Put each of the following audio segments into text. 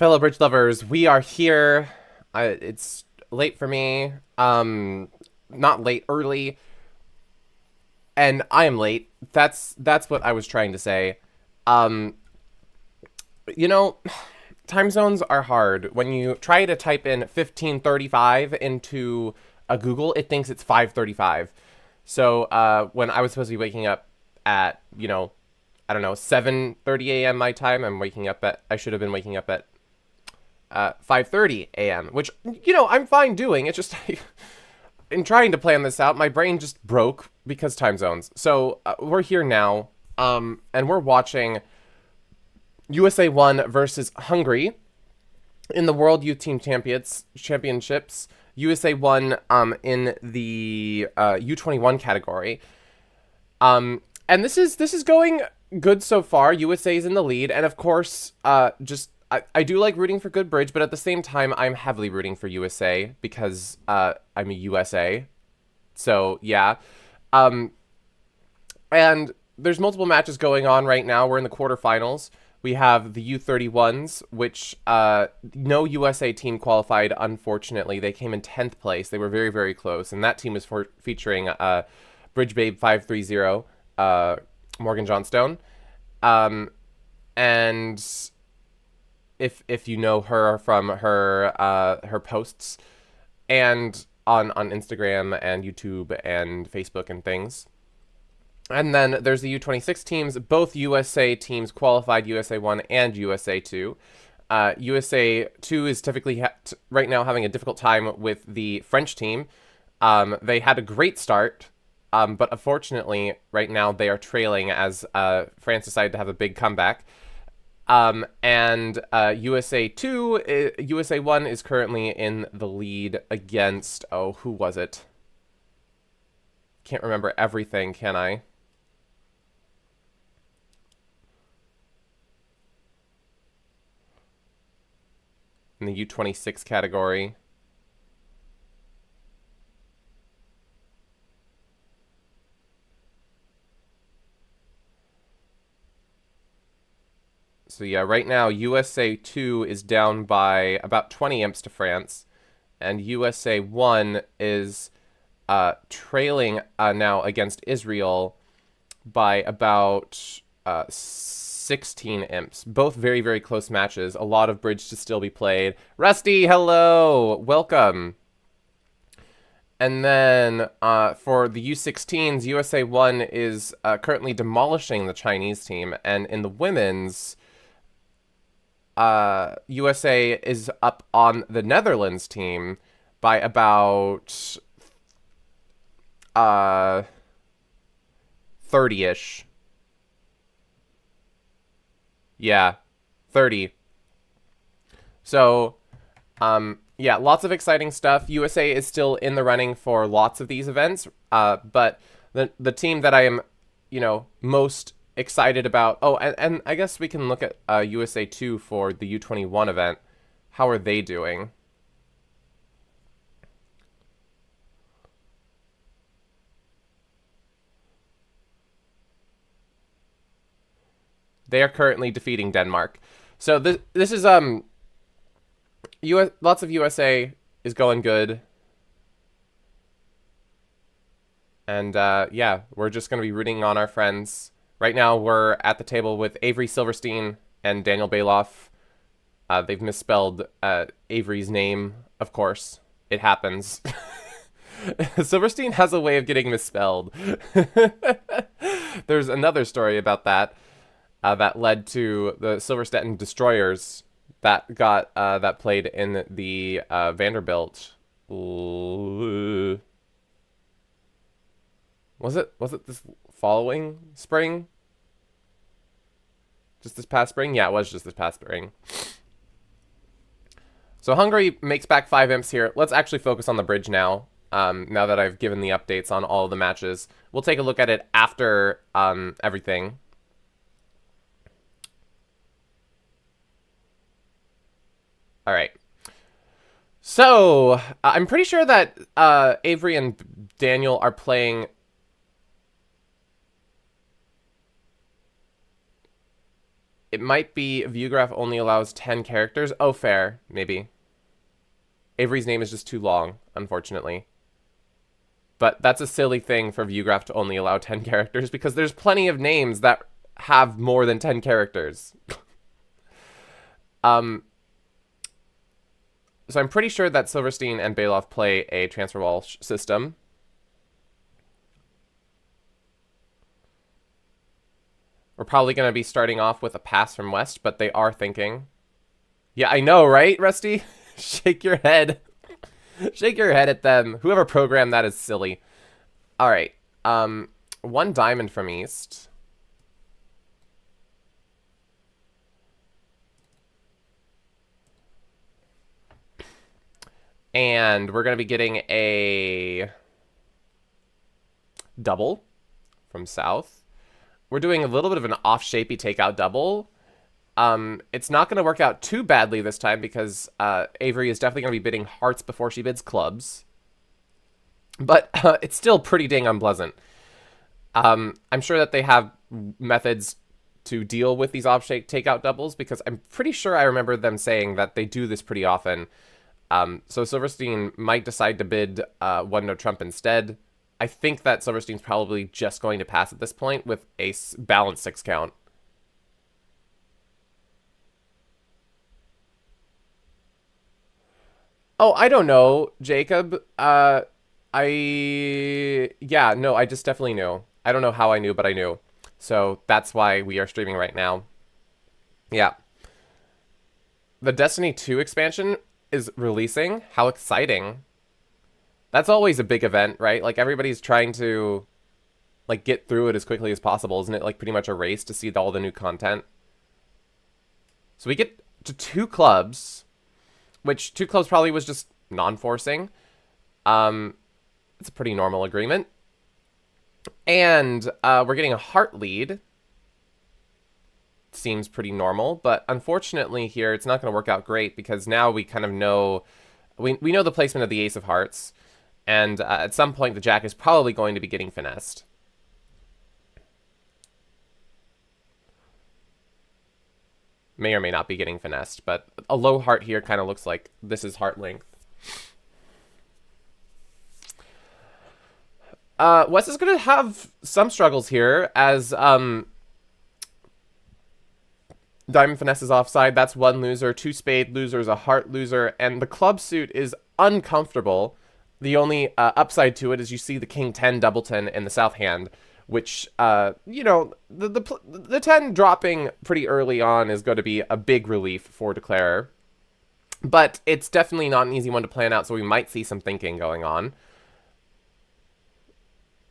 Fellow bridge lovers, we are here. It's late for me. Not late, early, and I am late. That's what I was trying to say. Um, you know, time zones are hard. When you try to type in 1535 into a Google, it thinks it's 5:35. So when I was supposed to be waking up at I don't know 7:30 a.m. my time, I should have been waking up at 5:30 a.m., which, I'm fine doing. It's just, in trying to plan this out, my brain just broke because time zones. So we're here now, and we're watching USA 1 versus Hungary in the World Youth Team Championships. USA 1 in the U21 category. And this is going good so far. USA is in the lead, and of course, I do like rooting for good bridge, but at the same time, I'm heavily rooting for USA because I'm a USA. So, yeah. And there's multiple matches going on right now. We're in the quarterfinals. We have the U31s, which no USA team qualified, unfortunately. They came in 10th place. They were very, very close. And that team is featuring Bridge Babe 530, Morgan Johnstone. And if you know her from her posts and on Instagram and YouTube and Facebook and things. And then there's the U26 teams. Both USA teams qualified, USA 1 and USA 2. USA 2 is typically right now having a difficult time with the French team. They had a great start, but unfortunately right now they are trailing as France decided to have a big comeback. And USA 2, USA 1 is currently in the lead against, who was it? Can't remember everything, can I? In the U26 category. So yeah, right now USA 2 is down by about 20 imps to France, and USA 1 is trailing now against Israel by about 16 imps. Both very, very close matches. A lot of bridge to still be played. Rusty, hello! Welcome! And then for the U16s, USA 1 is currently demolishing the Chinese team, and in the women's, USA is up on the Netherlands team by about 30-ish. Yeah, 30. So, yeah, lots of exciting stuff. USA is still in the running for lots of these events, but the team that I am, most excited about. Oh, and I guess we can look at USA 2 for the U21 event. How are they doing? They are currently defeating Denmark. So this is lots of USA is going good. And yeah, we're just going to be rooting on our friends. Right now, we're at the table with Avery Silverstein and Daniel Bailoff. They've misspelled Avery's name, of course. It happens. Silverstein has a way of getting misspelled. There's another story about that that led to the Silverstein Destroyers that played in the Vanderbilt. Was it this following spring? Just this past spring? Yeah, it was just this past spring. So Hungary makes back 5 imps here. Let's actually focus on the bridge now. Now that I've given the updates on all of the matches. We'll take a look at it after everything. All right. So, I'm pretty sure that Avery and Daniel are playing... It might be view graph only allows 10 characters. Oh, fair. Maybe. Avery's name is just too long, unfortunately. But that's a silly thing for view graph to only allow 10 characters because there's plenty of names that have more than 10 characters. So I'm pretty sure that Silverstein and Bailoff play a transfer wall system. We're probably going to be starting off with a pass from West, but they are thinking. Yeah, I know, right, Rusty? Shake your head. Shake your head at them. Whoever programmed that is silly. All right. 1 diamond from East. And we're going to be getting a double from South. We're doing a little bit of an off-shapey takeout double. It's not going to work out too badly this time because Avery is definitely going to be bidding hearts before she bids clubs. But it's still pretty dang unpleasant. I'm sure that they have methods to deal with these off-shape takeout doubles because I'm pretty sure I remember them saying that they do this pretty often. So Silverstein might decide to bid 1 no trump instead. I think that Silverstein's probably just going to pass at this point with a balanced 6 count. Oh, I don't know, Jacob. Yeah, no, I just definitely knew. I don't know how I knew, but I knew. So that's why we are streaming right now. Yeah. The Destiny 2 expansion is releasing. How exciting. That's always a big event, right? Like, everybody's trying to, like, get through it as quickly as possible. Isn't it, like, pretty much a race to see all the new content? So we get to 2 clubs, which 2 clubs probably was just non-forcing. It's a pretty normal agreement. And we're getting a heart lead. Seems pretty normal, but unfortunately here it's not going to work out great because now we kind of know, we know the placement of the ace of hearts, and at some point the jack is probably going to be getting finessed. May or may not be getting finessed, but a low heart here kind of looks like this is heart length. West is going to have some struggles here as diamond finesse is offside. That's 1 loser. 2 spade losers, a heart loser, and the club suit is uncomfortable. The only upside to it is you see the king 10 double 10 in the south hand, which you know, the 10 dropping pretty early on is going to be a big relief for declarer. But it's definitely not an easy one to plan out, so we might see some thinking going on.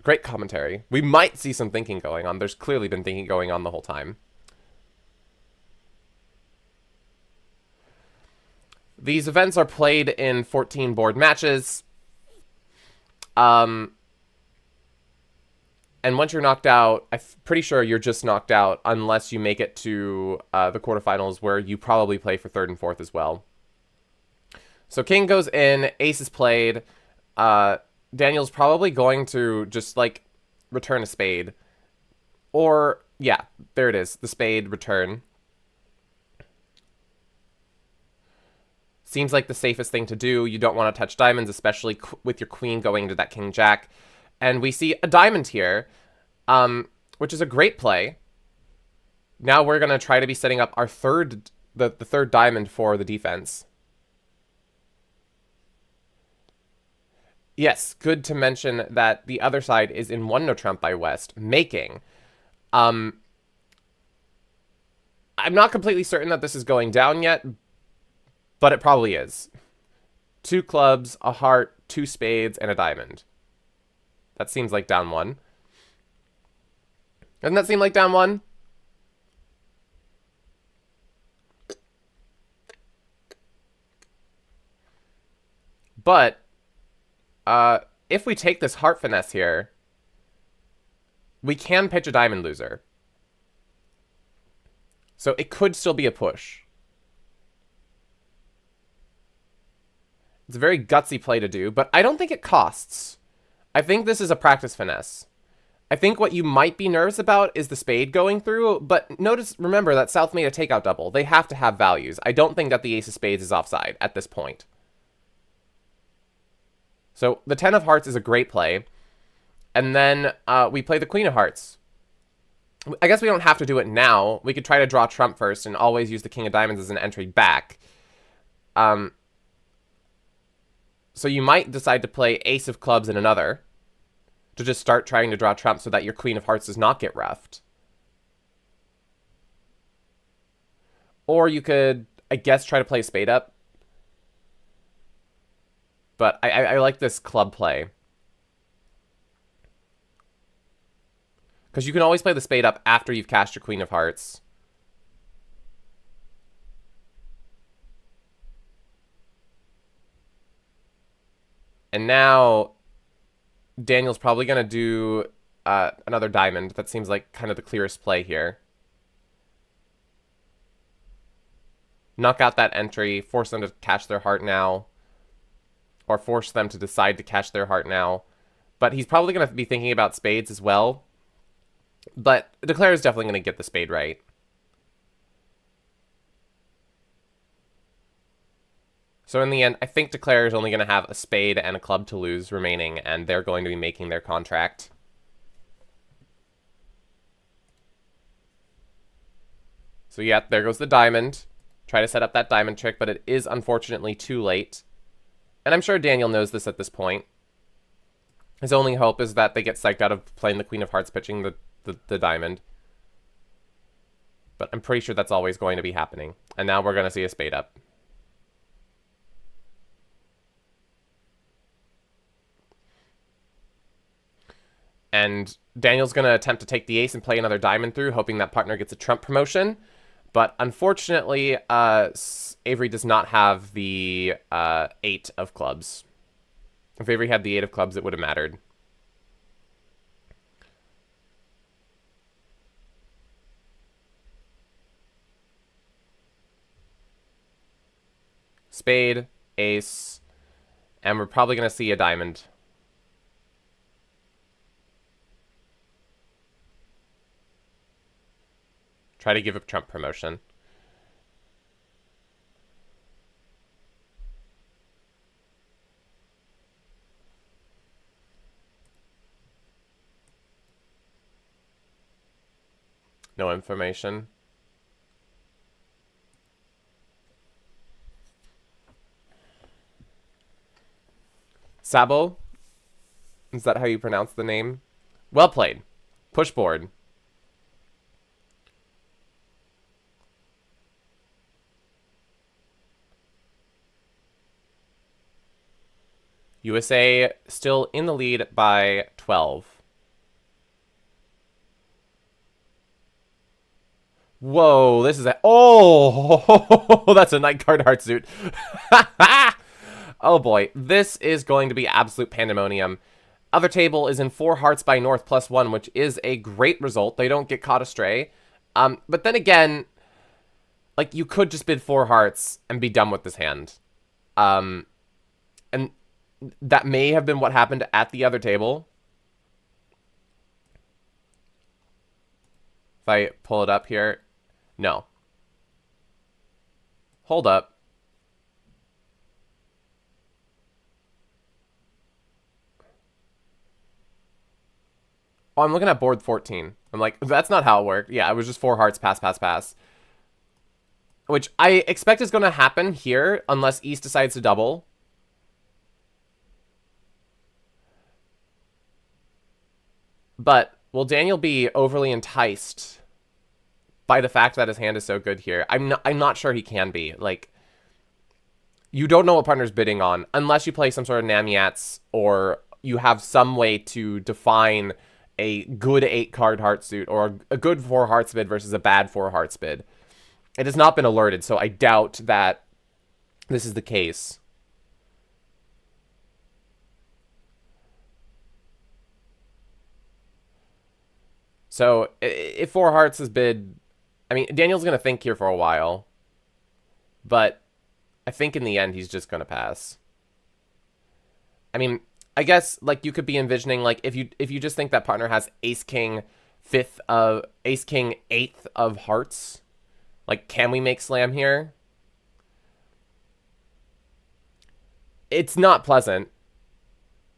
Great commentary. We might see some thinking going on. There's clearly been thinking going on the whole time. These events are played in 14 board matches. And once you're knocked out, I'm pretty sure you're just knocked out unless you make it to the quarterfinals, where you probably play for 3rd and 4th as well. So king goes in, ace is played. Daniel's probably going to just, like, return a spade. Or, yeah, there it is. The spade return. Seems like the safest thing to do. You don't want to touch diamonds, especially with your queen going into that king-jack. And we see a diamond here, which is a great play. Now we're going to try to be setting up our the 3rd diamond for the defense. Yes, good to mention that the other side is in 1 no trump by West, making. I'm not completely certain that this is going down yet, but it probably is. 2 clubs, a heart, 2 spades, and a diamond. That seems like down 1. Doesn't that seem like down 1? But if we take this heart finesse here, we can pitch a diamond loser. So it could still be a push. It's a very gutsy play to do, but I don't think it costs. I think this is a practice finesse. I think what you might be nervous about is the spade going through, but remember that South made a takeout double. They have to have values. I don't think that the ace of spades is offside at this point. So the 10 of hearts is a great play. And then we play the queen of hearts. I guess we don't have to do it now. We could try to draw trump first and always use the king of diamonds as an entry back. So you might decide to play ace of clubs in another to just start trying to draw trump so that your queen of hearts does not get roughed. Or you could, I guess, try to play spade up. But I like this club play. Because you can always play the spade up after you've cashed your queen of hearts. And now Daniel's probably going to do another diamond. That seems like kind of the clearest play here. Knock out that entry, force them to cash their heart now. Or force them to decide to cash their heart now. But he's probably going to be thinking about spades as well. But Declare is definitely going to get the spade right. So in the end, I think Declare is only going to have a spade and a club to lose remaining, and they're going to be making their contract. So yeah, there goes the diamond. Try to set up that diamond trick, but it is unfortunately too late. And I'm sure Daniel knows this at this point. His only hope is that they get psyched out of playing the queen of hearts, pitching the diamond. But I'm pretty sure that's always going to be happening. And now we're going to see a spade up. And Daniel's going to attempt to take the ace and play another diamond through, hoping that partner gets a trump promotion. But unfortunately, Avery does not have the 8 of clubs. If Avery had the 8 of clubs, it would have mattered. Spade, ace, and we're probably going to see a diamond. Try to give a trump promotion. No information. Sabo? Is that how you pronounce the name? Well played. Push board. USA still in the lead by 12. Whoa, this is a... Oh, that's a night card heart suit. Oh boy, this is going to be absolute pandemonium. Other table is in 4 hearts by North +1, which is a great result. They don't get caught astray. But then again, like, you could just bid 4 hearts and be done with this hand. And that may have been what happened at the other table. If I pull it up here. No. Hold up. Oh, I'm looking at board 14. I'm like, that's not how it worked. Yeah, it was just 4 hearts, pass, pass, pass. Which I expect is going to happen here, unless East decides to double. But will Daniel be overly enticed by the fact that his hand is so good here? I'm not sure he can be. Like, you don't know what partner's bidding on unless you play some sort of Namiats or you have some way to define a good 8-card heart suit or a good 4 hearts bid versus a bad 4 hearts bid. It has not been alerted, so I doubt that this is the case. So if 4 hearts is bid, I mean, Daniel's going to think here for a while, but I think in the end he's just going to pass. I mean, I guess like you could be envisioning like if you just think that partner has ace king fifth of ace king eighth of hearts, like can we make slam here? It's not pleasant.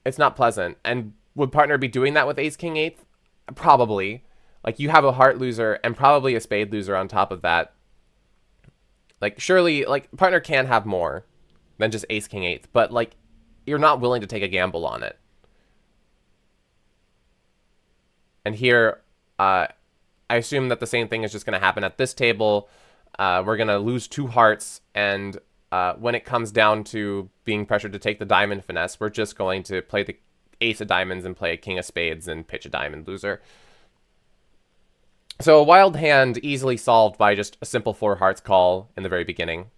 It's not pleasant. And would partner be doing that with ace king eighth? Probably. Like you have a heart loser and probably a spade loser on top of that. Like surely like partner can have more than just ace king eighth, but like you're not willing to take a gamble on it. And here, I assume that the same thing is just going to happen at this table. We're going to lose 2 hearts, and when it comes down to being pressured to take the diamond finesse, we're just going to play the ace of diamonds and play a king of spades and pitch a diamond loser. So a wild hand easily solved by just a simple 4 hearts call in the very beginning.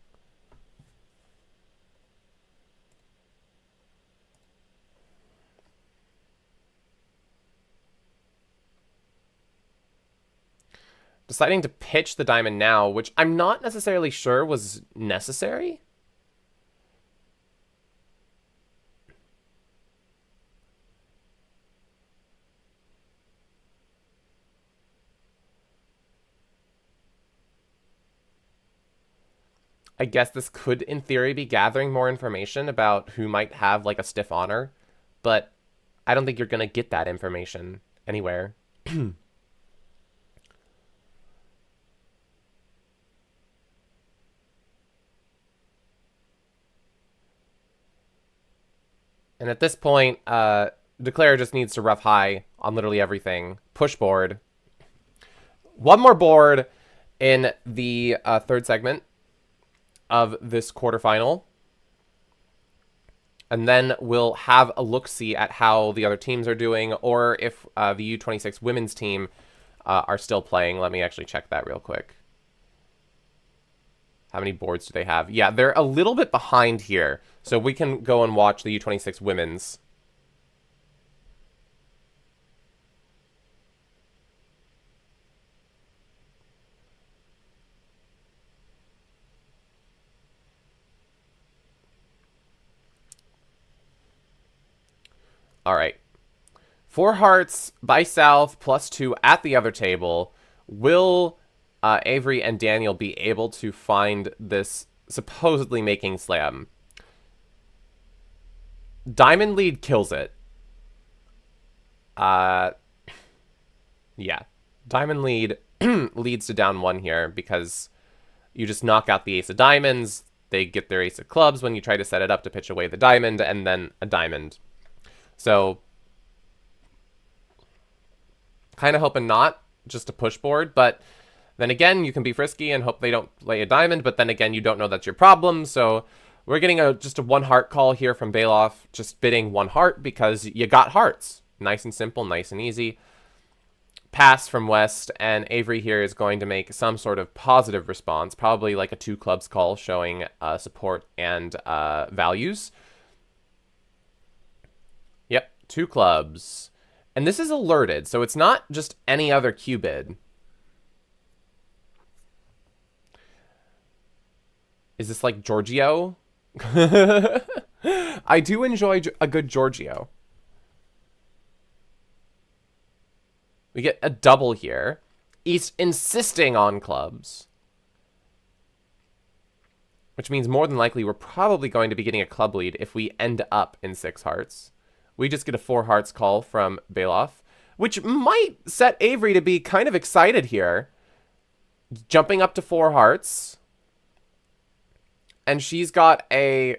Deciding to pitch the diamond now, which I'm not necessarily sure was necessary. I guess this could, in theory, be gathering more information about who might have, like, a stiff honor, but I don't think you're going to get that information anywhere. And at this point, Declare just needs to rough high on literally everything. Push board. One more board in the third segment of this quarterfinal. And then we'll have a look-see at how the other teams are doing, or if the U26 women's team are still playing. Let me actually check that real quick. How many boards do they have? Yeah, they're a little bit behind here. So we can go and watch the U26 women's. All right. 4 hearts by South +2 at the other table. Will Avery and Daniel be able to find this supposedly making slam? Diamond lead kills it. Yeah. Diamond lead leads to down 1 here because you just knock out the ace of diamonds. They get their ace of clubs when you try to set it up to pitch away the diamond, and then a diamond. So, kind of hoping not just a push board, but then again, you can be frisky and hope they don't play a diamond, but then again, you don't know that's your problem, so we're getting just a 1 heart call here from Bailoff, just bidding 1 heart because you got hearts. Nice and simple, nice and easy. Pass from West, and Avery here is going to make some sort of positive response, probably like a 2 clubs call showing support and values. Yep, 2 clubs. And this is alerted, so it's not just any other Q bid. Is this like Giorgio? I do enjoy a good Giorgio. We get a double here. East insisting on clubs. Which means more than likely we're probably going to be getting a club lead if we end up in 6 hearts. We just get a 4 hearts call from Bailoff, which might set Avery to be kind of excited here. Jumping up to 4 hearts. And she's got a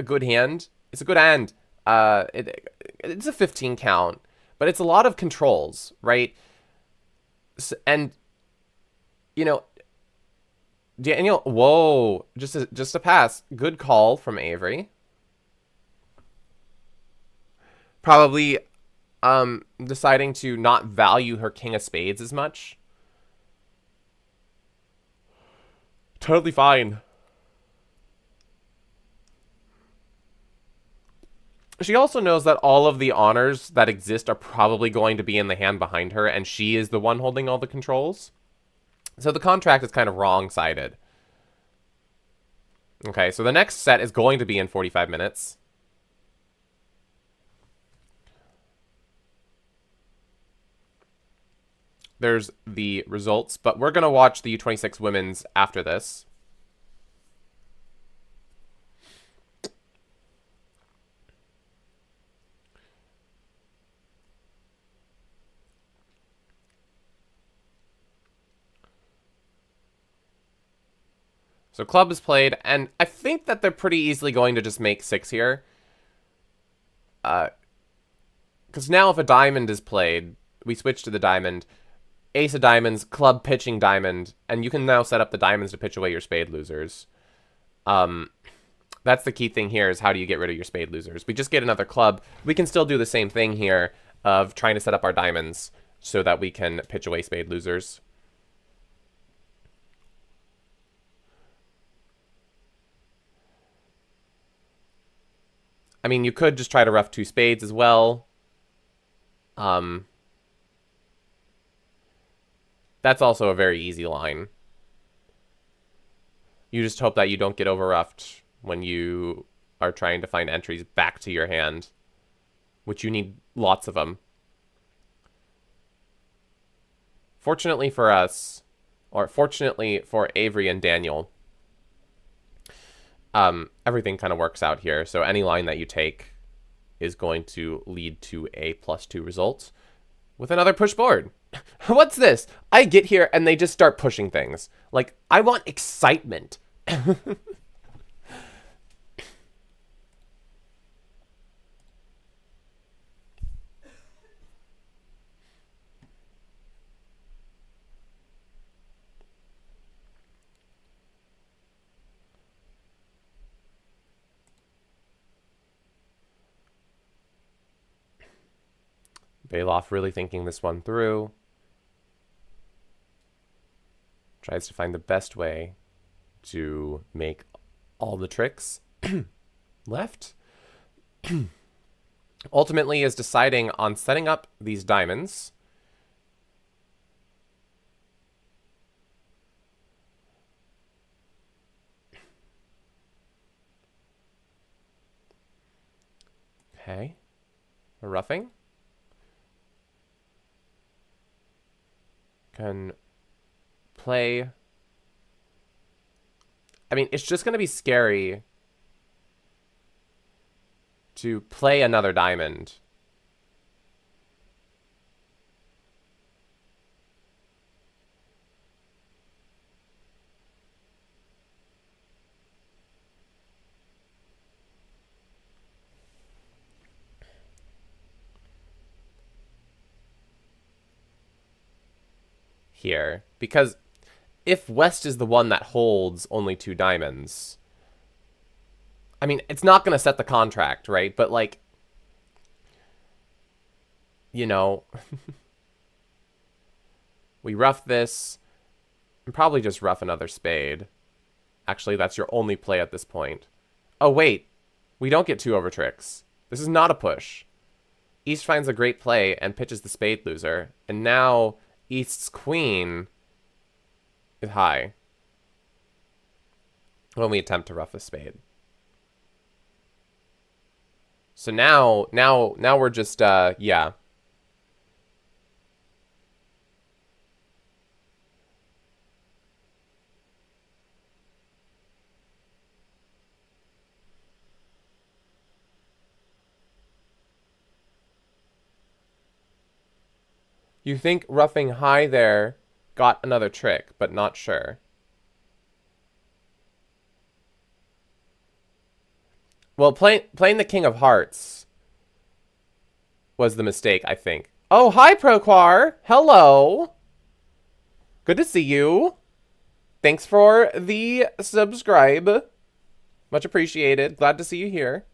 good hand. It's a good hand. It's a 15 count, but it's a lot of controls, right? And, you know, Daniel, whoa, just a pass. Good call from Avery. Probably deciding to not value her king of spades as much. Totally fine. She also knows that all of the honors that exist are probably going to be in the hand behind her, and she is the one holding all the controls. So the contract is kind of wrong-sided. Okay, so the next set is going to be in 45 minutes. There's the results, but we're going to watch the U26 women's after this. So club is played, and I think that they're pretty easily going to just make 6 here. Because now if a diamond is played, we switch to the diamond, ace of diamonds, club pitching diamond, and you can now set up the diamonds to pitch away your spade losers. That's the key thing here, is how do you get rid of your spade losers? We just get another club. We can still do the same thing here of trying to set up our diamonds so that we can pitch away spade losers. I mean, you could just try to rough 2 spades as well. That's also a very easy line. You just hope that you don't get over-roughed when you are trying to find entries back to your hand, which you need lots of them. Fortunately for us, or fortunately for Avery and Daniel, everything kind of works out here. So any line that you take is going to lead to a +2 result with another push board. What's this? I get here and they just start pushing things. Like, I want excitement. Bailoff really thinking this one through. Tries to find the best way to make all the tricks left. Ultimately is deciding on setting up these diamonds. Okay. A roughing. Can play. I mean, it's just going to be scary to play another diamond. Here, because if West is the one that holds only 2 diamonds, I mean, it's not going to set the contract, right? But, like, you know, we rough this, and probably just rough another spade. Actually, that's your only play at this point. Oh, wait, we don't get 2 over tricks. This is not a push. East finds a great play and pitches the spade loser, and now East's queen is high when we attempt to rough a spade. So now we're just, yeah. You think roughing high there got another trick, but not sure. Well, playing the King of Hearts was the mistake, I think. Oh, hi, Proquar. Hello. Good to see you. Thanks for the subscribe. Much appreciated. Glad to see you here.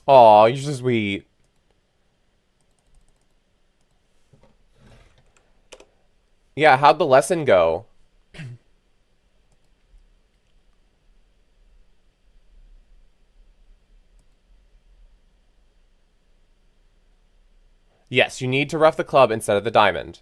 Aw, you're so sweet. Yeah, how'd the lesson go? Yes, you need to rough the club instead of the diamond.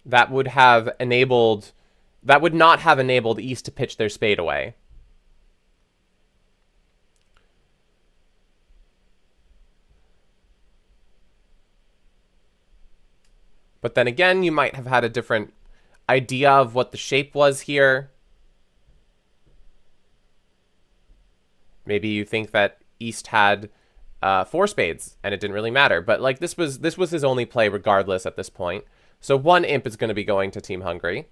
That would have enabled... That would not have enabled East to pitch their spade away. But then again, you might have had a different idea of what the shape was here. Maybe you think that East had 4 spades and it didn't really matter. But like this was his only play regardless at this point. So 1 imp is going to be going to Team Hungary.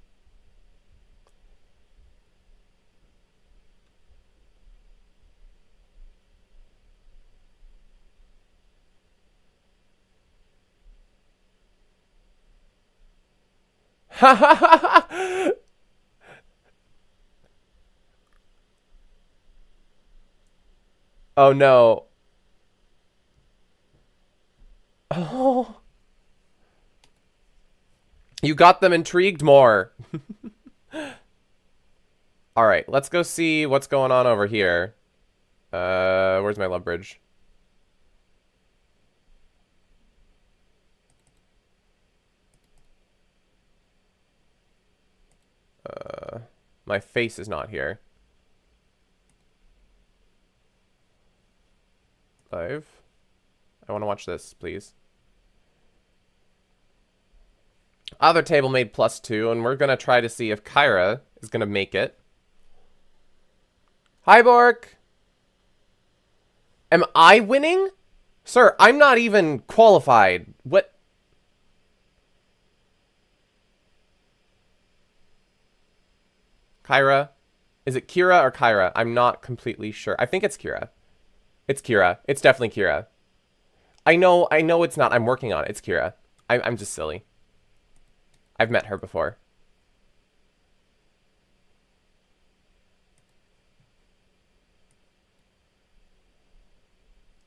Oh no. Oh. You got them intrigued more. All right, let's go see what's going on over here. Where's my love bridge? My face is not here. Live. I want to watch this, please. Other table made +2, and we're going to try to see if Kyra is going to make it. Hi, Bork. Am I winning? Sir, I'm not even qualified. What? Kyra? Is it Kira or Kyra? I'm not completely sure. I think it's Kira. It's Kira. It's definitely Kira. I know it's not. I'm working on it. It's Kira. I'm just silly. I've met her before.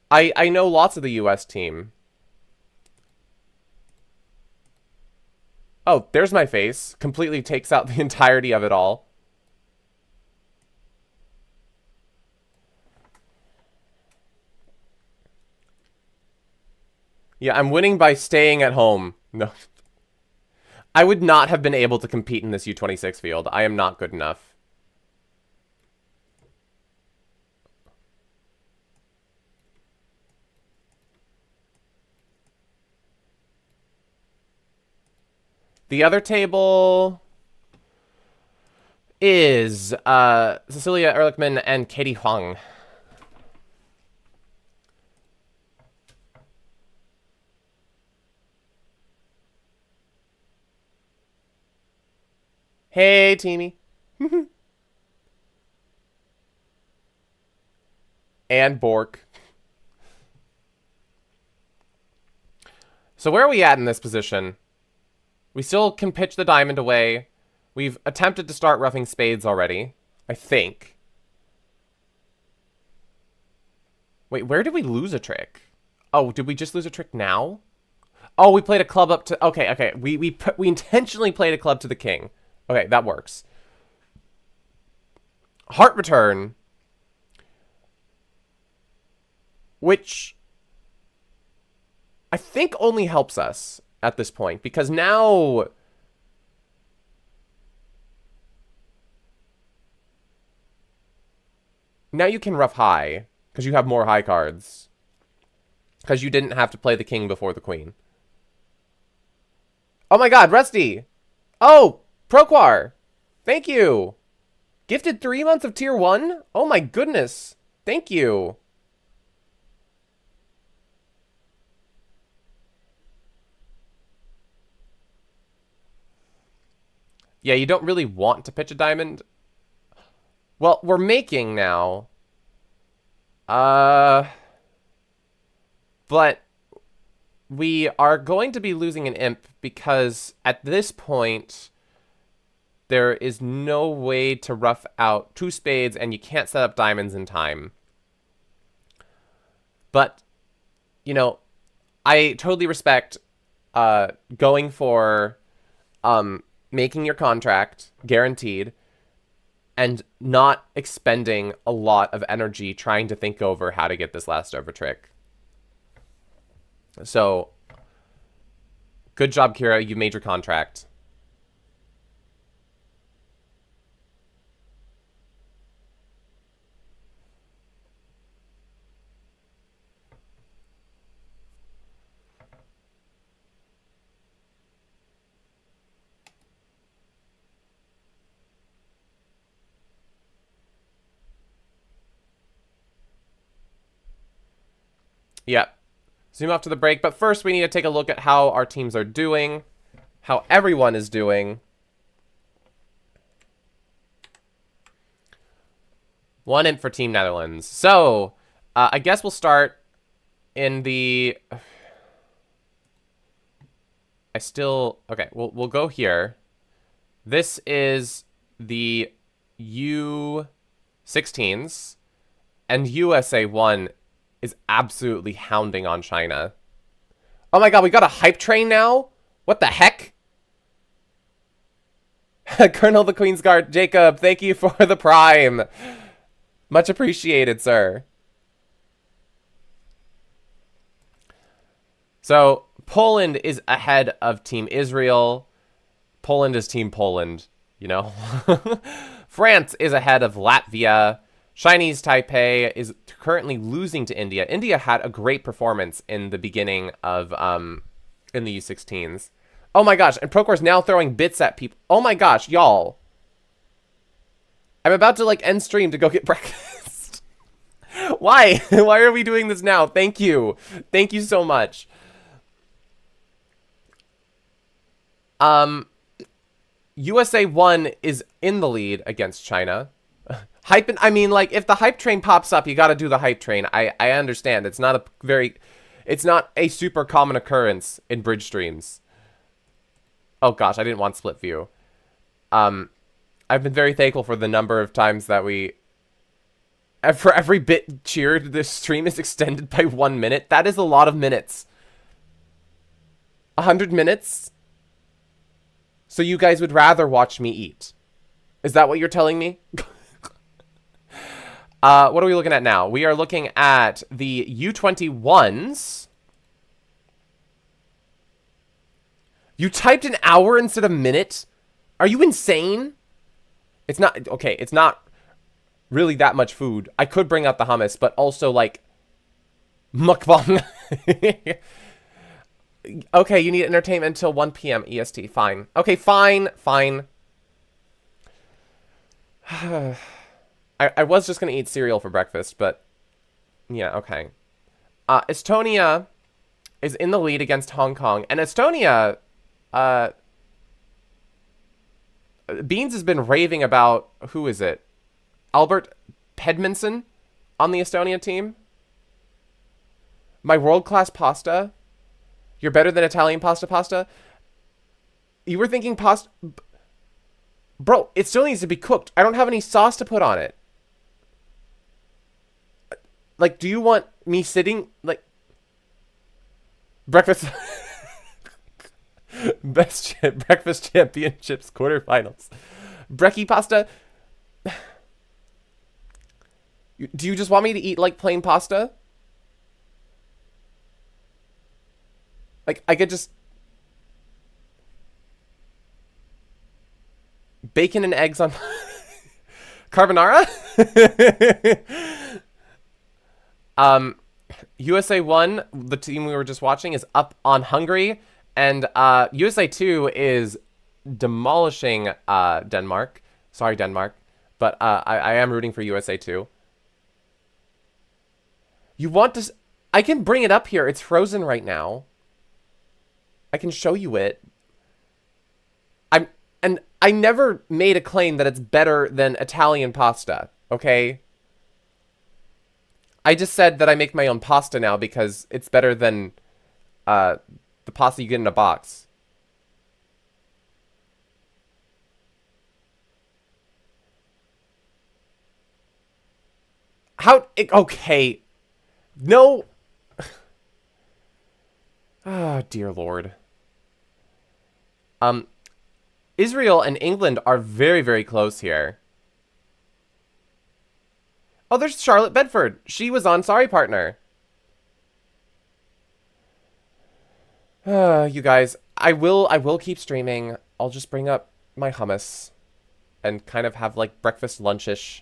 I know lots of the US team. Oh, there's my face. Completely takes out the entirety of it all. Yeah, I'm winning by staying at home. No. I would not have been able to compete in this U26 field. I am not good enough. The other table is Cecilia Ehrlichman and Katie Huang. Hey, Teamy. And Bork. So where are we at in this position? We still can pitch the diamond away. We've attempted to start roughing spades already, I think. Wait, where did we lose a trick? Oh, did we just lose a trick now? Oh, we played a club up to... Okay. We intentionally played a club to the king. Okay, that works. Heart return. Which I think only helps us at this point, because now you can rough high because you have more high cards, because you didn't have to play the king before the queen. Oh my god, Rusty. Oh, Proquar. Thank you. Gifted 3 months of tier 1? Oh my goodness. Thank you. Yeah, you don't really want to pitch a diamond. Well, we're making now. But we are going to be losing an imp because at this point there is no way to rough out 2 spades and you can't set up diamonds in time. But, you know, I totally respect going for making your contract guaranteed, and not expending a lot of energy trying to think over how to get this last over trick. So, good job, Kira. You made your contract. Yep. Zoom off to the break, but first we need to take a look at how our teams are doing, how everyone is doing. One in for Team Netherlands. So, I guess we'll start in the... Okay, we'll go here. This is the U16s, and USA 1 is absolutely hounding on China. Oh my god, we got a hype train now? What the heck? Colonel the Queen's Guard, Jacob, thank you for the prime. Much appreciated, sir. So, Poland is ahead of Team Israel. Poland is Team Poland, you know? France is ahead of Latvia. Chinese Taipei is currently losing to India. India had a great performance in the beginning of, in the U16s. Oh my gosh, and Procore's now throwing bits at people. Oh my gosh, y'all. I'm about to, like, end stream to go get breakfast. Why? Why are we doing this now? Thank you. Thank you so much. USA 1 is in the lead against China. I mean, like, if the hype train pops up, you gotta do the hype train. I understand. It's not a super common occurrence in bridge streams. Oh gosh, I didn't want split view. I've been very thankful for the number of times that for every bit cheered, this stream is extended by 1 minute. That is a lot of minutes. 100 minutes? So you guys would rather watch me eat? Is that what you're telling me? What are we looking at now? We are looking at the U21s. You typed an hour instead of minute? Are you insane? It's not, okay, it's not really that much food. I could bring out the hummus, but also, like, mukbang. Okay, you need entertainment until 1 p.m. EST. Fine. Okay, fine. I was just going to eat cereal for breakfast, but yeah, okay. Estonia is in the lead against Hong Kong. And Estonia, Beans has been raving about, who is it? Albert Pedmanson on the Estonia team. My world-class pasta. You're better than Italian pasta? You were thinking pasta... Bro, it still needs to be cooked. I don't have any sauce to put on it. Like, do you want me sitting... Like... Breakfast... Breakfast Championships quarterfinals. Brekkie pasta... Do you just want me to eat, like, plain pasta? Like, I could just... Bacon and eggs on... Carbonara? USA 1, the team we were just watching, is up on Hungary. And USA 2 is demolishing Denmark. Sorry, Denmark. But I am rooting for USA 2. You want to... I can bring it up here. It's frozen right now. I can show you it. And I never made a claim that it's better than Italian pasta, okay? I just said that I make my own pasta now because it's better than the pasta you get in a box. Okay. No. Oh, dear Lord. Israel and England are very, very close here. Oh, there's Charlotte Bedford. She was on Sorry Partner. You guys, I will keep streaming. I'll just bring up my hummus and kind of have like breakfast lunchish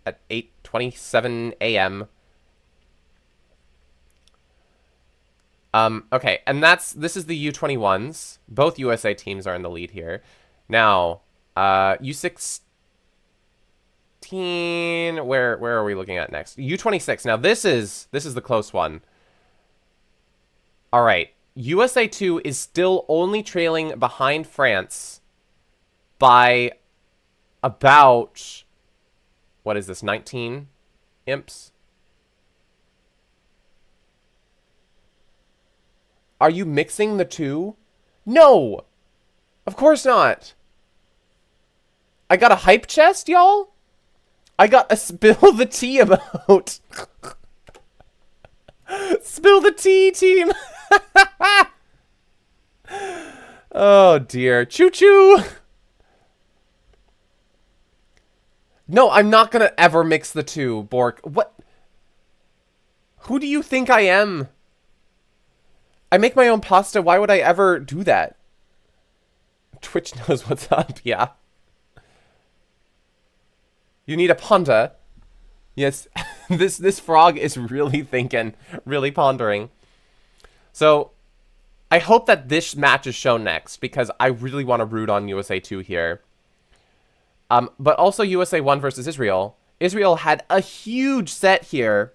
at 8:27 a.m. Okay, and this is the U21s. Both USA teams are in the lead here. Now, U16, where are we looking at next? U26. Now this is the close one. All right. USA 2 is still only trailing behind France by about, what is this, 19 imps? Are you mixing the two? No! Of course not. I got a hype chest, y'all? I got a spill the tea emote. Spill the tea, team. Oh, dear. Choo-choo. No, I'm not gonna ever mix the two, Bork. What? Who do you think I am? I make my own pasta. Why would I ever do that? Twitch knows what's up, yeah. You need a panda. Yes, this frog is really thinking, really pondering. So, I hope that this match is shown next, because I really want to root on USA 2 here. But also USA 1 versus Israel. Israel had a huge set here.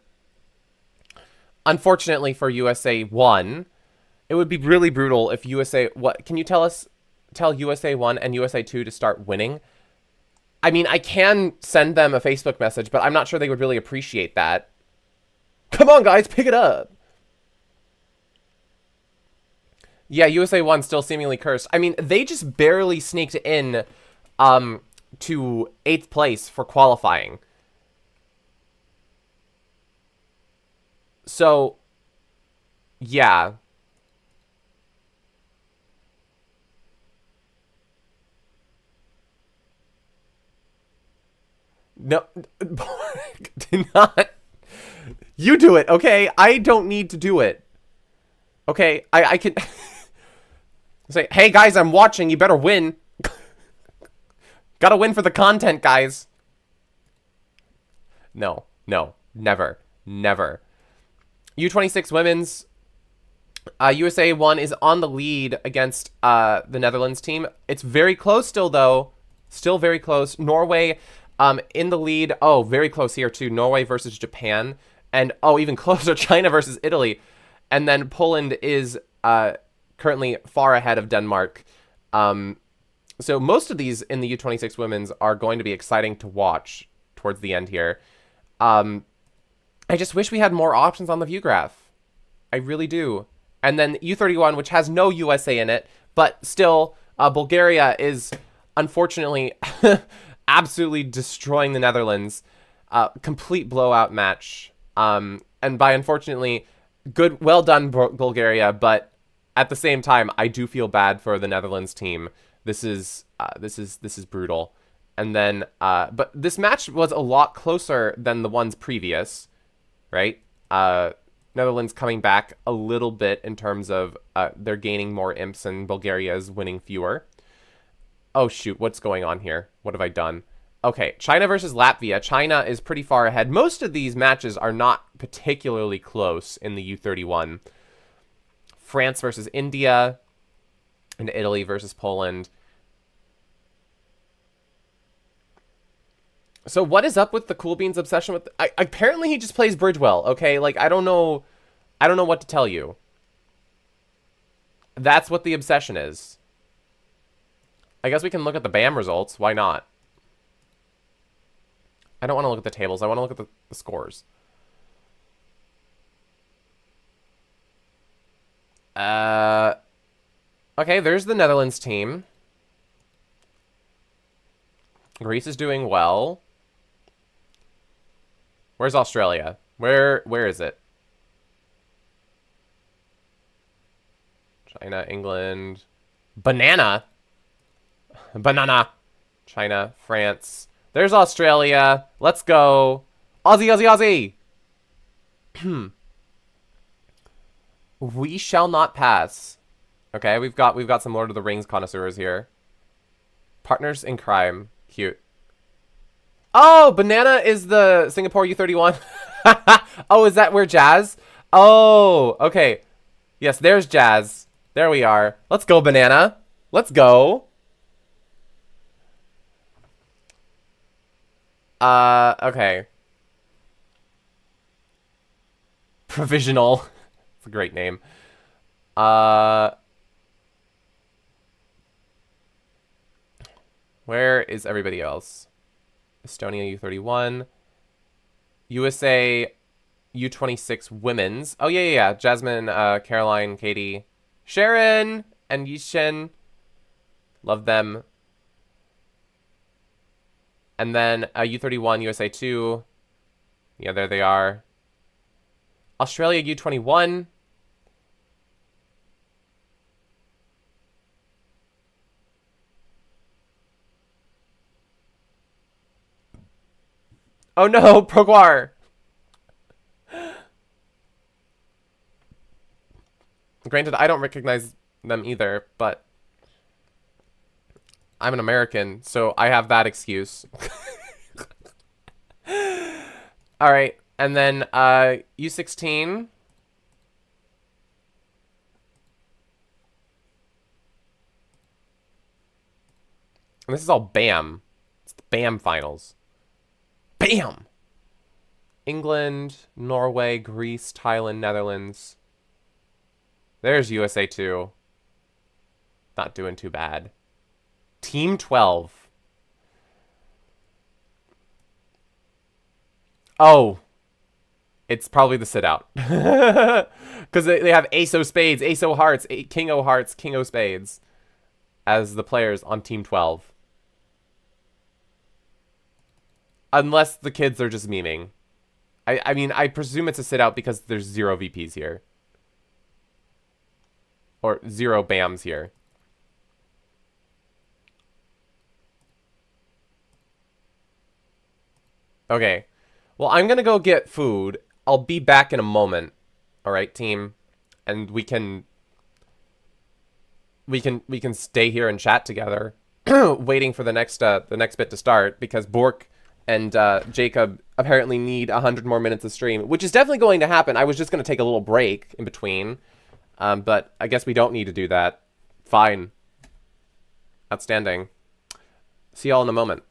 Unfortunately for USA 1, it would be really brutal if USA... What can you tell USA 1 and USA 2 to start winning? I mean, I can send them a Facebook message, but I'm not sure they would really appreciate that. Come on, guys, pick it up. Yeah, USA 1 still seemingly cursed. I mean, they just barely sneaked in to 8th place for qualifying. So, yeah. No, do not. You do it, okay? I don't need to do it. Okay, I can say, hey guys, I'm watching. You better win. Gotta win for the content, guys. No, never. U26 women's. USA 1 is on the lead against the Netherlands team. It's very close still, though. Still very close. Norway in the lead. Oh, very close here, too. Norway versus Japan. And, oh, even closer, China versus Italy. And then Poland is currently far ahead of Denmark. So most of these in the U26 women's are going to be exciting to watch towards the end here. I just wish we had more options on the view graph. I really do. And then U31, which has no USA in it, but still, Bulgaria is unfortunately absolutely destroying the Netherlands. Complete blowout match. And by unfortunately, well done, Bulgaria, but at the same time, I do feel bad for the Netherlands team. This is brutal. And then, but this match was a lot closer than the ones previous, right? Netherlands coming back a little bit in terms of they're gaining more imps and Bulgaria is winning fewer. Oh shoot, what's going on here? What have I done? Okay, China versus Latvia. China is pretty far ahead. Most of these matches are not particularly close in the U31. France versus India and Italy versus Poland. So what is up with the Cool Beans obsession with... apparently he just plays bridge well, okay? Like, I don't know what to tell you. That's what the obsession is. I guess we can look at the BAM results. Why not? I don't want to look at the tables. I want to look at the scores. Okay, there's the Netherlands team. Greece is doing well. Where's Australia? Where is it? China, England. Banana? Banana. China, France. There's Australia. Let's go. Aussie, Aussie, Aussie. We shall not pass. Okay, we've got some Lord of the Rings connoisseurs here. Partners in crime. Cute. Oh, Banana is the Singapore U31. Oh, is that where Jazz? Oh, okay. Yes, there's Jazz. There we are. Let's go, Banana. Let's go. Okay. Provisional. It's a great name. Uh, where is everybody else? Estonia U31. USA U26 women's. Oh, yeah. Jasmine, Caroline, Katie, Sharon, and Yishen. Love them. And then U31, USA 2. Yeah, there they are. Australia U21. Oh no, Proguar. Granted, I don't recognize them either, but I'm an American, so I have that excuse. All right, and then U16. And this is all BAM. It's the BAM finals. BAM! England, Norway, Greece, Thailand, Netherlands. There's USA 2. Not doing too bad. Team 12. Oh. It's probably the sit out. Because they have Ace O Spades, Ace O Hearts, King O Hearts, King O Spades as the players on Team 12. Unless the kids are just memeing. I mean, I presume it's a sit out because there's 0 VPs here. Or 0 BAMs here. Okay. Well, I'm gonna go get food. I'll be back in a moment. Alright, team. And we can stay here and chat together. Waiting for the next bit to start, because Bork and Jacob apparently need 100 more minutes of stream, which is definitely going to happen. I was just going to take a little break in between, but I guess we don't need to do that. Fine. Outstanding. See y'all in a moment.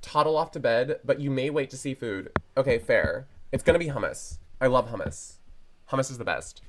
Toddle off to bed, but you may wait to see food. Okay, fair. It's going to be hummus. I love hummus. Hummus is the best.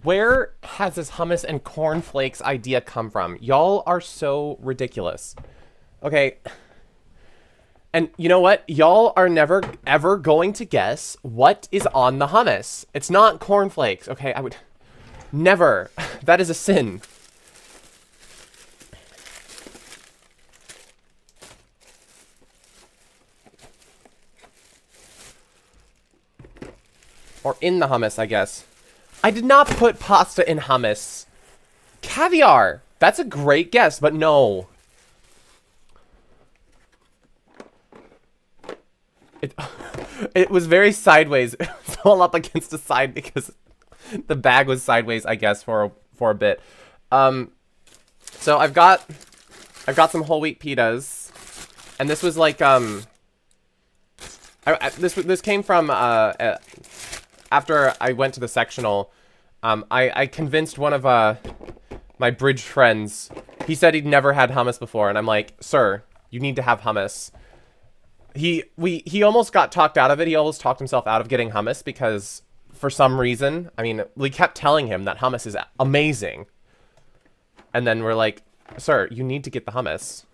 Where has this hummus and cornflakes idea come from? Y'all are so ridiculous. Okay. And you know what? Y'all are never, ever going to guess what is on the hummus. It's not cornflakes, okay? I would... Never. That is a sin. Or in the hummus, I guess. I did not put pasta in hummus. Caviar. That's a great guess, but no. It was very sideways. It was all up against the side because the bag was sideways, I guess, for a bit. So I've got some whole wheat pitas, and this was like this came from after I went to the sectional. I convinced one of my bridge friends. He said he'd never had hummus before, and I'm like, sir, you need to have hummus. He almost got talked out of it. He almost talked himself out of getting hummus because for some reason, I mean, we kept telling him that hummus is amazing. And then we're like, sir, you need to get the hummus.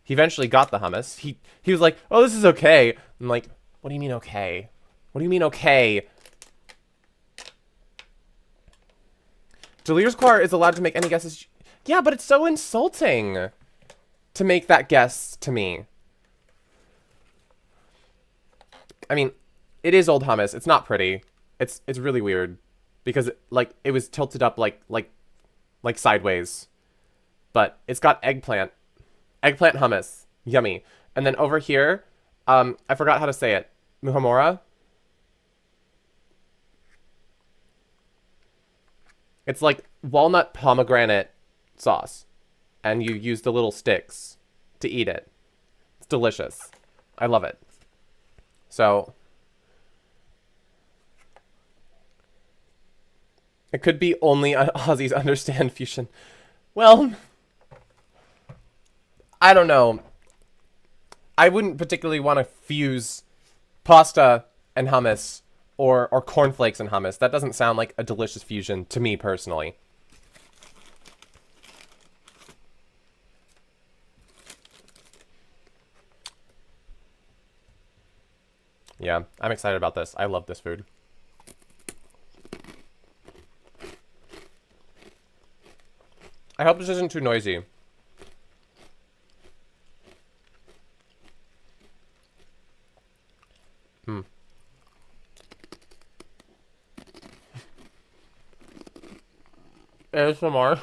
He eventually got the hummus. He was like, oh, this is okay. I'm like, what do you mean okay? What do you mean okay? Delirious Choir is allowed to make any guesses. Yeah, but it's so insulting to make that guess to me. I mean, it is old hummus. It's not pretty. It's really weird because like it was tilted up like sideways. But it's got eggplant hummus. Yummy. And then over here, I forgot how to say it. Muhamora. It's like walnut pomegranate sauce. And you use the little sticks to eat it. It's delicious. I love it. So, it could be only Aussies understand fusion. Well, I don't know. I wouldn't particularly want to fuse pasta and hummus or cornflakes and hummus. That doesn't sound like a delicious fusion to me personally. Yeah, I'm excited about this. I love this food. I hope this isn't too noisy. ASMR.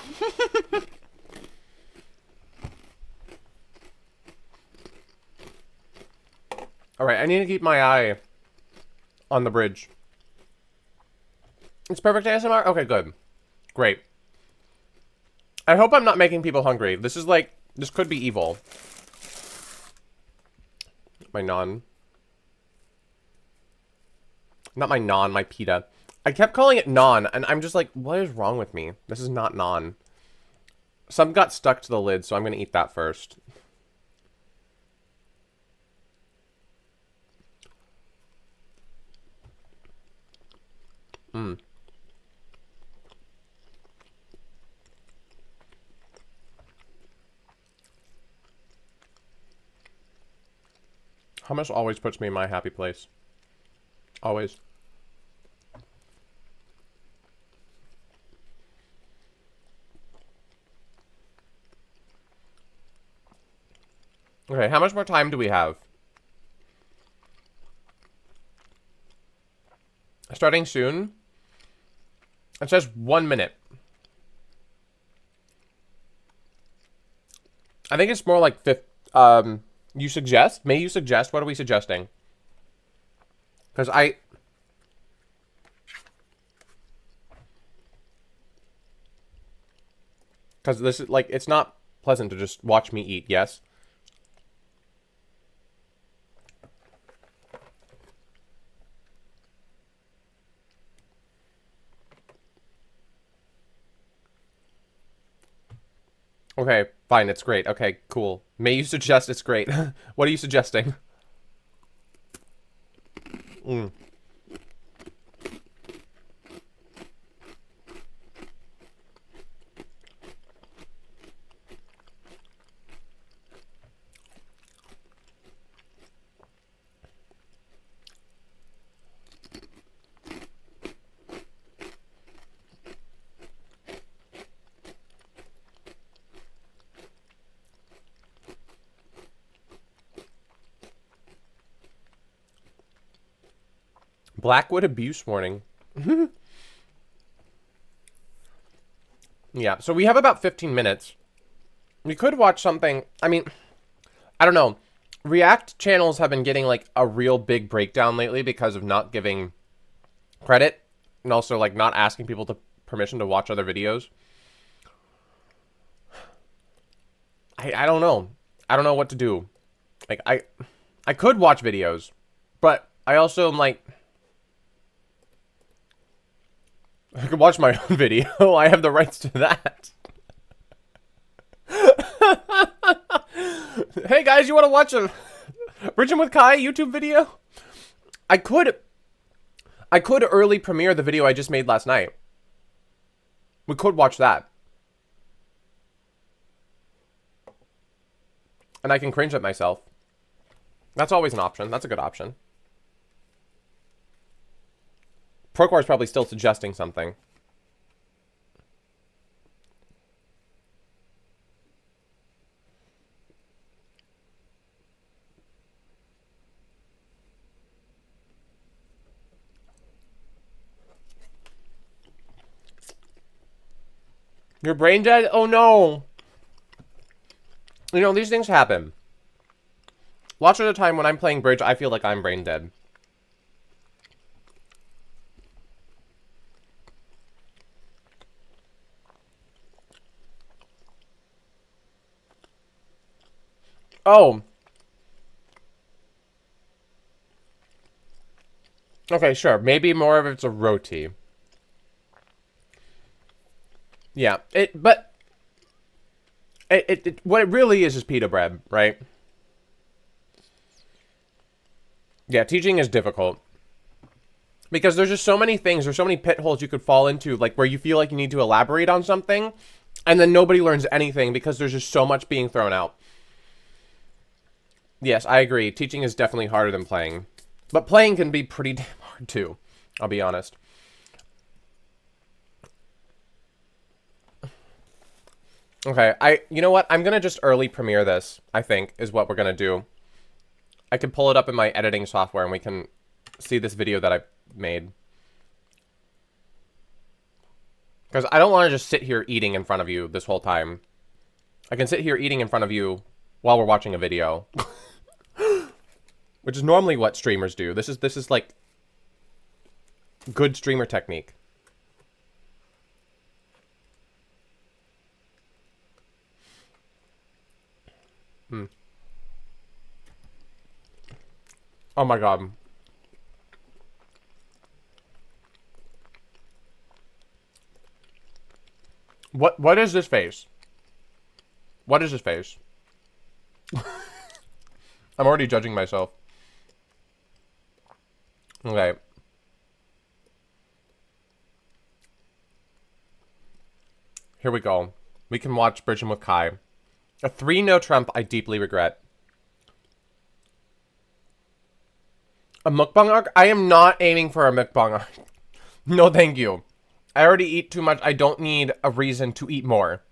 Alright, I need to keep my eye on the bridge. It's perfect ASMR? Okay, good. Great. I hope I'm not making people hungry. This is like, this could be evil. My naan. Not my naan, my pita. I kept calling it naan, and I'm just like, what is wrong with me? This is not naan. Some got stuck to the lid, so I'm going to eat that first. Hummus always puts me in my happy place. Always. Okay, how much more time do we have? Starting soon? It says 1 minute. I think it's more like you suggest? May you suggest? What are we suggesting? Because Because this is, like, it's not pleasant to just watch me eat, yes? Okay, fine, it's great. Okay, cool. May you suggest it's great. What are you suggesting? Blackwood abuse warning. Yeah, so we have about 15 minutes. We could watch something. I mean, I don't know. React channels have been getting like a real big breakdown lately because of not giving credit and also like not asking people to permission to watch other videos. I don't know. I don't know what to do. Like I could watch videos, but I also am like I could watch my own video. I have the rights to that. Hey guys, you want to watch a BridginWithKai YouTube video? I could early premiere the video I just made last night. We could watch that. And I can cringe at myself. That's always an option. That's a good option. Procore is probably still suggesting something. You're brain dead? Oh no. You know, these things happen. Lots of the time when I'm playing bridge, I feel like I'm brain dead. Oh. Okay, sure. Maybe more of it's a roti. Yeah, but what it really is pita bread, right? Yeah, teaching is difficult. Because there's just so many things, there's so many pit holes you could fall into, like where you feel like you need to elaborate on something, and then nobody learns anything because there's just so much being thrown out. Yes, I agree. Teaching is definitely harder than playing. But playing can be pretty damn hard too, I'll be honest. Okay, you know what? I'm gonna just early premiere this, I think, is what we're gonna do. I can pull it up in my editing software and we can see this video that I made. Because I don't want to just sit here eating in front of you this whole time. I can sit here eating in front of you while we're watching a video. Which is normally what streamers do. This is like good streamer technique. Oh my god. What is this face? What is this face? I'm already judging myself. Okay. Here we go. We can watch BridginWithKai. A 3-no Trump I deeply regret. A mukbang arc? I am not aiming for a mukbang arc. No, thank you. I already eat too much. I don't need a reason to eat more.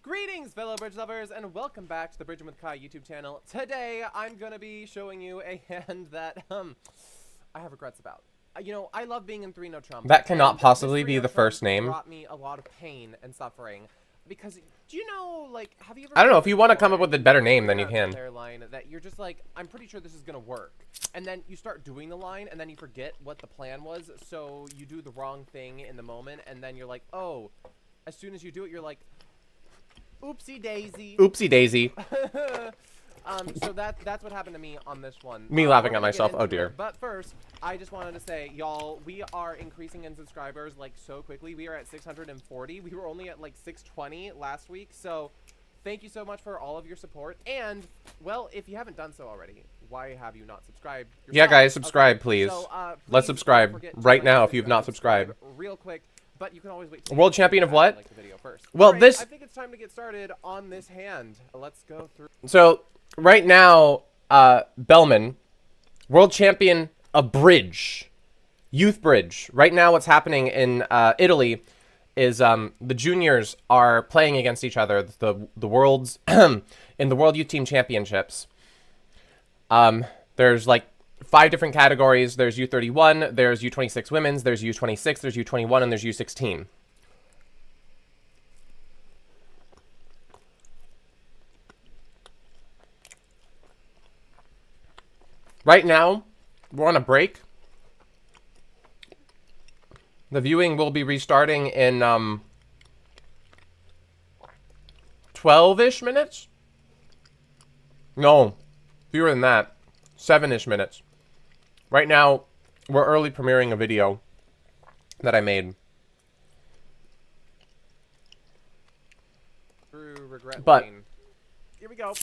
Greetings, fellow bridge lovers, and welcome back to the BridginWithKai YouTube channel. Today, I'm gonna be showing you a hand that, I have regrets about. You know, I love being in 3-no Trump. That cannot possibly be the first name. Brought me a lot of pain and suffering. Because, do you know, like, have you ever... I don't know, if you want to come up with a better name, then you can. Line that you're just like, I'm pretty sure this is going to work. And then you start doing the line, and then you forget what the plan was, so you do the wrong thing in the moment, and then you're like, oh, as soon as you do it, you're like, oopsie daisy. Oopsie daisy. So that's what happened to me on this one. Me laughing at myself, oh dear. But first, I just wanted to say, y'all, we are increasing in subscribers like so quickly. We are at 640. We were only at like 620 last week. So thank you so much for all of your support. And, well, if you haven't done so already, why have you not subscribed yourself? Yeah, guys, subscribe, okay. Please. So, let's subscribe right now if you've not subscribed. Real quick. But you can always wait. World champion of what? Like the video first. Well, right, I think it's time to get started on this hand. Let's go through. So right now, Bellman, world champion of bridge, youth bridge. Right now, what's happening in Italy is the juniors are playing against each other. The world's in the World Youth Team Championships. There's like 5 different categories. There's U31, there's U26 women's, there's U26, there's U21, and there's U16. Right now, we're on a break. The viewing will be restarting in 12-ish minutes? No, fewer than that. 7-ish minutes. Right now, we're early premiering a video that I made. But here we go.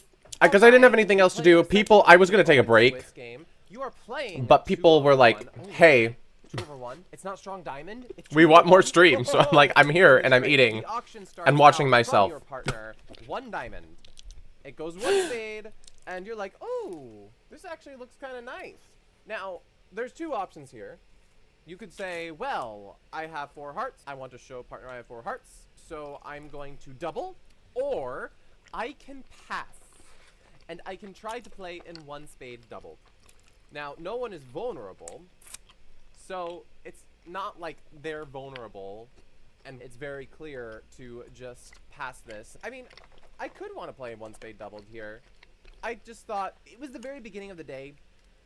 Because I didn't have anything else to do. I was going to take a break. But people were like, hey, it's not strong diamond. We want more streams. So I'm like, I'm here and I'm eating and watching myself. One diamond. It goes one spade. And you're like, oh, this actually looks kind of nice. Now, there's 2 options here. You could say, well, I have 4 hearts. I want to show partner I have 4 hearts. So I'm going to double. Or I can pass. And I can try to play in 1 spade double. Now, no one is vulnerable. So it's not like they're vulnerable. And it's very clear to just pass this. I mean, I could want to play in 1 spade doubled here. I just thought it was the very beginning of the day.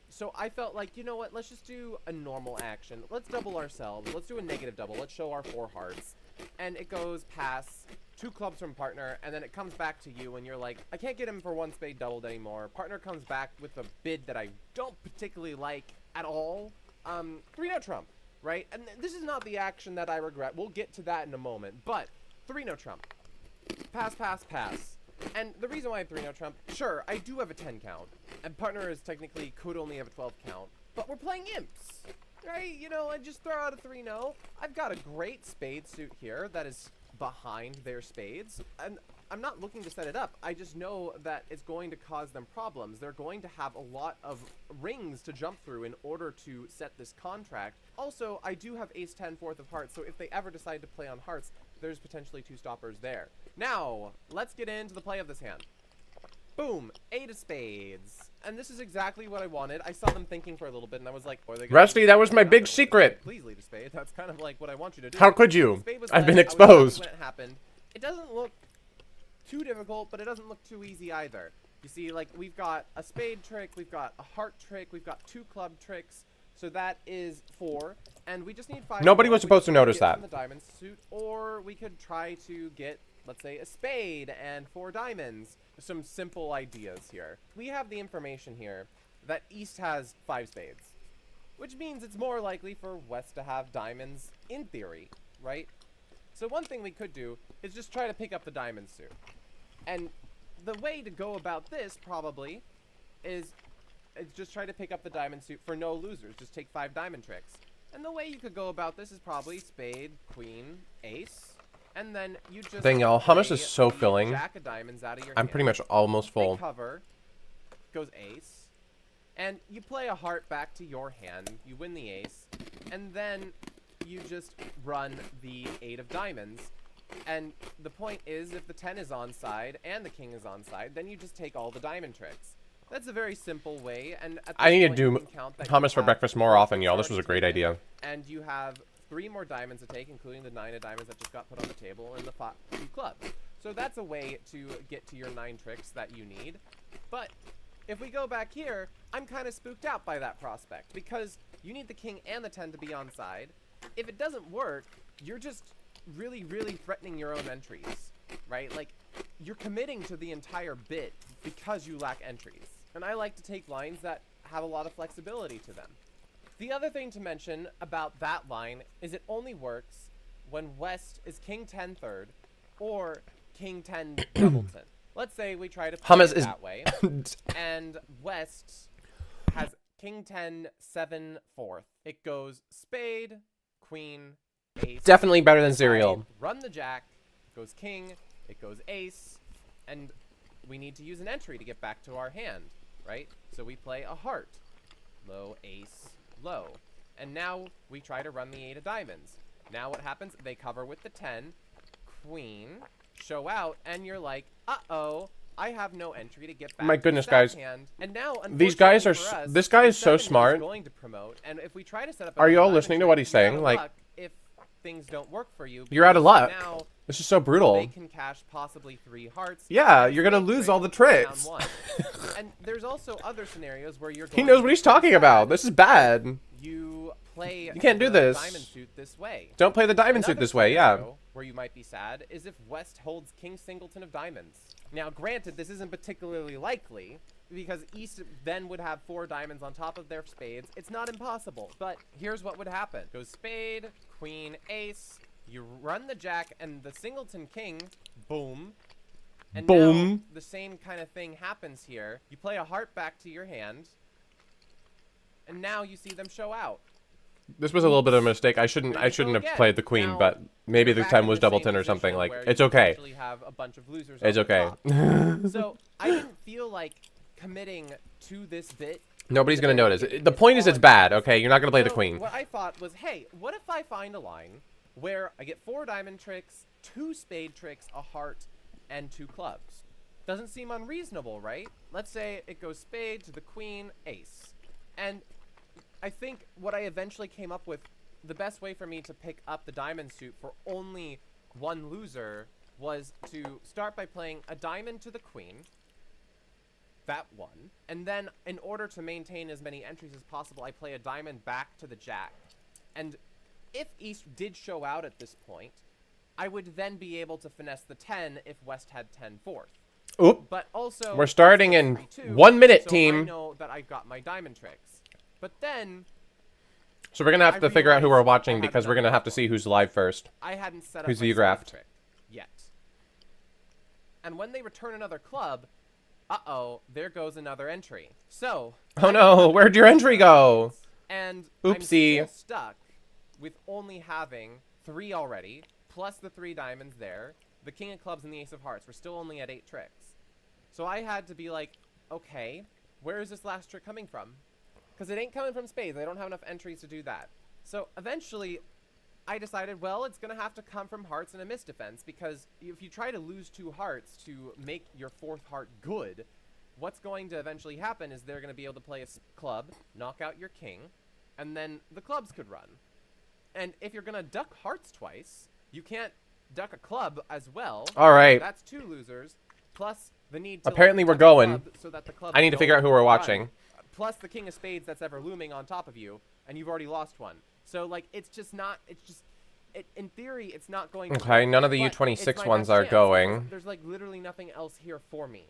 So I felt like, you know what, let's just do a normal action. Let's double ourselves. Let's do a negative double. Let's show our 4 hearts. And it goes pass, 2 clubs from partner, and then it comes back to you and you're like, I can't get him for 1 spade doubled anymore. Partner comes back with a bid that I don't particularly like at all. 3-no trump, right? And this is not the action that I regret. We'll get to that in a moment. But 3-no trump. Pass, pass, pass. And the reason why I have 3-no trump, sure, I do have a 10 count. And partner is technically could only have a 12 count. But we're playing imps, right? You know, and just throw out a 3-no. I've got a great spade suit here that is behind their spades. And I'm not looking to set it up. I just know that it's going to cause them problems. They're going to have a lot of rings to jump through in order to set this contract. Also, I do have ace-10, 4th of hearts, so if they ever decide to play on hearts, there's potentially 2 stoppers there. Now, let's get into the play of this hand. Boom, 8 of spades. And this is exactly what I wanted. I saw them thinking for a little bit, and I was like, are they gonna Rusty, that was my big secret. Please lead a spade. That's kind of like what I want you to do. How could you? I've been exposed. When it happened. It doesn't look too difficult, but it doesn't look too easy either. You see, like, we've got a spade trick, we've got a heart trick, we've got 2 club tricks. So that is 4, and we just need 5. Nobody was supposed to notice that. The diamond suit, or we could try to get, let's say, a spade and 4 diamonds. Some simple ideas here. We have the information here that East has 5 spades, which means it's more likely for West to have diamonds in theory, right? So one thing we could do is just try to pick up the diamond suit. And the way to go about this probably is just try to pick up the diamond suit for no losers. Just take 5 diamond tricks. And the way you could go about this is probably spade, queen, ace, and then you just Dang y'all, how much is so filling? Jack of diamonds out of your hand. Pretty much almost full. They cover, goes ace, and you play a heart back to your hand. You win the ace, and then you just run the 8 of diamonds. And the point is, if the 10 is on side and the king is on side, then you just take all the diamond tricks. That's a very simple way, and at I need to do hummus for breakfast more often, y'all. This was a great idea. And you have 3 more diamonds to take, including the 9 of diamonds that just got put on the table, and the 2 clubs. So that's a way to get to your 9 tricks that you need. But if we go back here, I'm kind of spooked out by that prospect, because you need the king and the 10 to be on side. If it doesn't work, you're just really, really threatening your own entries, right? Like, you're committing to the entire bit because you lack entries. And I like to take lines that have a lot of flexibility to them. The other thing to mention about that line is it only works when West is king 10 third or king 10 doubleton. Let's say we try to play it that way, and West has king 10 7 4th. It goes spade, queen, ace. Definitely better than cereal. Run the jack, goes king, it goes ace, and we need to use an entry to get back to our hand, right? So we play a heart, low, ace, low. And now we try to run the 8 of diamonds. Now what happens? They cover with the 10, queen, show out, and you're like, uh-oh, I have no entry to get back. My to goodness, the guys. hand. And now, These guys are. for us, This guy is so 7 smart. going to promote, and if we try to set up Are you all diamond listening to trick, what he's you're out saying? of Like, luck if things don't work for you. you're out of luck. Now this is so brutal. they can cash possibly 3 hearts. Yeah, you're gonna lose all the tricks. And there's also other scenarios where you're. He knows what he's talking about. This is bad. You play. You can't do this. Diamond suit this way. Don't play the diamond suit this way. Yeah. Where you might be sad is if West holds King Singleton of Diamonds. Now, granted, this isn't particularly likely, because East then would have 4 diamonds on top of their spades. It's not impossible, but here's what would happen. Goes spade, queen, ace, you run the jack, and the Singleton King, boom. And boom. Now, the same kind of thing happens here. You play a heart back to your hand, and now you see them show out. This was a little bit of a mistake. I shouldn't have played the queen, now, but maybe the time was doubleton or something. Like, it's okay. Have a bunch of losers it's okay. So I didn't feel like committing to this bit. Nobody's gonna notice. The point is, it's bad. Okay, you're not gonna play the queen. What I thought was, hey, what if I find a line where I get 4 diamond tricks, 2 spade tricks, a heart, and 2 clubs? Doesn't seem unreasonable, right? Let's say it goes spade to the queen, ace, and I think what I eventually came up with, the best way for me to pick up the diamond suit for only 1 loser was to start by playing a diamond to the queen, that one, and then in order to maintain as many entries as possible, I play a diamond back to the jack. And if East did show out at this point, I would then be able to finesse the 10 if West had 10 fourth. Oop. But also, we're starting in 3-2, 1 minute, so team. I know that I've got my diamond tricks. But then, so we're gonna have to figure out who we're watching because we're gonna have to see who's live first. I hadn't set up who's my the graph trick yet. And when they return another club, uh-oh, there goes another entry. So, oh no, where'd your entry go? And oopsie. I'm still stuck with only having 3 already, plus the 3 diamonds there, the king of clubs and the ace of hearts. We're still only at 8 tricks. So I had to be like, okay, where is this last trick coming from? Because it ain't coming from spades. I don't have enough entries to do that. So eventually, I decided, well, it's going to have to come from hearts and a miss defense, because if you try to lose 2 hearts to make your 4th heart good, what's going to eventually happen is they're going to be able to play a club, knock out your king, and then the clubs could run. And if you're going to duck hearts twice, you can't duck a club as well. All right. That's 2 losers, plus the need to apparently we're duck going. a club so that the clubs I need to figure out who we're watching. Plus the king of spades that's ever looming on top of you, and you've already lost 1. So, like, it's just not, in theory, it's not going to okay, none of the U26 ones are going. There's, like, literally nothing else here for me.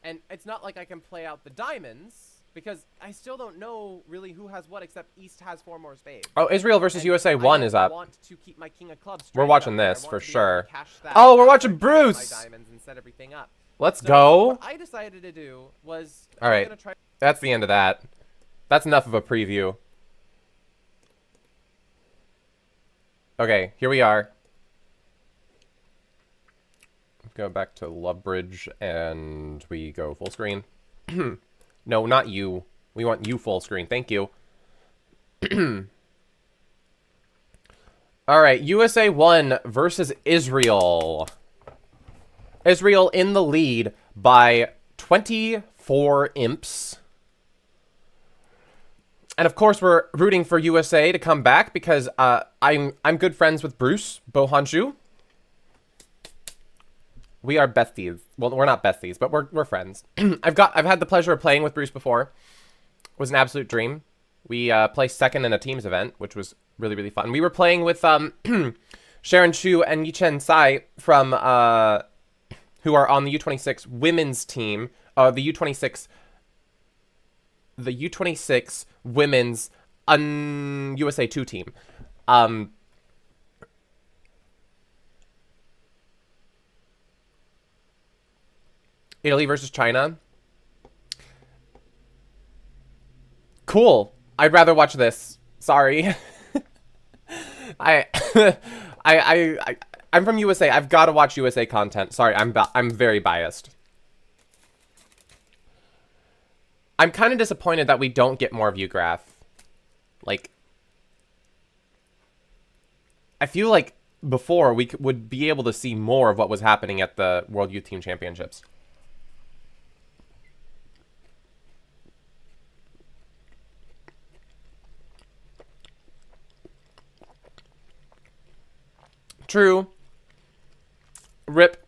And it's not like I can play out the diamonds, because I still don't know really who has what, except East has 4 more spades. Oh, Israel versus USA 1 is up. I want to keep my king of clubs. We're watching this, for sure. That. Oh, we're watching Bruce! My diamonds and set everything up. Let's go. What I decided to do was... All right. That's the end of that. That's enough of a preview. Okay, here we are. Go back to Lovebridge, and we go full screen. No, not you. We want you full screen. Thank you. All right, USA 1 versus Israel. Israel in the lead by 24 imps. And of course, we're rooting for USA to come back because I'm good friends with Bruce Bohanju. We are besties. Well, we're not besties, but we're friends. I've had the pleasure of playing with Bruce before. It was an absolute dream. We placed second in a teams event, which was really, really fun. We were playing with Sharon Chu and Yichen Tsai from who are on the U26 women's team. The U26 women's USA 2 team. Italy versus China. Cool. I'd rather watch this. Sorry. I'm from USA. I've got to watch USA content. Sorry, I'm very biased. I'm kind of disappointed that we don't get more view graph. Like, I feel like before, we would be able to see more of what was happening at the World Youth Team Championships. True. RIP.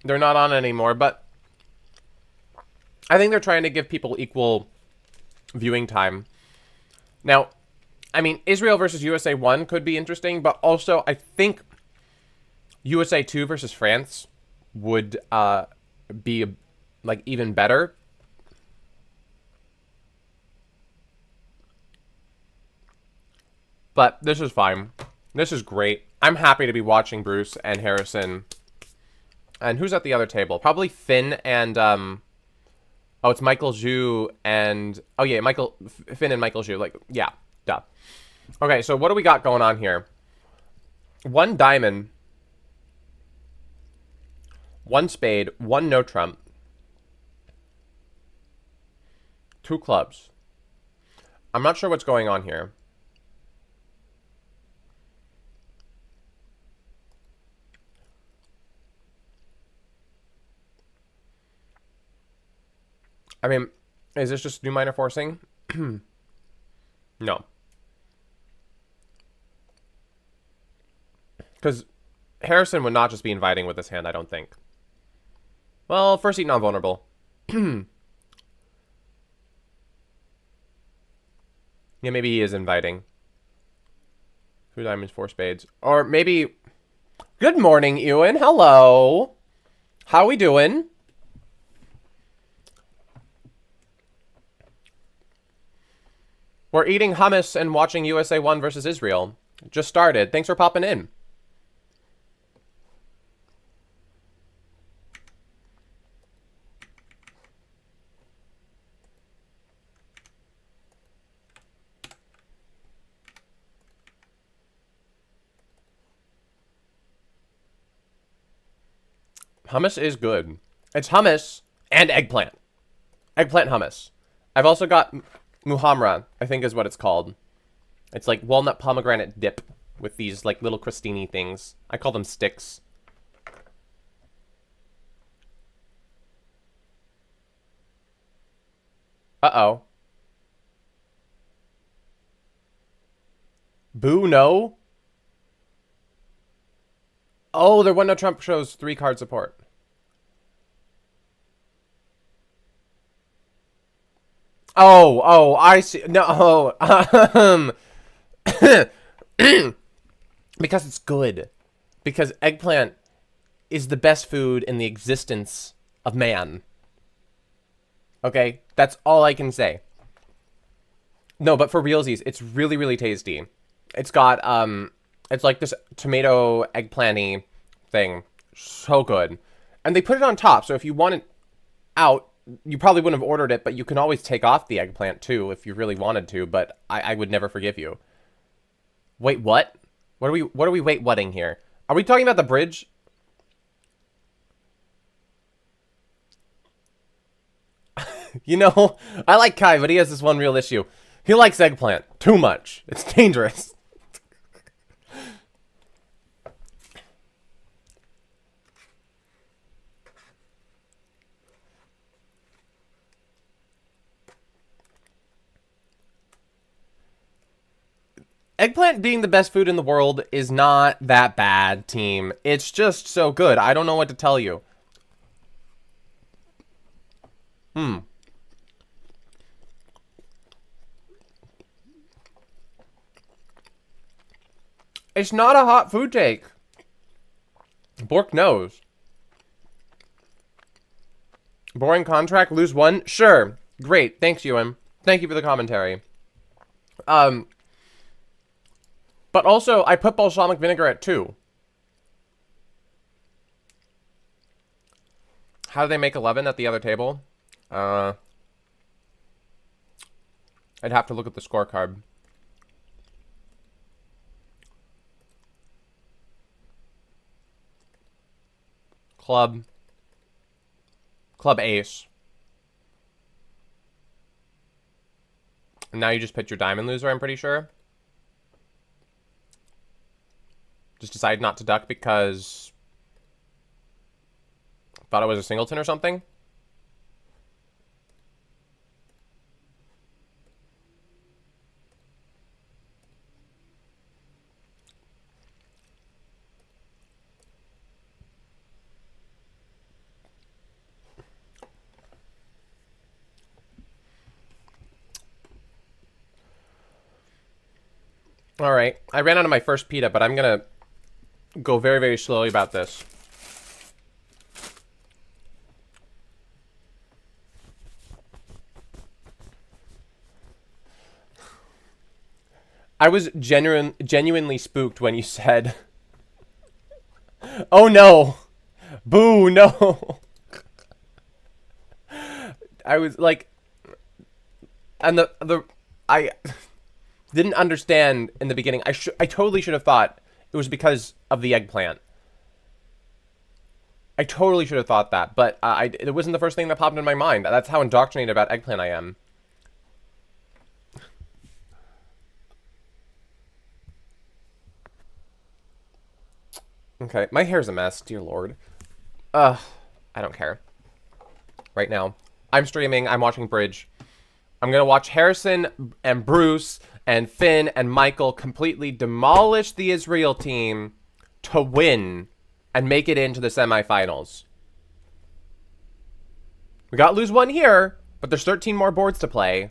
They're not on anymore, but I think they're trying to give people equal viewing time. Now, I mean, Israel versus USA 1 could be interesting, but also I think USA 2 versus France would be, like, even better. But this is fine. This is great. I'm happy to be watching Bruce and Harrison. And who's at the other table? Probably Finn and, oh, it's Michael Zhu and, oh yeah, Finn and Michael Zhu. Like, yeah, duh. Okay, so what do we got going on here? 1 diamond. 1 spade. 1 no trump. 2 clubs. I'm not sure what's going on here. I mean, is this just new minor forcing? No. Because Harrison would not just be inviting with this hand, I don't think. Well, first seat non-vulnerable. Yeah, maybe he is inviting. 2 diamonds, 4 spades. Or maybe... Good morning, Ewan. Hello. How we doing? We're eating hummus and watching USA 1 versus Israel. Just started. Thanks for popping in. Hummus is good. It's hummus and eggplant. Eggplant hummus. I've also got muhamra, I think is what it's called. It's like walnut pomegranate dip with these like little crostini things. I call them sticks. Uh-oh. Boo, no? Oh, their one no trump shows 3 card support. Oh, I see. No, because it's good. Because eggplant is the best food in the existence of man. Okay? That's all I can say. No, but for realsies, it's really, really tasty. It's got, it's like this tomato eggplant-y thing. So good. And they put it on top, so if you want it out, you probably wouldn't have ordered it, but you can always take off the eggplant too if you really wanted to, but I would never forgive you. Wait, what? What are we wait whatting here? Are we talking about the bridge? You know, I like Kai, but he has this one real issue. He likes eggplant too much. It's dangerous. Eggplant being the best food in the world is not that bad, team. It's just so good. I don't know what to tell you. It's not a hot food take. Bork knows. Boring contract, lose 1? Sure. Great. Thanks, Ewan. Thank you for the commentary. But also, I put balsamic vinegar at 2. How do they make 11 at the other table? I'd have to look at the scorecard. Club ace. And now you just picked your diamond loser, I'm pretty sure. Just decided not to duck because thought it was a singleton or something. All right, I ran out of my first pita, but I'm gonna go very, very slowly about this. I was genuinely spooked when you said, "Oh no, boo, no." I was like, and I didn't understand in the beginning. I totally should have thought it was because of the eggplant. I totally should have thought that, but it wasn't the first thing that popped in my mind. That's how indoctrinated about eggplant I am. Okay, my hair's a mess, dear lord. I don't care. Right now, I'm streaming, I'm watching Bridge. I'm gonna watch Harrison and Bruce and Finn and Michael completely demolish the Israel team to win and make it into the semifinals. We got to lose one here, but there's 13 more boards to play.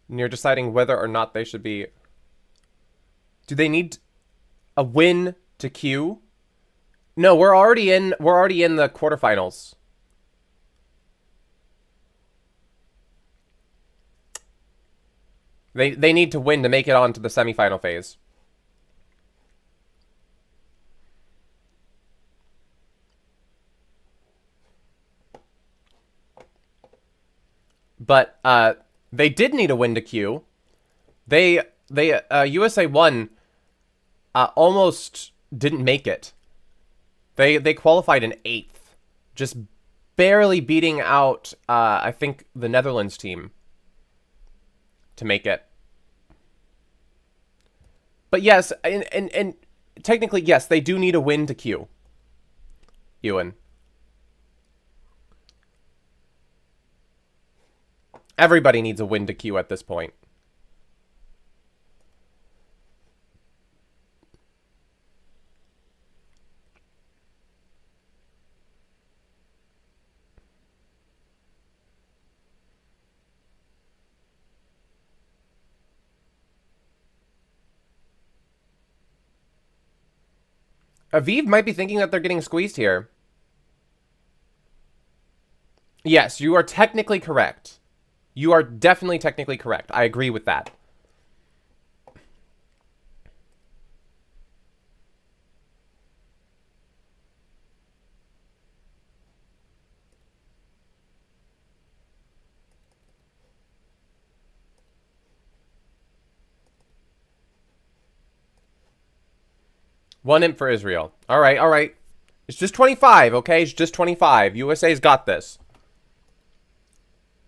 And you're deciding whether or not they should be... Do they need a win to queue? No, we're already in the quarterfinals. They need to win to make it on to the semifinal phase. But they did need a win to queue. USA 1 almost didn't make it. They qualified in 8th, just barely beating out I think the Netherlands team to make it. But yes, and technically yes, they do need a win to queue. Ewan. Everybody needs a win to queue at this point. Aviv might be thinking that they're getting squeezed here. Yes, you are technically correct. You are definitely technically correct. I agree with that. One imp for Israel. All right, all right. It's just 25, okay? It's just 25. USA's got this.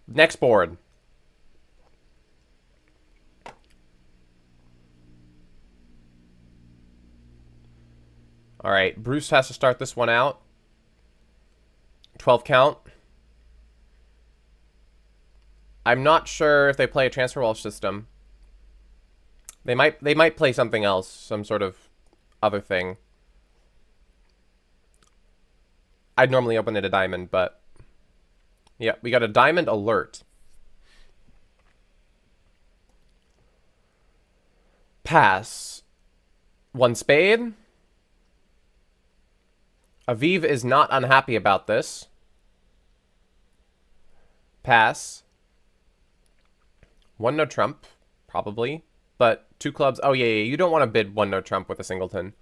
Next board. All right, Bruce has to start this one out. 12 count. I'm not sure if they play a transfer wall system. They might play something else, some sort of other thing. I'd normally open it a diamond, but yeah, we got a diamond alert. Pass. One spade. Aviv is not unhappy about this. Pass. One no trump, probably. But two clubs. Oh, yeah, you don't want to bid one no trump with a singleton.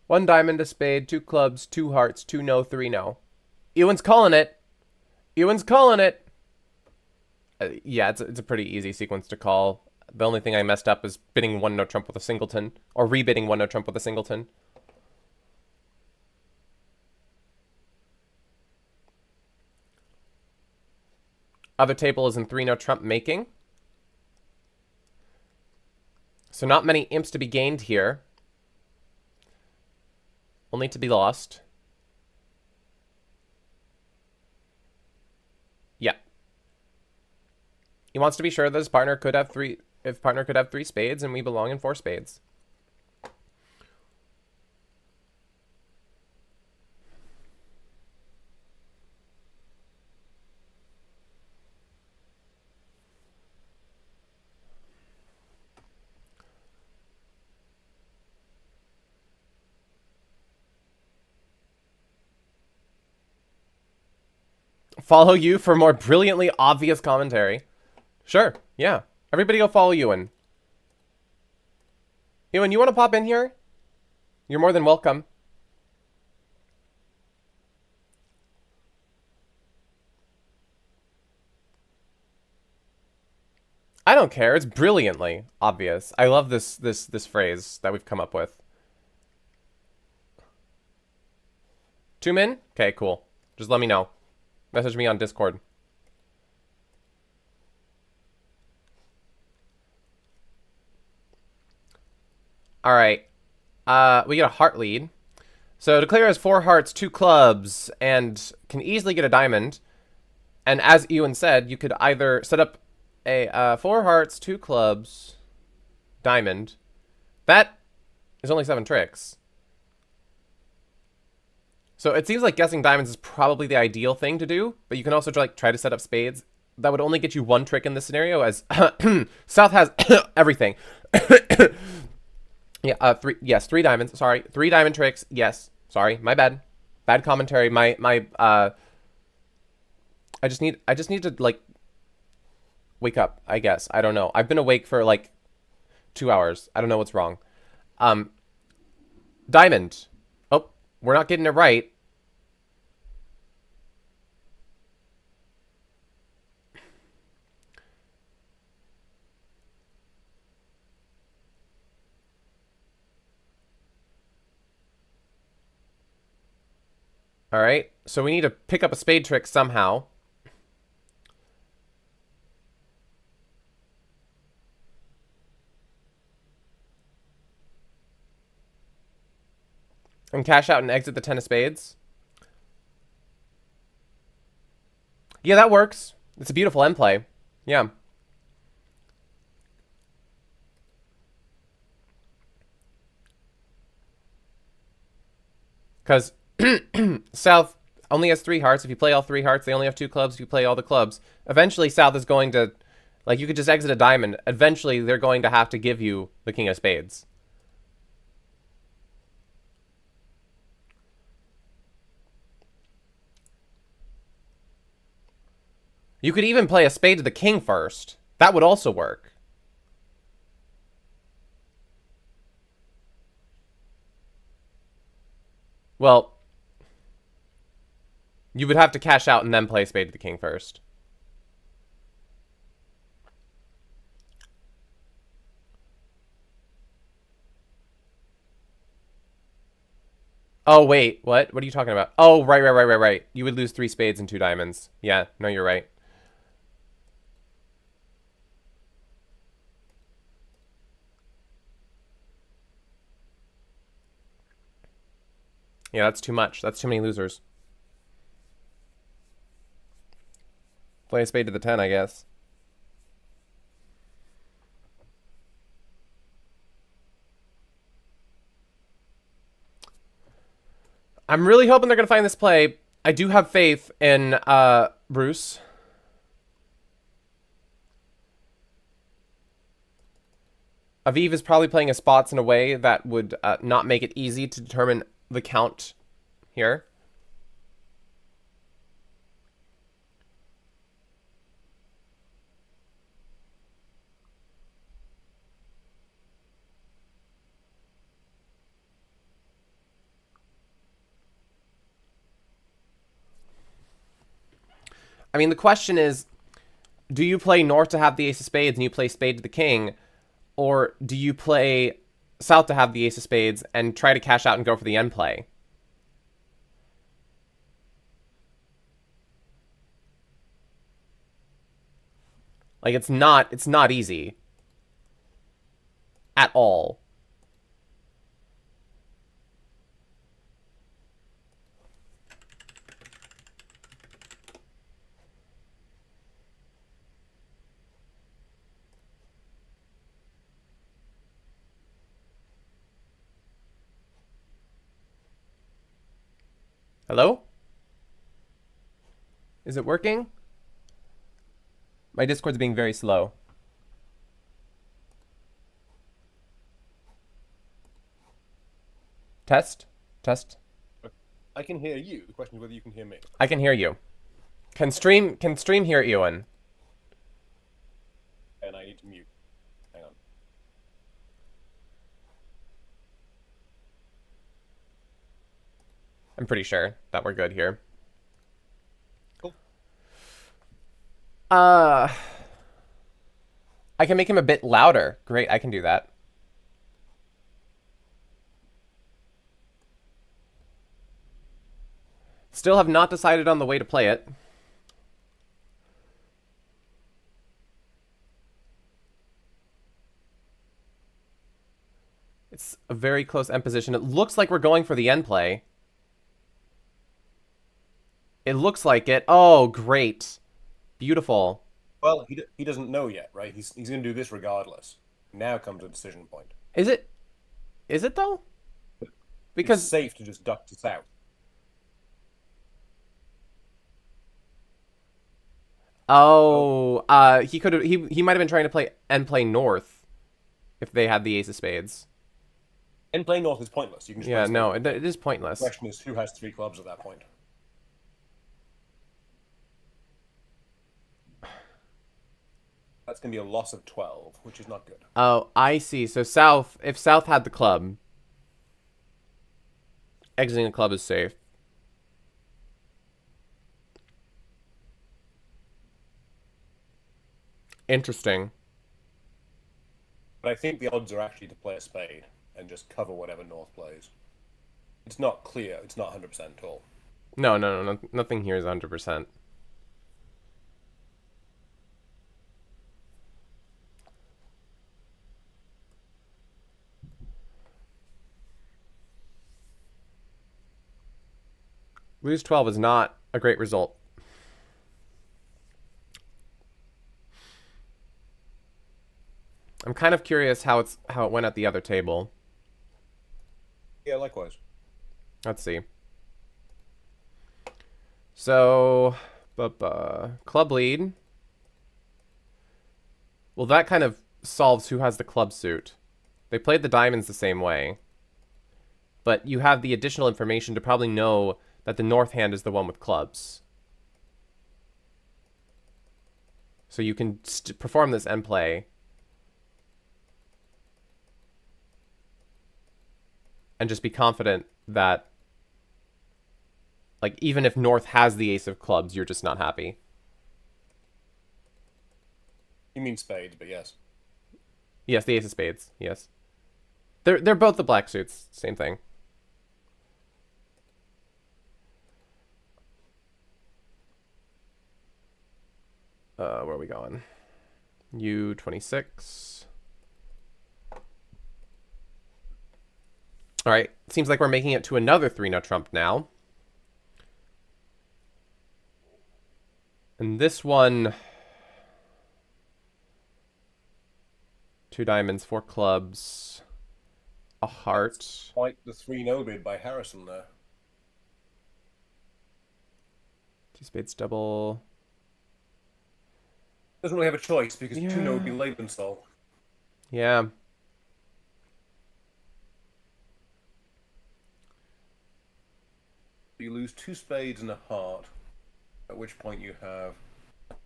One diamond, a spade, two clubs, two hearts, two no, three no. Ewan's calling it. Ewan's calling it. Yeah, it's a pretty easy sequence to call. The only thing I messed up is bidding one no trump with a singleton, or rebidding one no trump with a singleton. Other table is in 3 no trump making. So not many imps to be gained here. Only to be lost. Yeah. He wants to be sure that his partner could have three spades and we belong in 4 spades. Follow you for more brilliantly obvious commentary. Sure, yeah. Everybody go follow Ewan. Ewan, you want to pop in here? You're more than welcome. I don't care. It's brilliantly obvious. I love this phrase that we've come up with. 2 min? Okay, cool. Just let me know. Message me on Discord. All right. We get a heart lead. So Declare has 4 hearts, 2 clubs, and can easily get a diamond. And as Ewan said, you could either set up a 4 hearts, 2 clubs, diamond. That is only 7 tricks. So it seems like guessing diamonds is probably the ideal thing to do, but you can also try to set up spades. That would only get you 1 trick in this scenario, as South has everything. Yeah, 3 diamonds. Sorry, 3 diamond tricks. Yes, sorry, my bad. Bad commentary. I just need to like wake up. I guess I don't know. I've been awake for like 2 hours. I don't know what's wrong. Diamond. Oh, we're not getting it right. All right, so we need to pick up a spade trick somehow. And cash out and exit the 10 of spades. Yeah, that works. It's a beautiful end play. Yeah. Because South only has 3 hearts. If you play all 3 hearts, they only have 2 clubs. If you play all the clubs, eventually South is going to, like, you could just exit a diamond. Eventually, they're going to have to give you the king of spades. You could even play a spade to the king first. That would also work. Well, you would have to cash out and then play a spade to the king first. Oh, wait. What? What are you talking about? Oh, right. You would lose 3 spades and 2 diamonds. Yeah, no, you're right. Yeah, that's too much. That's too many losers. Play a spade to the 10, I guess. I'm really hoping they're going to find this play. I do have faith in Bruce. Aviv is probably playing his spots in a way that would not make it easy to determine the count here. I mean, the question is, do you play north to have the ace of spades and you play spade to the king, or do you play south to have the ace of spades and try to cash out and go for the end play? Like, it's not easy at all. Hello? Is it working? My Discord's being very slow. Test? Test? I can hear you. The question is whether you can hear me. I can hear you. Can stream hear Ewan? And I need to mute. Hang on. I'm pretty sure that we're good here. Cool. I can make him a bit louder. Great, I can do that. Still have not decided on the way to play it. It's a very close end position. It looks like we're going for the end play. It looks like it. Oh, great. Beautiful. Well, he doesn't know yet, right? He's going to do this regardless. Now comes a decision point. Is it? Is it though? Because it's safe to just duck to south. Oh, he could have. He might have been trying to play north, if they had the ace of spades. And playing north is pointless. You can just Yeah, no, it is pointless. The question is who has 3 clubs at that point. That's going to be a loss of 12, which is not good. Oh, I see. So south, if south had the club, exiting the club is safe. Interesting. But I think the odds are actually to play a spade and just cover whatever north plays. It's not clear. It's not 100% at all. No, nothing here is 100%. Lose 12 is not a great result. I'm kind of curious how it went at the other table. Yeah, likewise. Let's see. So, club lead. Well, that kind of solves who has the club suit. They played the diamonds the same way. But you have the additional information to probably know that the north hand is the one with clubs. So you can perform this end play. And just be confident that, like, even if north has the ace of clubs, you're just not happy. You mean spades, but yes. Yes, the ace of spades, yes. They're both the black suits, same thing. Where are we going? U26. All right, seems like we're making it to another 3-no trump now. And this one, 2 diamonds, 4 clubs, a heart. Quite the 3-no bid by Harrison there. 2 spades double. Doesn't really have a choice because 2-no would be Lebensol. Yeah. You lose 2 spades and a heart, at which point you have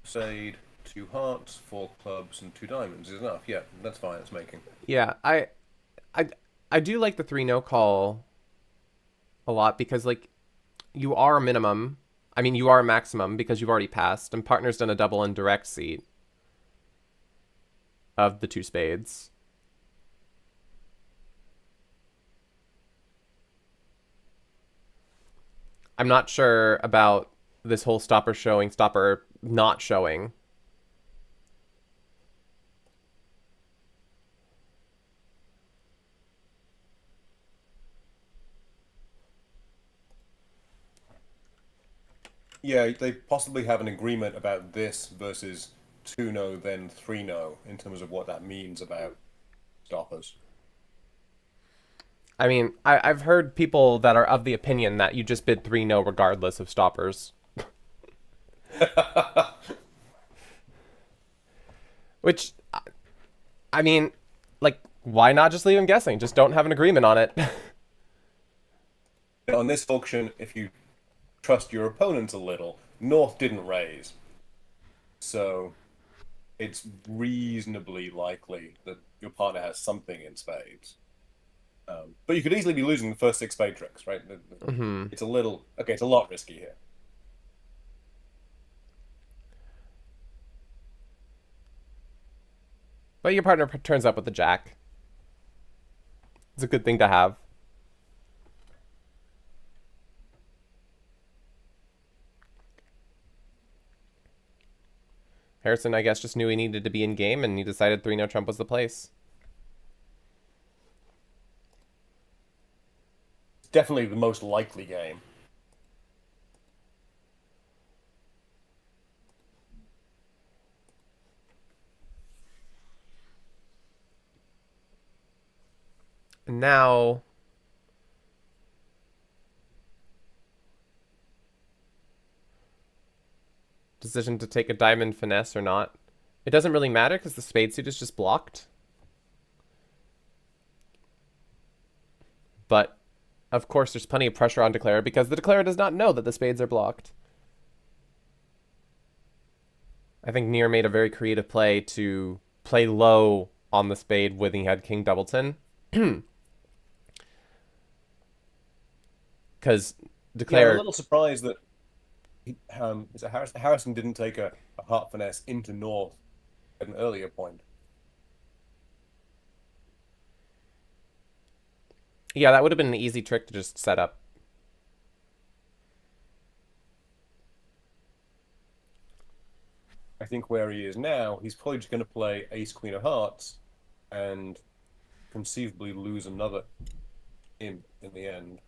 spade, 2 hearts, 4 clubs, and 2 diamonds is enough. Yeah, that's fine. It's making. Yeah, I do like the 3-no call a lot because, like, you are a minimum. I mean, you are a maximum because you've already passed, and partner's done a double and direct seat. of the two spades. I'm not sure about this whole stopper showing, stopper not showing. Yeah, they possibly have an agreement about this versus 2-no, then 3-no, in terms of what that means about stoppers. I mean, I've heard people that are of the opinion that you just bid 3-no regardless of stoppers. Which, I mean, like, why not just leave him guessing? Just don't have an agreement on it. On this auction, if you trust your opponent a little, North didn't raise. So it's reasonably likely that your partner has something in spades. But you could easily be losing the first 6 spade tricks, right? It's a little... Okay, it's a lot risky here. But your partner turns up with the jack. It's a good thing to have. Harrison, I guess, just knew he needed to be in game, and he decided 3-no trump was the place. It's definitely the most likely game. And now... decision to take a diamond finesse or not. It doesn't really matter because the spade suit is just blocked. But, of course, there's plenty of pressure on declarer because the declarer does not know that the spades are blocked. I think Near made a very creative play to play low on the spade when he had King Doubleton. Because declarer... Yeah, I'm a little surprised that Harrison didn't take a heart finesse into North at an earlier point. Yeah, that would have been an easy trick to just set up. I think where he is now, he's probably just going to play Ace Queen of Hearts and conceivably lose another in the end.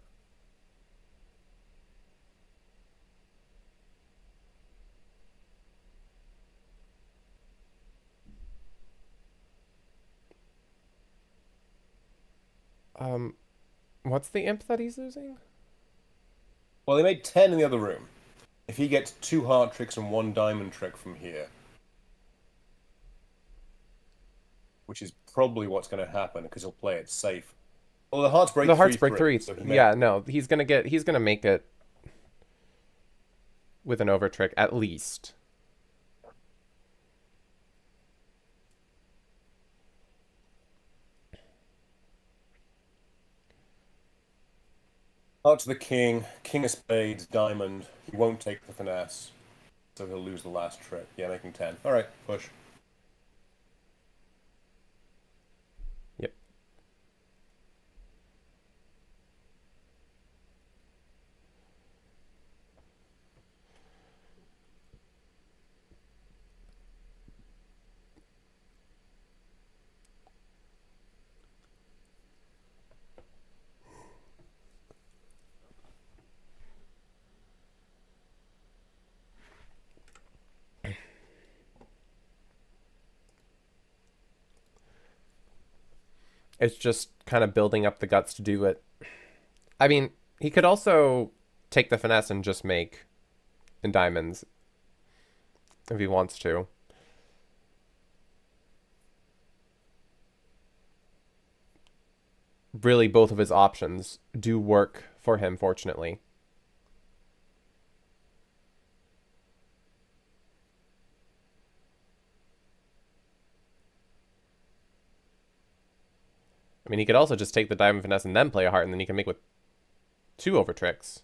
What's the imp that he's losing? Well, they made 10 in the other room. If he gets 2 heart tricks and 1 diamond trick from here, which is probably what's going to happen because he'll play it safe. Well, the hearts break 3. So yeah, no, he's gonna make it with an over trick at least. Heart to the king, king of spades, diamond. He won't take the finesse, so he'll lose the last trick. Yeah, making 10. All right, push. Yep. It's just kind of building up the guts to do it. I mean, he could also take the finesse and just make in diamonds if he wants to. Really, both of his options do work for him, fortunately. I mean, he could also just take the diamond finesse and then play a heart, and then he can make with 2 over tricks.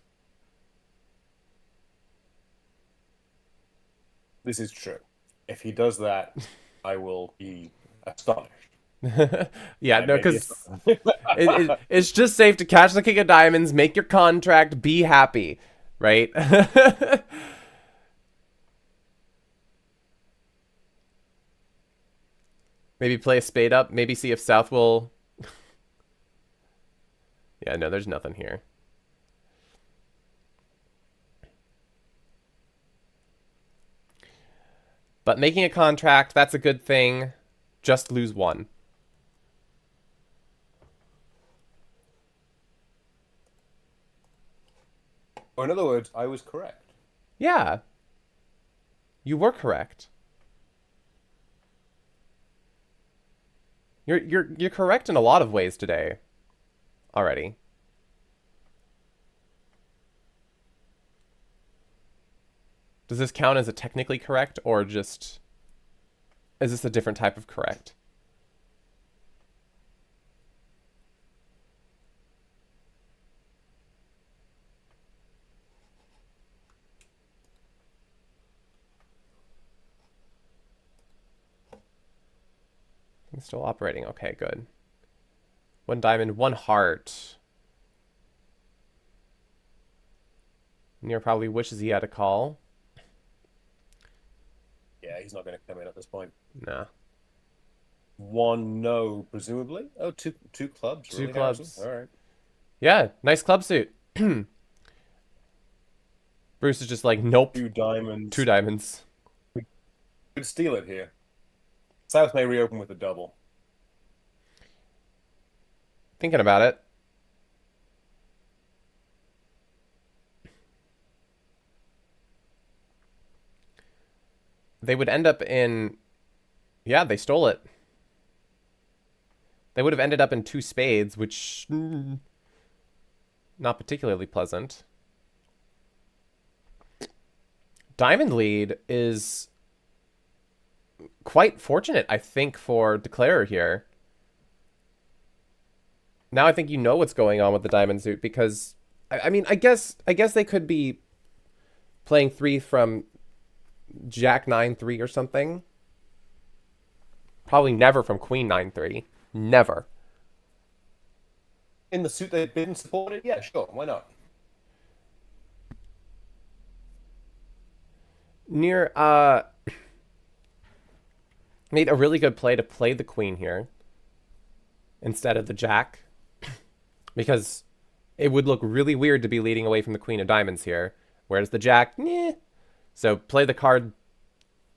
This is true. If he does that, I will be astonished. Yeah, I no, may be because astonished. it's just safe to catch the king of diamonds, make your contract, be happy, right? Maybe play a spade up. Maybe see if South will... Yeah, no, there's nothing here. But making a contract, that's a good thing. Just lose one. Or in other words, I was correct. Yeah. You were correct. You're correct in a lot of ways today. Already. Does this count as a technically correct, or just... Is this a different type of correct? It's still operating. Okay, good. One diamond, one heart. Nir probably wishes he had a call. Yeah, he's not going to come in at this point. Nah. One no, presumably. Oh, two clubs. Two Really, clubs. Harrison? All right. Yeah, nice club suit. Bruce is just like, nope. Two diamonds. Two diamonds. Could steal it here. South may reopen with a double. Thinking about it. They would end up in... Yeah, they stole it. They would have ended up in two spades, which... not particularly pleasant. Diamond lead is quite fortunate, I think, for Declarer here. Now I think you know what's going on with the diamond suit, because... I mean, I guess they could be playing 3 from Jack 9-3 or something. Probably never from Queen 9-3. Never. In the suit they've been supported? Yeah, sure. Why not? Nir made a really good play to play the queen here instead of the jack, because it would look really weird to be leading away from the queen of diamonds here, whereas the jack, eh. So play the card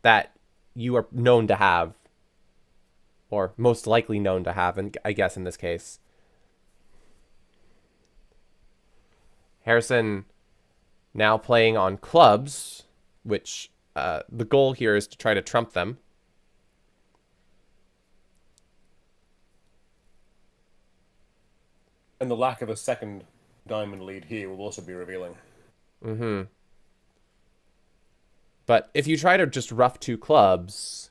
that you are known to have, or most likely known to have, and I guess in this case. Harrison now playing on clubs, which the goal here is to try to trump them. And the lack of a second diamond lead here will also be revealing. Mm-hmm. But if you try to just rough 2 clubs,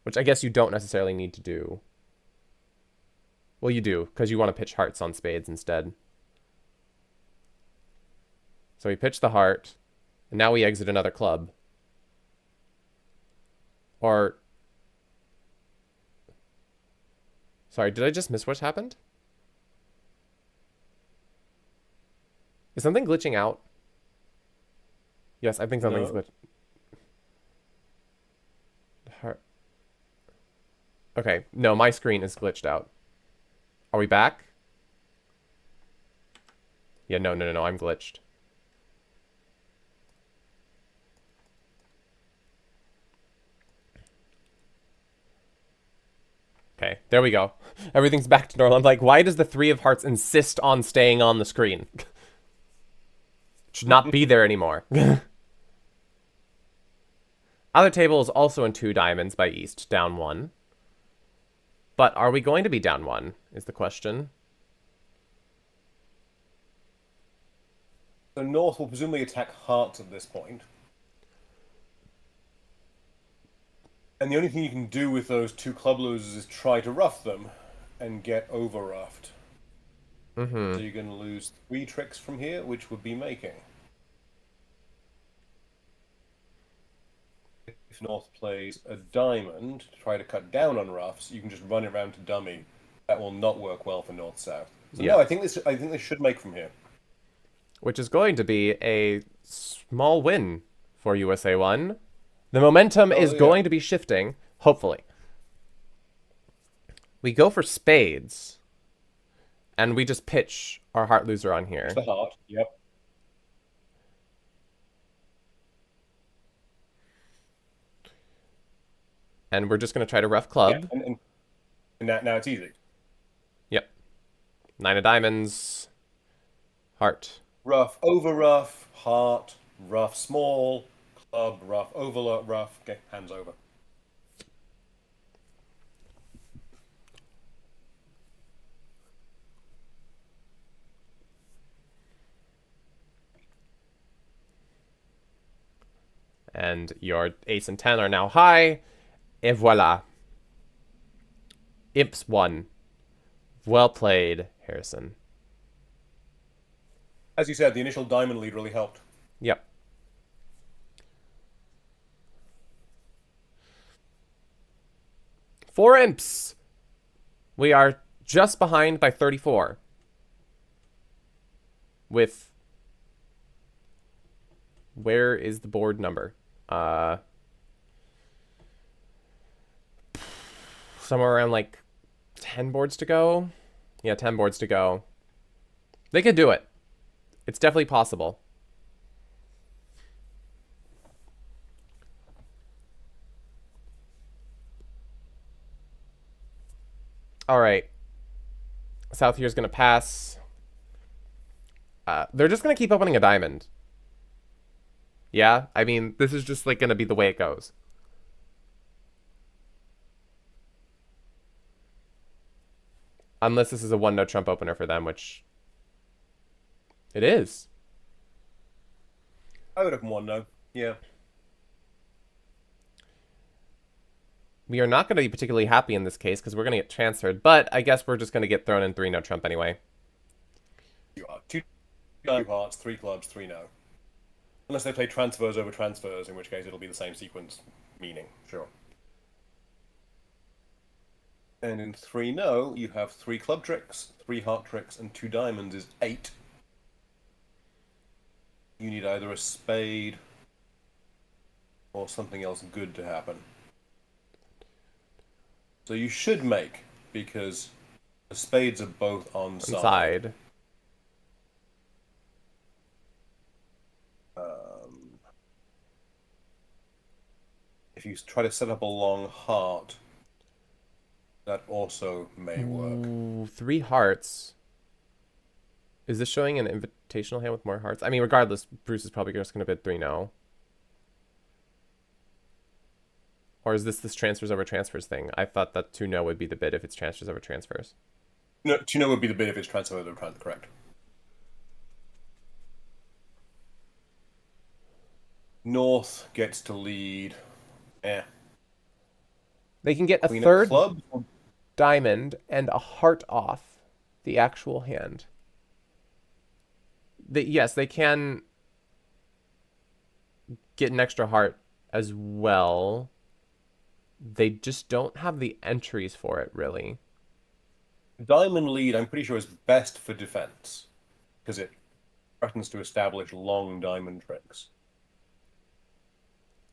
which I guess you don't necessarily need to do. Well, you do, because you want to pitch hearts on spades instead. So we pitch the heart, and now we exit another club. Or... Sorry, did I just miss what happened? Is something glitching out? Yes, I think something's glitching. Heart. Okay, no, my screen is glitched out. Are we back? Yeah, no, I'm glitched. Okay, there we go. Everything's back to normal. I'm like, why does the 3 of hearts insist on staying on the screen? Should not be there anymore. Other table is also in 2 diamonds by East, down 1. But are we going to be down 1, is the question. So North will presumably attack hearts at this point. And the only thing you can do with those 2 club losers is try to rough them and get over roughed. Mm-hmm. So you're going to lose 3 tricks from here, which would be making. if North plays a diamond to try to cut down on roughs, you can just run it around to dummy. That will not work well for North-South. So Yeah. no, I think this should make from here. Which is going to be a small win for USA 1. The momentum is Oh yeah, going to be shifting, hopefully. We go for spades, and we just pitch our heart loser on it's here. the heart. Yep. And we're just going to try to rough Yeah, club. and now it's easy. Yep. 9 of diamonds. Heart. Rough, over rough, heart, rough, small, club, rough, over rough. Okay, hands over. And your ace and 10 are now high. Et voila. Imps 1. Well played, Harrison. As you said, the initial diamond lead really helped. Yep. Four imps. We are just behind by 34. With... Where is the board number? Somewhere around like 10 boards to go. Yeah, 10 boards to go. They could do it. It's definitely possible. All right. South here is going to pass. They're just going to keep opening a diamond. Yeah, I mean, this is just like going to be the way it goes. Unless this is a 1-no trump opener for them, which it is. I would have won, no. Yeah. We are not going to be particularly happy in this case because we're going to get transferred, but I guess we're just going to get thrown in 3-no trump anyway. You are. Two hearts, three clubs, three no. Unless they play transfers over transfers, in which case it'll be the same sequence meaning. Sure. And in 3 no, you have 3 club tricks, 3 heart tricks, and 2 diamonds is 8. You need either a spade or something else good to happen. So you should make, because the spades are both on side. If you try to set up a long heart, that also may work. Ooh, 3 hearts. Is this showing an invitational hand with more hearts? I mean, regardless, Bruce is probably just going to bid 3-no. Or is this transfers over transfers thing? I thought that 2-no would be the bid if it's transfers over transfers. No, 2 would be the bid if it's transfer over transfer, correct. North gets to lead. They can get a Queen third of clubs. diamond and a heart off the actual hand. Yes, they can get an extra heart as well. They just don't have the entries for it, really. Diamond lead, I'm pretty sure, is best for defense, because it threatens to establish long diamond tricks.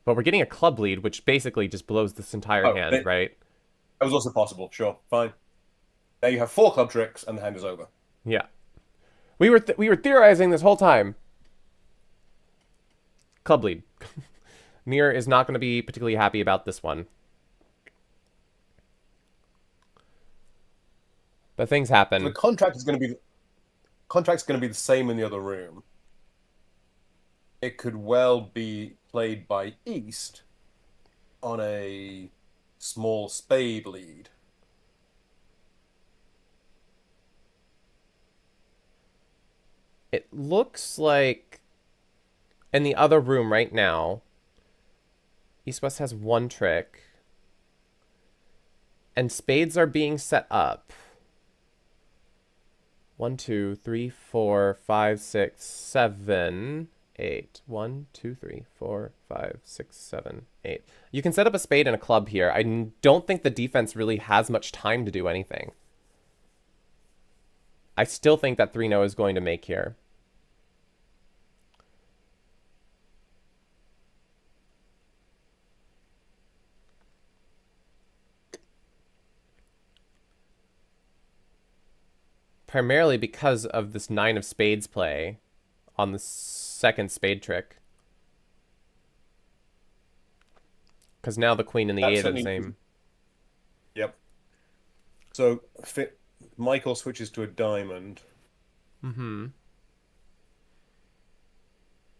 But we're getting a club lead, which basically just blows this entire hand, right? That was also possible, sure, fine. Now you have 4 club tricks, and the hand is over. Yeah. We were theorizing this whole time. Club lead. Mir is not going to be particularly happy about this one. But things happen. So the contract's going to be the same in the other room. It could well be played by East on a small spade lead. It looks like in the other room right now, East-West has 1 trick. And spades are being set up. 1, 2, 3, 4, 5, 6, 7. 8. 1, 2, 3, 4, 5, 6, 7, 8. You can set up a spade and a club here. I don't think the defense really has much time to do anything. I still think that 3-0 is going to make here. Primarily because of this 9 of spades play on the second spade trick. Because now the queen and the 8 are the same. Yep. So Michael switches to a diamond. Mm-hmm.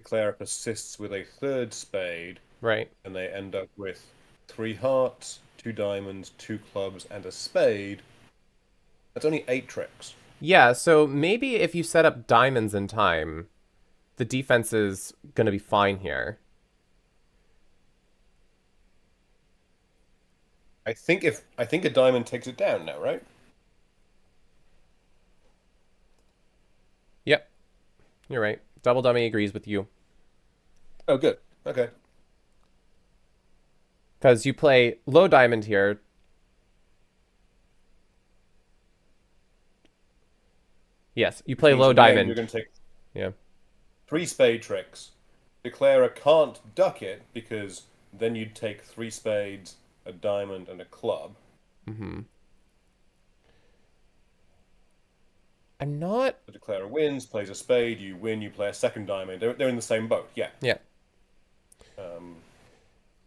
Clara persists with a third spade. Right. And they end up with 3 hearts, 2 diamonds, 2 clubs, and a spade. That's only 8 tricks. Yeah, so maybe if you set up diamonds in time, the defense is going to be fine here. I think a diamond takes it down now, right? Yep. You're right. Double dummy agrees with you. Oh, good. Okay. Because you play low diamond here. Yes, you play low diamond. You're going to take 3 Yeah. spade tricks. Declarer can't duck it because then you'd take 3 spades, a diamond, and a club. Mm-hmm. I'm not... The declarer wins, plays a spade, you win, you play a second diamond. They're in the same boat, yeah. Yeah.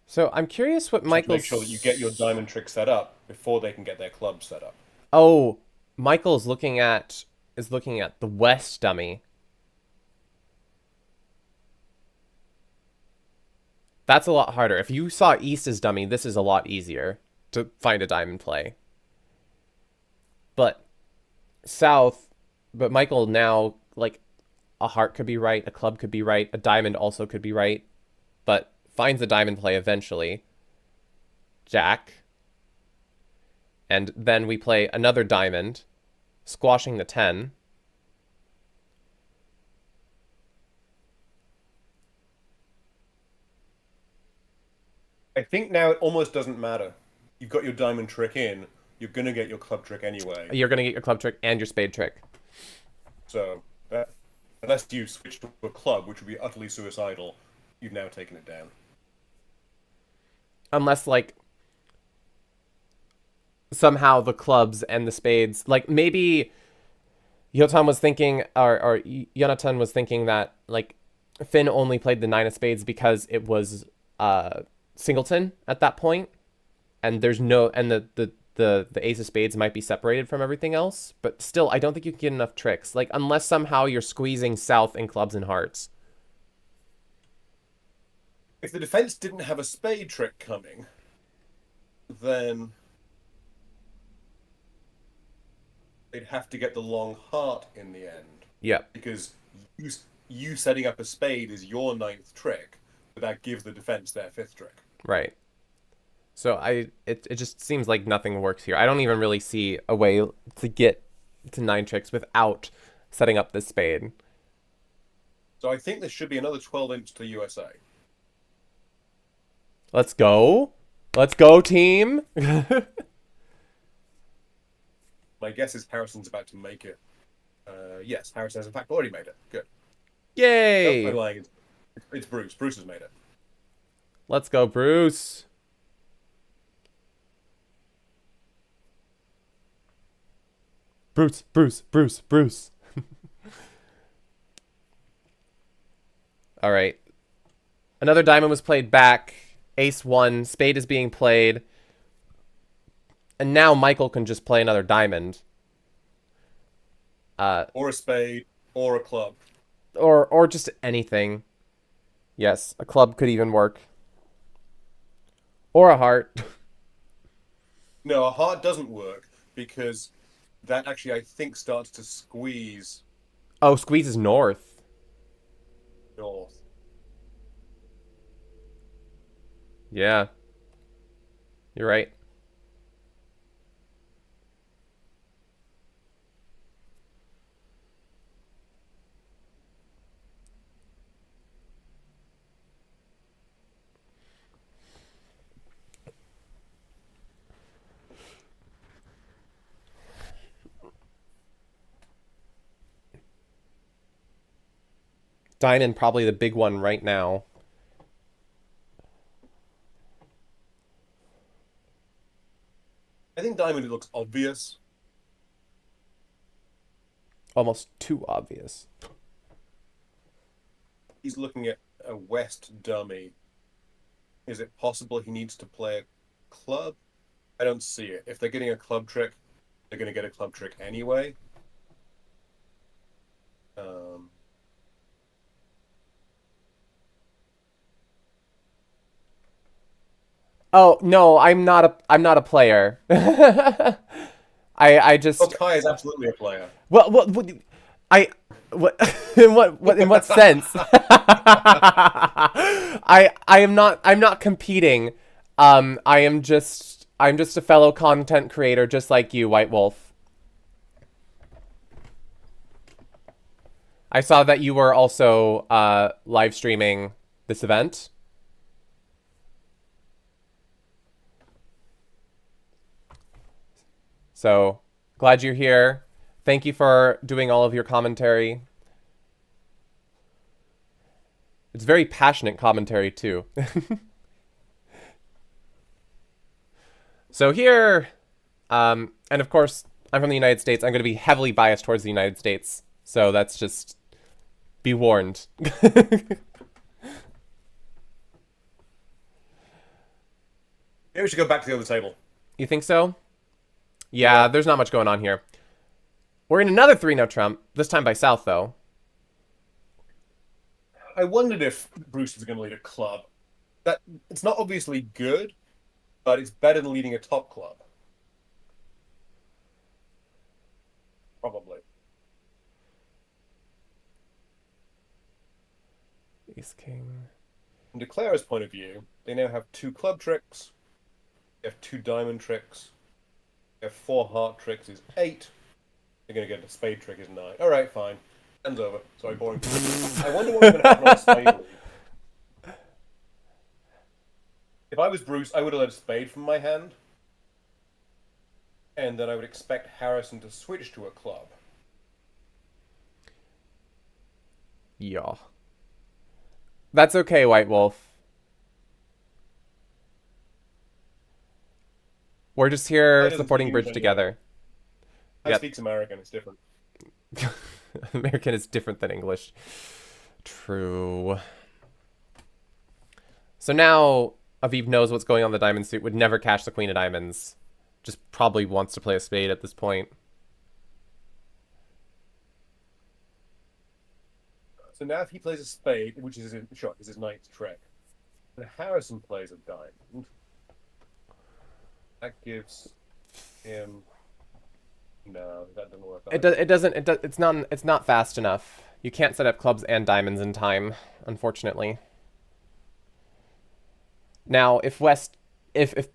So I'm curious what Michael's... Make sure that you get your diamond trick set up before they can get their club set up. Oh, Michael's looking at the west dummy. That's a lot harder. If you saw East's dummy, this is a lot easier to find a diamond play. But Michael now, like, a heart could be right, a club could be right, a diamond also could be right, but finds a diamond play eventually. Jack. And then we play another diamond, squashing the 10. I think now it almost doesn't matter. You've got your diamond trick in, you're going to get your club trick anyway. You're going to get your club trick and your spade trick. So, unless you switch to a club, which would be utterly suicidal, you've now taken it down. Unless, like, somehow the clubs and the spades, like, maybe Jonathan was thinking that, like, Finn only played the 9 of spades because it was singleton at that point, and there's no, and the ace of spades might be separated from everything else, but still, I don't think you can get enough tricks, like, unless somehow you're squeezing south in clubs and hearts. If the defense didn't have a spade trick coming, then they'd have to get the long heart in the end. Yeah. Because you setting up a spade is your 9th trick, but that gives the defense their 5th trick. Right. So it just seems like nothing works here. I don't even really see a way to get to 9 tricks without setting up this spade. So I think there should be another 12 imps to USA. Let's go. Let's go, team. My guess is Harrison's about to make it. Yes, Harrison has in fact already made it. Good. Yay! No, I'm lying. It's Bruce. Bruce has made it. Let's go, Bruce. Bruce. All right. Another diamond was played back. Ace 1. Spade is being played. And now Michael can just play another diamond. Or a spade, or a club. Or just anything. Yes, a club could even work. Or a heart. No, a heart doesn't work because that actually, I think, starts to squeeze. Oh, squeeze is north. North. Yeah. You're right. Diamond probably the big one right now. I think diamond looks obvious. Almost too obvious. He's looking at a west dummy. Is it possible he needs to play a club? I don't see it. If they're getting a club trick, they're going to get a club trick anyway. Oh no, I'm not a player. I just. Oh, Kai is absolutely a player. What I what in what sense? I'm not competing. I'm just a fellow content creator just like you, White Wolf. I saw that you were also live streaming this event. So, glad you're here. Thank you for doing all of your commentary. It's very passionate commentary, too. So here, and of course, I'm from the United States. I'm going to be heavily biased towards the United States. So that's just, be warned. Maybe we should go back to the other table. You think so? Yeah, there's not much going on here. We're in another 3-0 Trump, this time by South, though. I wondered if Bruce was going to lead a club. That it's not obviously good, but it's better than leading a top club. Probably. Ace King. From Declarer's point of view, they now have 2 club tricks. They have 2 diamond tricks. They have 4 heart tricks is 8. They're going to get a spade trick is 9. All right, fine. End's over. Sorry, boring. I wonder what's going to happen on a spade lead. If I was Bruce, I would have let a spade from my hand. And then I would expect Harrison to switch to a club. Yeah. That's okay, White Wolf. We're just here supporting Bridge together. I speak American, it's different. American is different than English. True. So now Aviv knows what's going on in the diamond suit, would never cash the queen of diamonds. Just probably wants to play a spade at this point. So now if he plays a spade, which is his ninth trick, and Harrison plays a diamond, that gives him... No, that doesn't work. It's not fast enough. You can't set up clubs and diamonds in time, unfortunately. Now, if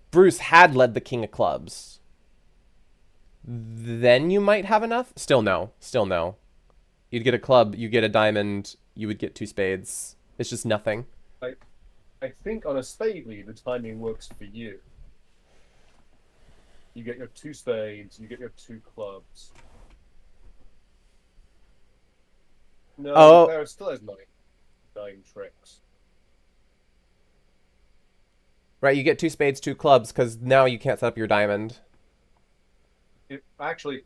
Bruce had led the king of clubs, then you might have enough. Still no. You'd get a club, you get a diamond, you would get 2 spades. It's just nothing. I think on a spade lead, the timing works for you. You get your 2 spades, you get your 2 clubs. No, Clara still has 9 tricks. Right, you get 2 spades, 2 clubs, because now you can't set up your diamond. Actually,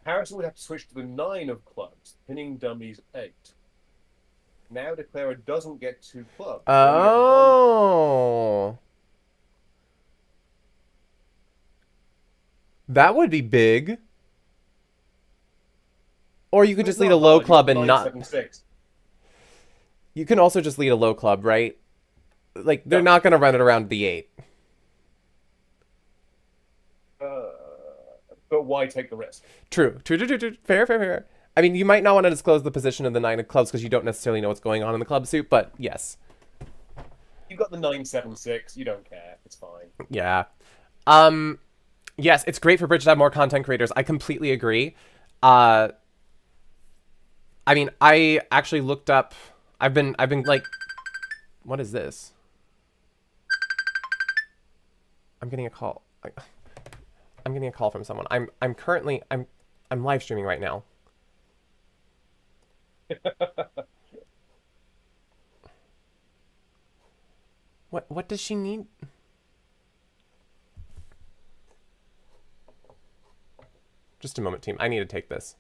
Harrison would have to switch to the 9 of clubs, pinning dummies 8. Now Declarer doesn't get 2 clubs. Oh. That would be big. Or you could just lead a low club and not... 9-7-6. You can also just lead a low club, right? Like, they're not going to run it around the 8. But why take the risk? True. Fair. I mean, you might not want to disclose the position of the 9 of clubs because you don't necessarily know what's going on in the club suit, but yes. You've got the 9-7-6. You don't care. It's fine. Yeah. Yes, it's great for Bridge to have more content creators. I completely agree. I mean, I actually looked up... I've been like... What is this? I'm getting a call. I'm getting a call from someone. I'm live streaming right now. What does she need? Just a moment, team. I need to take this.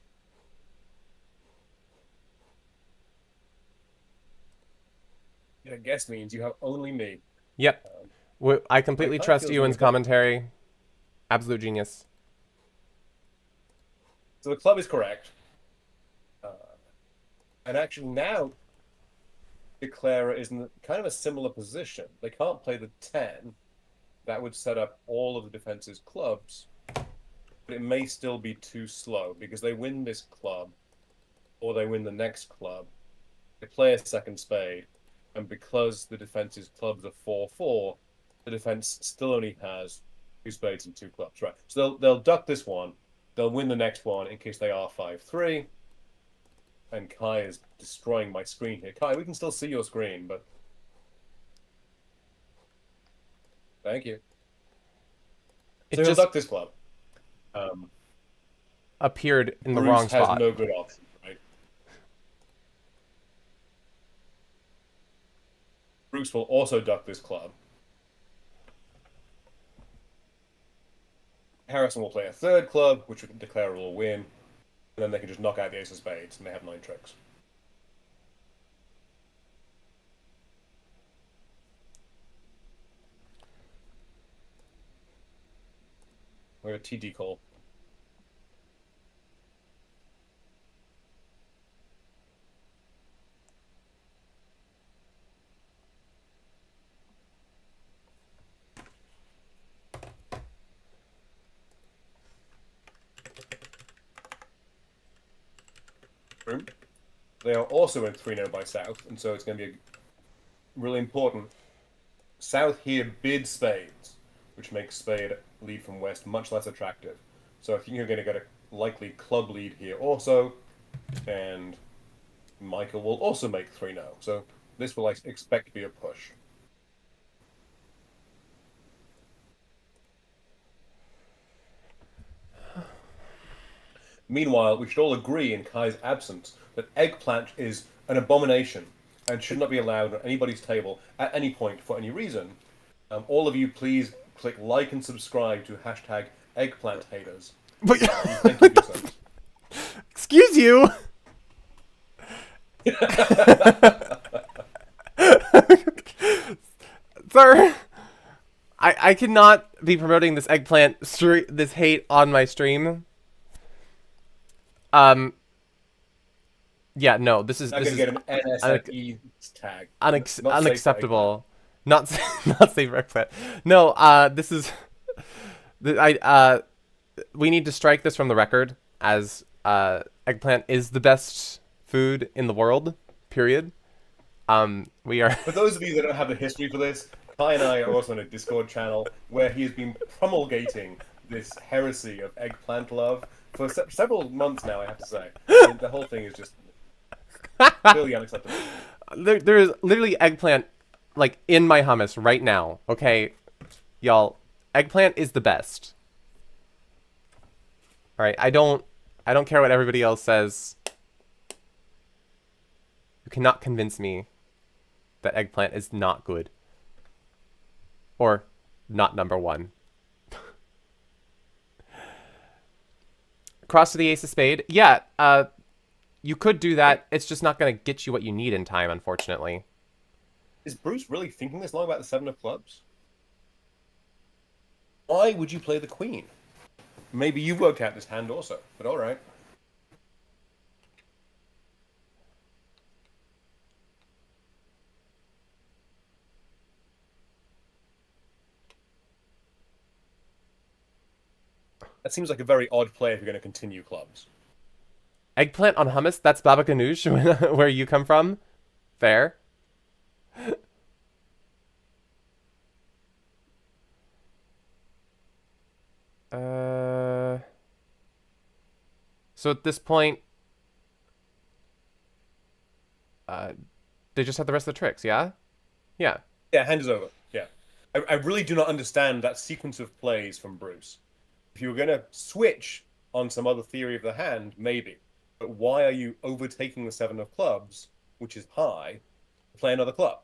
I guess means you have only me. Yep. I completely trust Ewan's commentary. Absolute genius. So the club is correct. And actually now, Declarer is in kind of a similar position. They can't play the 10. That would set up all of the defense's clubs. But it may still be too slow because they win this club or they win the next club. They play a second spade. And because the defense's clubs are 4-4, the defense still only has 2 spades and 2 clubs. Right. So they'll duck this one. They'll win the next one in case they are 5-3. And Kai is destroying my screen here. Kai, we can still see your screen, but... Thank you. So he'll duck this club. Appeared in the Bruce wrong spot. has no good option, right? Bruce will also duck this club. Harrison will play a third club, which Declarer will win. And then they can just knock out the ace of spades, and they have 9 tricks. We're a TD call. They are also in 3-0 by South, and so it's going to be really important. South here bid spades, which makes spade lead from west much less attractive. So I think you're going to get a likely club lead here also, and Michael will also make 3-0. So this will, I expect, to be a push. Meanwhile, we should all agree in Kai's absence that eggplant is an abomination and should not be allowed on anybody's table at any point for any reason. All of you, please click like and subscribe to hashtag eggplant haters. But, Thank you for your service. Excuse you! Sir, I cannot be promoting this eggplant this hate on my stream. Yeah, no, this is get an NSFE tag. Unacceptable. Not safe eggplant. No, this is we need to strike this from the record as eggplant is the best food in the world. Period. We are. For those of you that don't have the history for this, Kai and I are also on a Discord channel where he has been promulgating this heresy of eggplant love for several months now, I have to say. And the whole thing is just really unacceptable. There is literally eggplant, like, in my hummus right now, okay? Y'all, eggplant is the best. Alright, I don't care what everybody else says. You cannot convince me that eggplant is not good. Or not number one. Cross to the ace of spade. Yeah, you could do that. It's just not going to get you what you need in time, unfortunately. Is Bruce really thinking this long about the 7 of clubs? Why would you play the queen? Maybe you worked out this hand also, but alright. That seems like a very odd play if you're going to continue clubs. Eggplant on hummus? That's baba ganoush, where you come from? Fair. So at this point, they just have the rest of the tricks, yeah? Yeah. Yeah, hand is over. Yeah. I really do not understand that sequence of plays from Bruce. If you were going to switch on some other theory of the hand, maybe. But why are you overtaking the 7 of clubs, which is high, to play another club?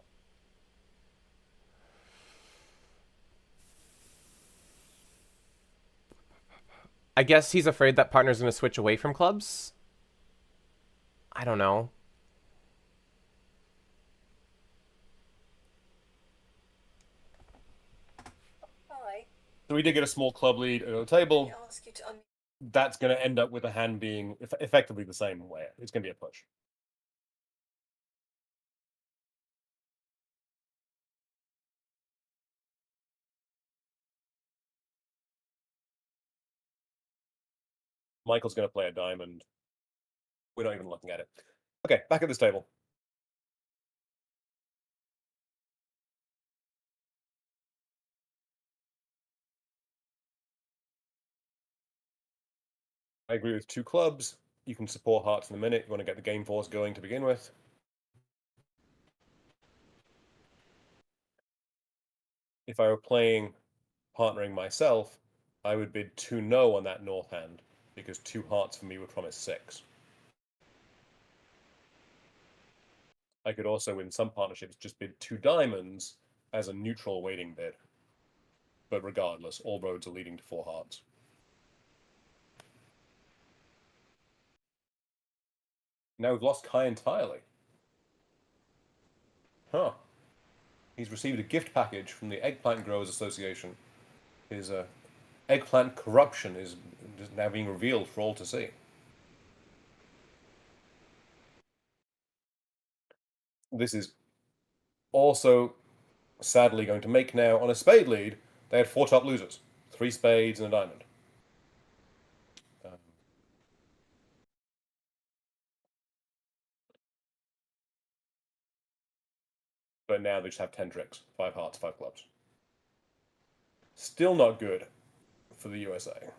I guess he's afraid that partner's going to switch away from clubs. I don't know. So we did get a small club lead at the table. That's going to end up with a hand being effectively the same way. It's going to be a push. Michael's going to play a diamond. We're not even looking at it. Okay, back at this table. I agree with two clubs. You can support hearts in a minute. You want to get the game force going to begin with. If I were playing partnering myself, I would bid 2 no on that north hand, because 2 hearts for me would promise 6. I could also, in some partnerships, just bid 2 diamonds as a neutral waiting bid. But regardless, all roads are leading to 4 hearts. Now we've lost Kai entirely. Huh. He's received a gift package from the Eggplant Growers Association. His eggplant corruption is now being revealed for all to see. This is also sadly going to make now on a spade lead. They had 4 top losers, 3 spades and a diamond. But now they just have 10 tricks, 5 hearts, 5 clubs. Still not good for the USA.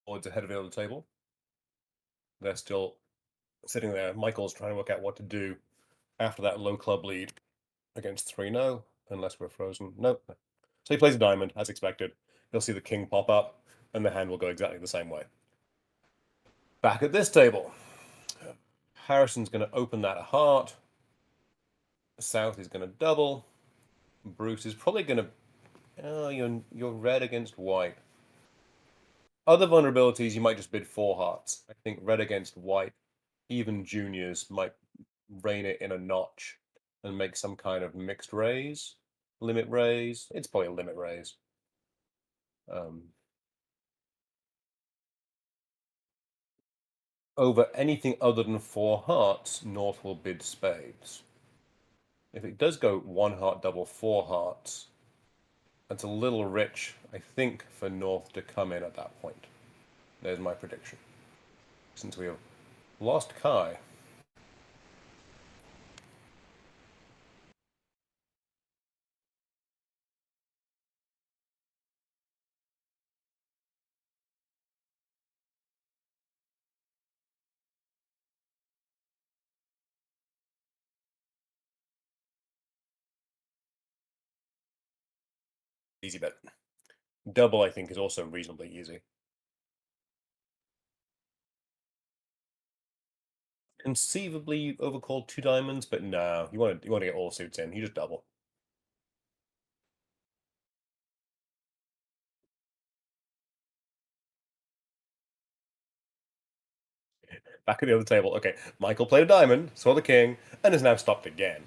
Boards ahead of it on the table. They're still sitting there. Michael's trying to work out what to do after that low club lead against 3 no, unless we're frozen. Nope. So he plays a diamond, as expected. You'll see the king pop up, and the hand will go exactly the same way. Back at this table, Harrison's going to open that heart. South is going to double. Bruce is probably going to... Oh, you're red against white. Other vulnerabilities, you might just bid 4 hearts. I think red against white, even juniors might rein it in a notch and make some kind of mixed raise, limit raise. It's probably a limit raise. Over anything other than 4 hearts, North will bid spades. If it does go 1 heart double 4 hearts, that's a little rich, I think, for North to come in at that point. There's my prediction. Since we have lost Kai. Easy bet. Double, I think, is also reasonably easy. Conceivably, you overcalled 2 diamonds, but no, you want to get all suits in. You just double. Back at the other table. Okay, Michael played a diamond, saw the king, and is now stopped again.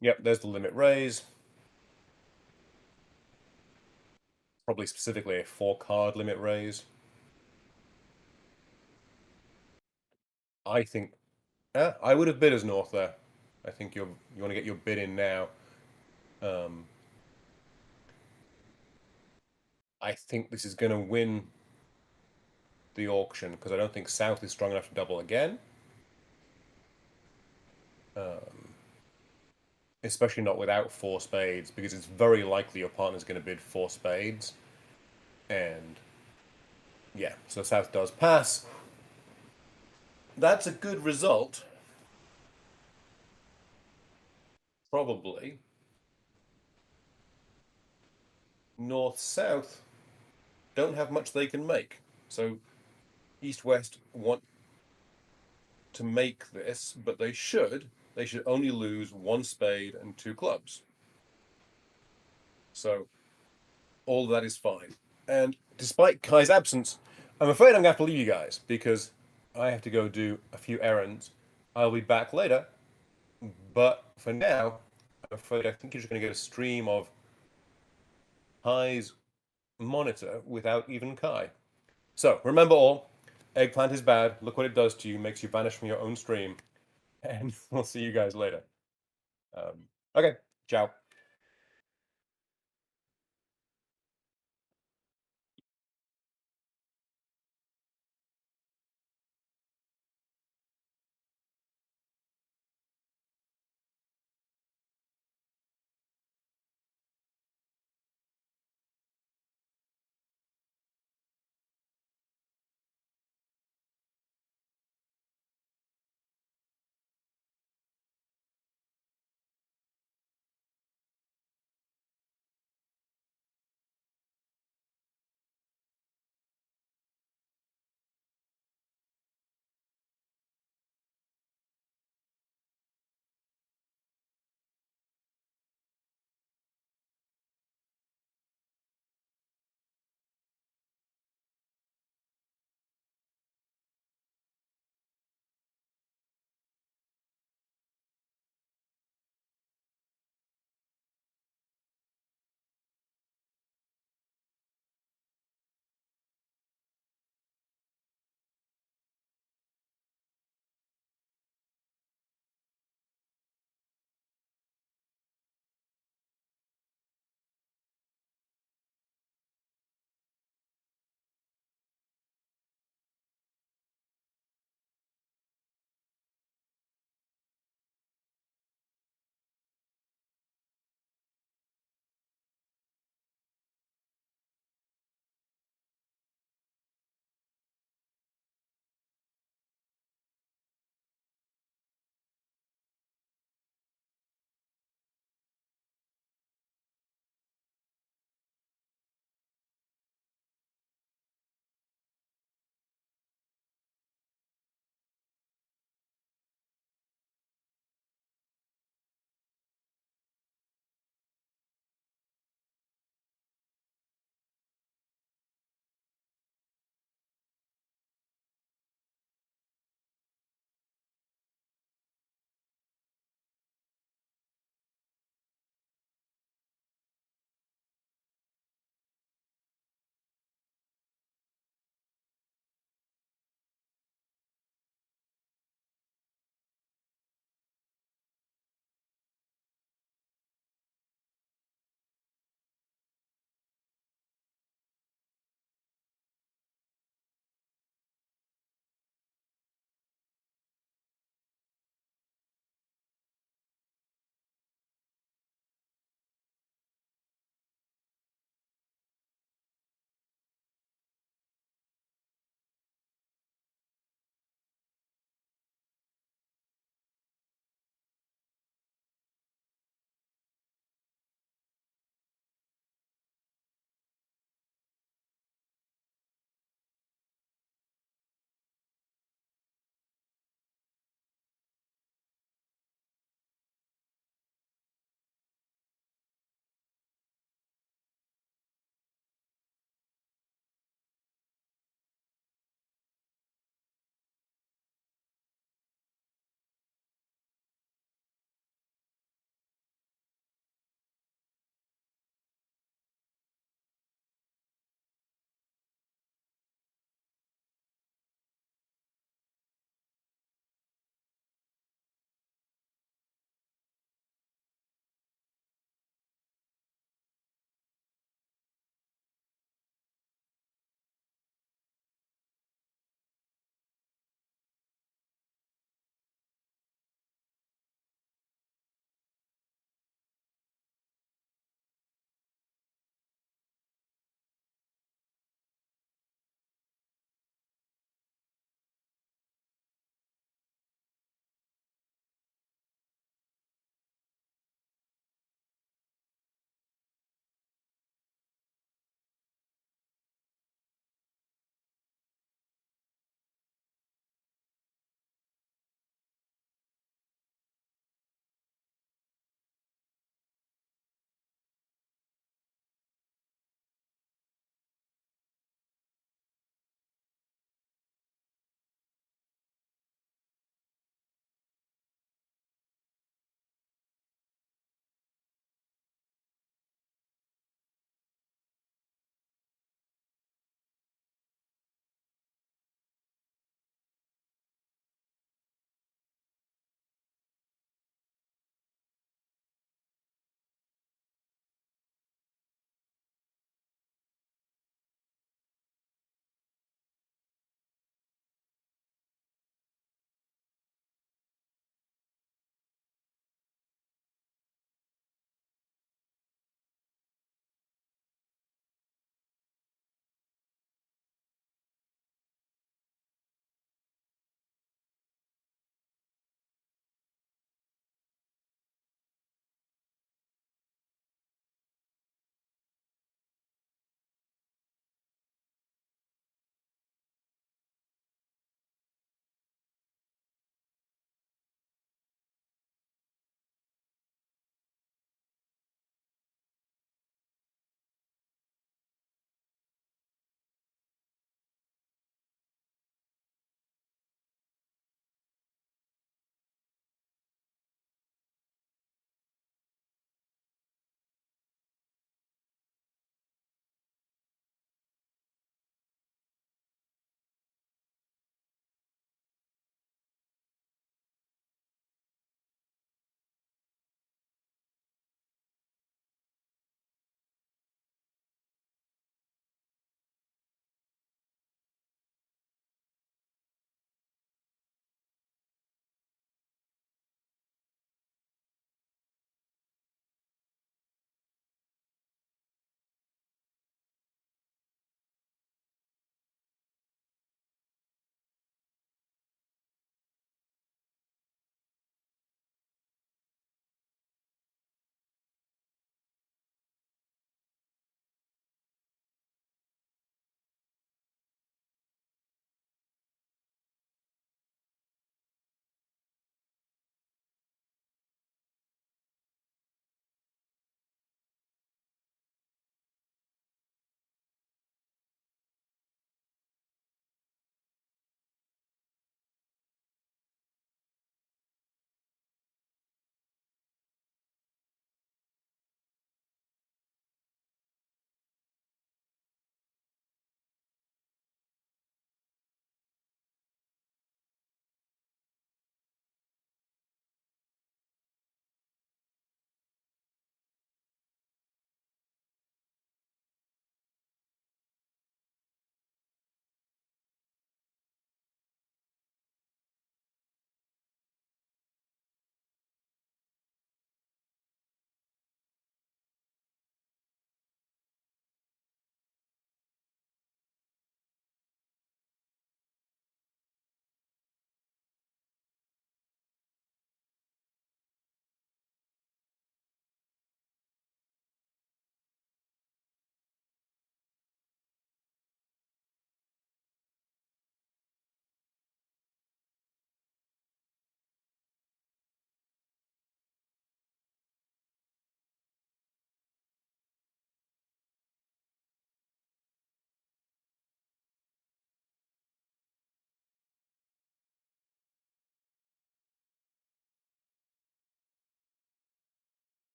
Yep, there's the limit raise. probably specifically a 4-card limit raise. I think, I would have bid as North there. I think you want to get your bid in now. I think this is going to win the auction because I don't think South is strong enough to double again. Especially not without 4 spades, because it's very likely your partner's going to bid 4 spades. And yeah, so South does pass. That's a good result. Probably. North South don't have much they can make. So East West want to make this, but they should. They should only lose 1 spade and 2 clubs. So all that is fine. And despite Kai's absence, I'm afraid I'm going to have to leave you guys because I have to go do a few errands. I'll be back later. But for now, I'm afraid I think you're just going to get a stream of Kai's monitor without even Kai. So remember all, eggplant is bad. Look what it does to you. Makes you vanish from your own stream. And we'll see you guys later. Okay, ciao.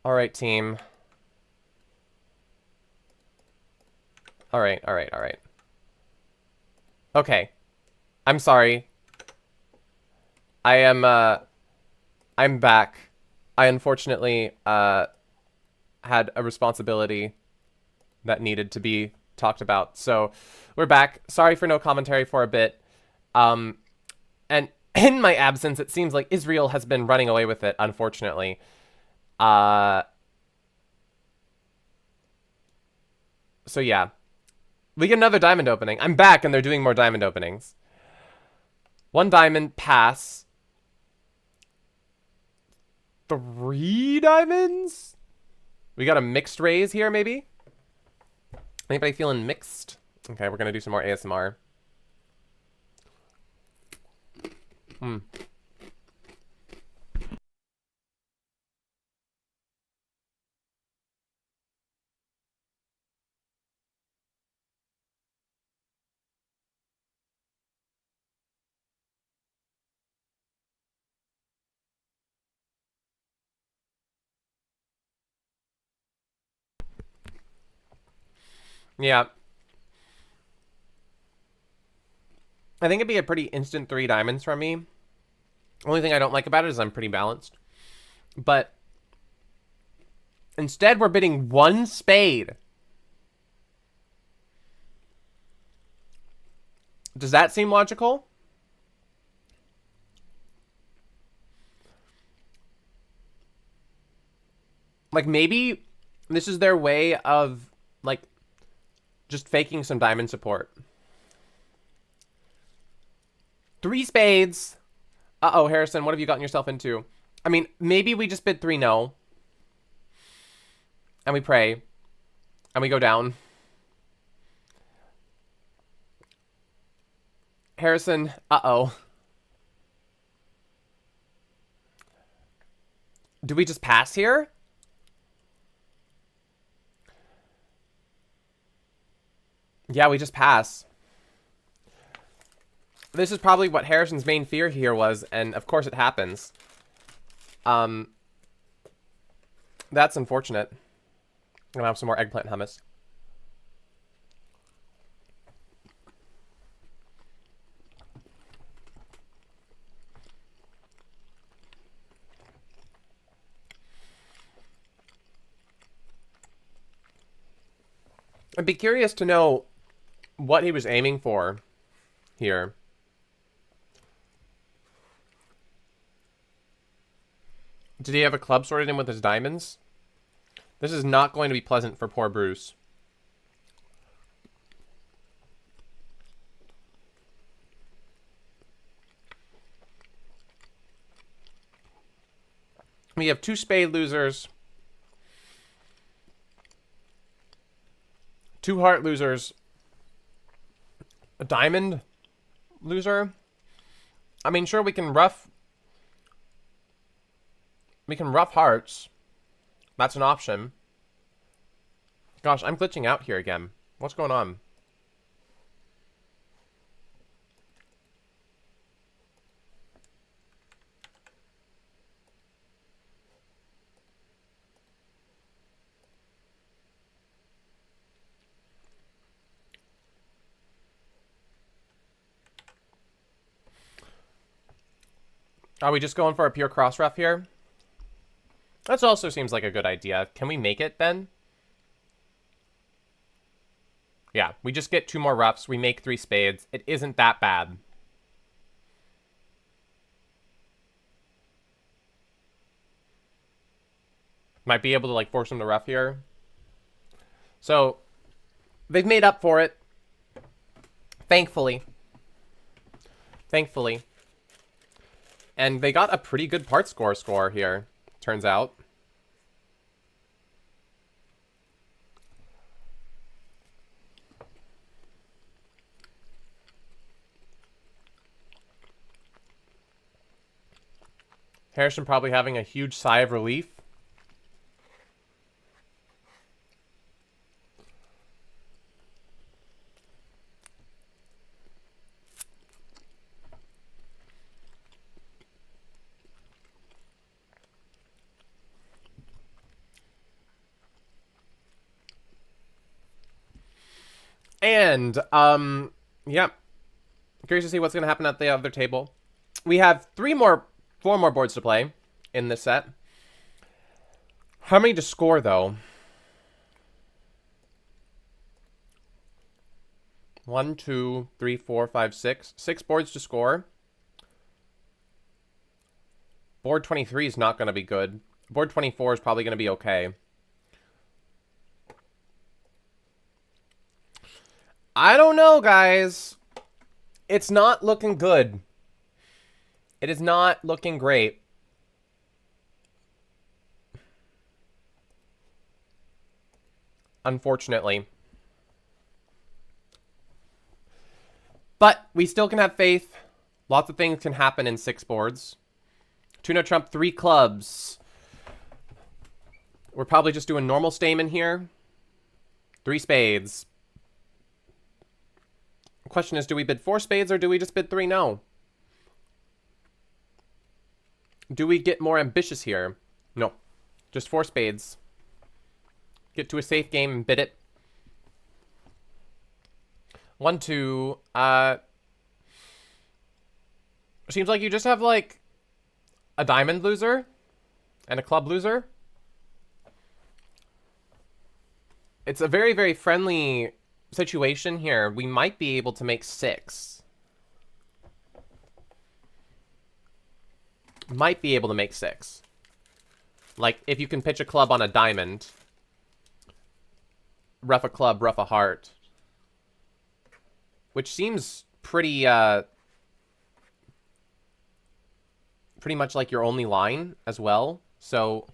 All right, team. All right, all right, all right. Okay. I'm sorry. I'm back. I unfortunately, had a responsibility that needed to be talked about. So, we're back. Sorry for no commentary for a bit. And in my absence, it seems like Israel has been running away with it, unfortunately. So yeah. We get another diamond opening. I'm back and they're doing more diamond openings. 1 diamond, pass. 3 diamonds? We got a mixed raise here, maybe? Anybody feeling mixed? Okay, we're gonna do some more ASMR. Yeah. I think it'd be a pretty instant 3 diamonds from me. Only thing I don't like about it is I'm pretty balanced. But instead, we're bidding 1 spade. Does that seem logical? Like, maybe this is their way of, like, just faking some diamond support. 3 spades. Uh-oh, Harrison, what have you gotten yourself into? I mean, maybe we just bid 3 no. And we pray. And we go down. Harrison, uh-oh. Do we just pass here? Yeah, we just pass. This is probably what Harrison's main fear here was, and of course it happens. That's unfortunate. I'm gonna have some more eggplant hummus. I'd be curious to know what he was aiming for here. Did he have a club sorted in with his diamonds? This is not going to be pleasant for poor Bruce. We have 2 spade losers. 2 heart losers. A diamond loser. I mean, sure, we can rough hearts. That's an option. Gosh, I'm glitching out here again. What's going on? Are we just going for a pure cross ref here? That also seems like a good idea. Can we make it then? Yeah, we just get 2 more roughs. We make 3 spades. It isn't that bad. Might be able to, like, force him to rough here. So, they've made up for it. Thankfully. Thankfully. And they got a pretty good part score here, turns out. Harrison probably having a huge sigh of relief. And, yeah. Curious to see what's going to happen at the other table. We have 4 more boards to play in this set. How many to score, though? 1, 2, 3, 4, 5, 6. 6 boards to score. Board 23 is not going to be good. Board 24 is probably going to be okay. I don't know, guys. It's not looking good. It is not looking great. Unfortunately. But we still can have faith. Lots of things can happen in 6 boards. Tuna Trump, 3 clubs. We're probably just doing normal Stamen here. 3 spades. The question is, do we bid 4 spades or do we just bid 3? No. Do we get more ambitious here? No. Just 4 spades. Get to a safe game and bid it. 1, 2. Seems like you just have, like, a diamond loser and a club loser. It's a very, very friendly situation here. We might be able to make 6. Might be able to make 6. Like, if you can pitch a club on a diamond. Rough a club, rough a heart. Which seems pretty, pretty much like your only line as well. So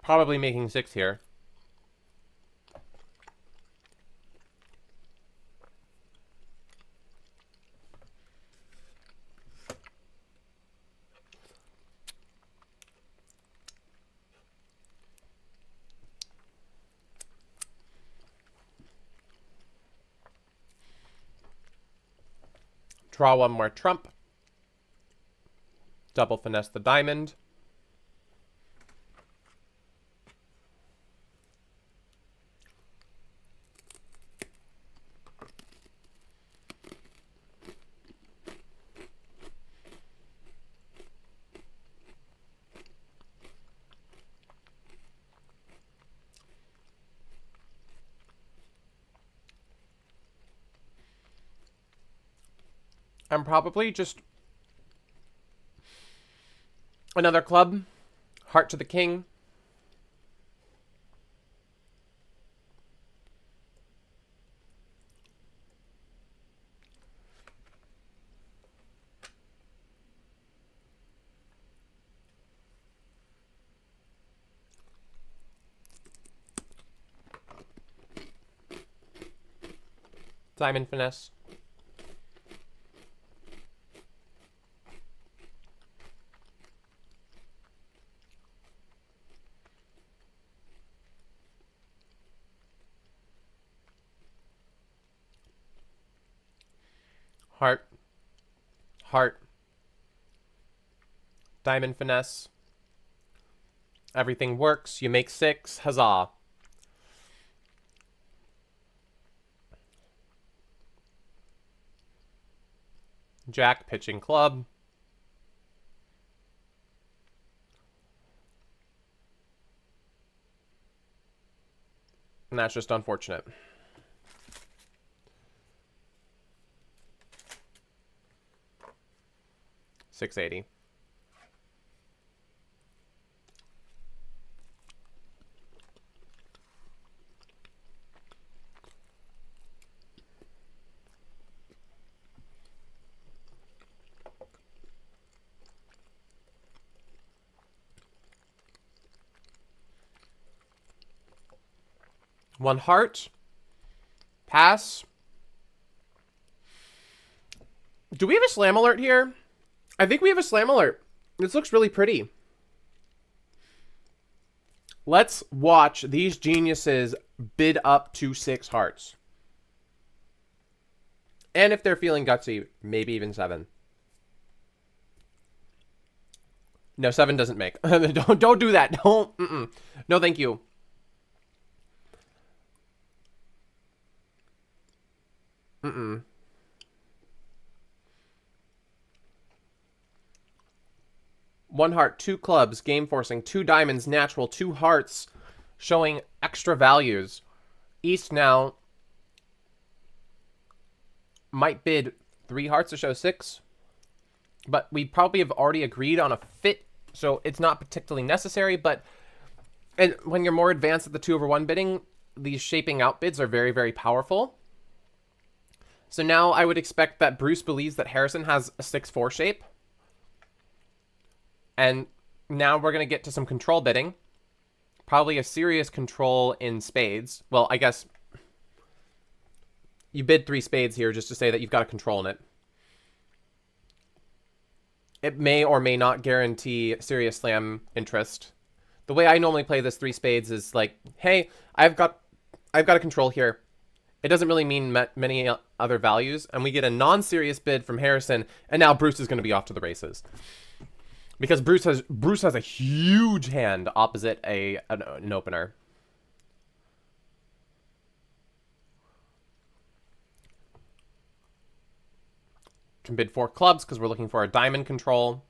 probably making 6 here. Draw 1 more trump. Double finesse the diamond. I'm probably just another club. Heart to the king. Diamond finesse. Heart. Heart. Diamond finesse. Everything works. You make 6. Huzzah. Jack pitching club. And that's just unfortunate. $680. One heart. Pass. Do we have a slam alert here? I think we have a slam alert. This looks really pretty. Let's watch these geniuses bid up to 6 hearts. And if they're feeling gutsy, maybe even 7. No, 7 doesn't make. Don't do that. Don't. No, thank you. One heart, 2 clubs, game forcing, 2 diamonds, natural, 2 hearts, showing extra values. East now might bid 3 hearts to show 6, but we probably have already agreed on a fit, so it's not particularly necessary. But and when you're more advanced at the 2/1 bidding, these shaping out bids are very, very powerful. So now I would expect that Bruce believes that Harrison has a 6/4 shape. And now we're going to get to some control bidding. Probably a serious control in spades. Well, I guess you bid 3 spades here just to say that you've got a control in it. It may or may not guarantee serious slam interest. The way I normally play this 3 spades is like, hey, I've got a control here. It doesn't really mean many other values, and we get a non-serious bid from Harrison, and now Bruce is going to be off to the races. Because Bruce has a huge hand opposite an opener. Can bid 4 clubs because we're looking for a diamond control.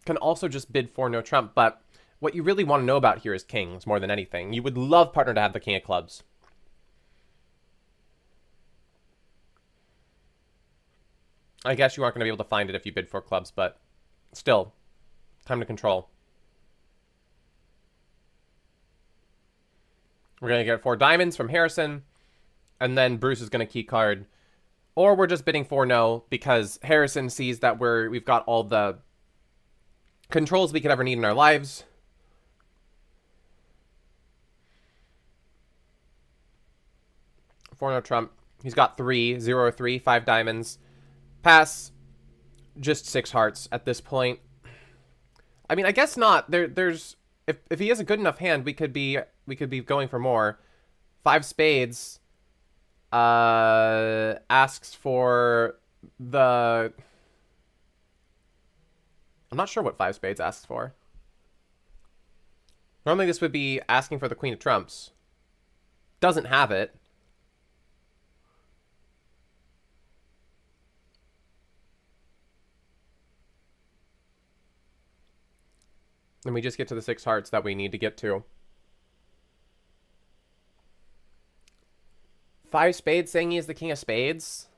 Can also just bid 4 no trump, but what you really want to know about here is kings more than anything. You would love partner to have the king of clubs. I guess you aren't going to be able to find it if you bid 4 clubs, but still, time to control. We're going to get 4 diamonds from Harrison, and then Bruce is going to key card. Or we're just bidding 4 no because Harrison sees that we've got all the controls we could ever need in our lives. Four no trump. He's got 3, 0, 3, 5 diamonds. Pass. Just 6 hearts at this point. I mean, I guess not. There's if he has a good enough hand, we could be going for more. 5 spades asks for the I'm not sure what 5 spades asks for. Normally this would be asking for the queen of trumps. Doesn't have it. And we just get to the 6 hearts that we need to get to. 5 spades saying he is the king of spades.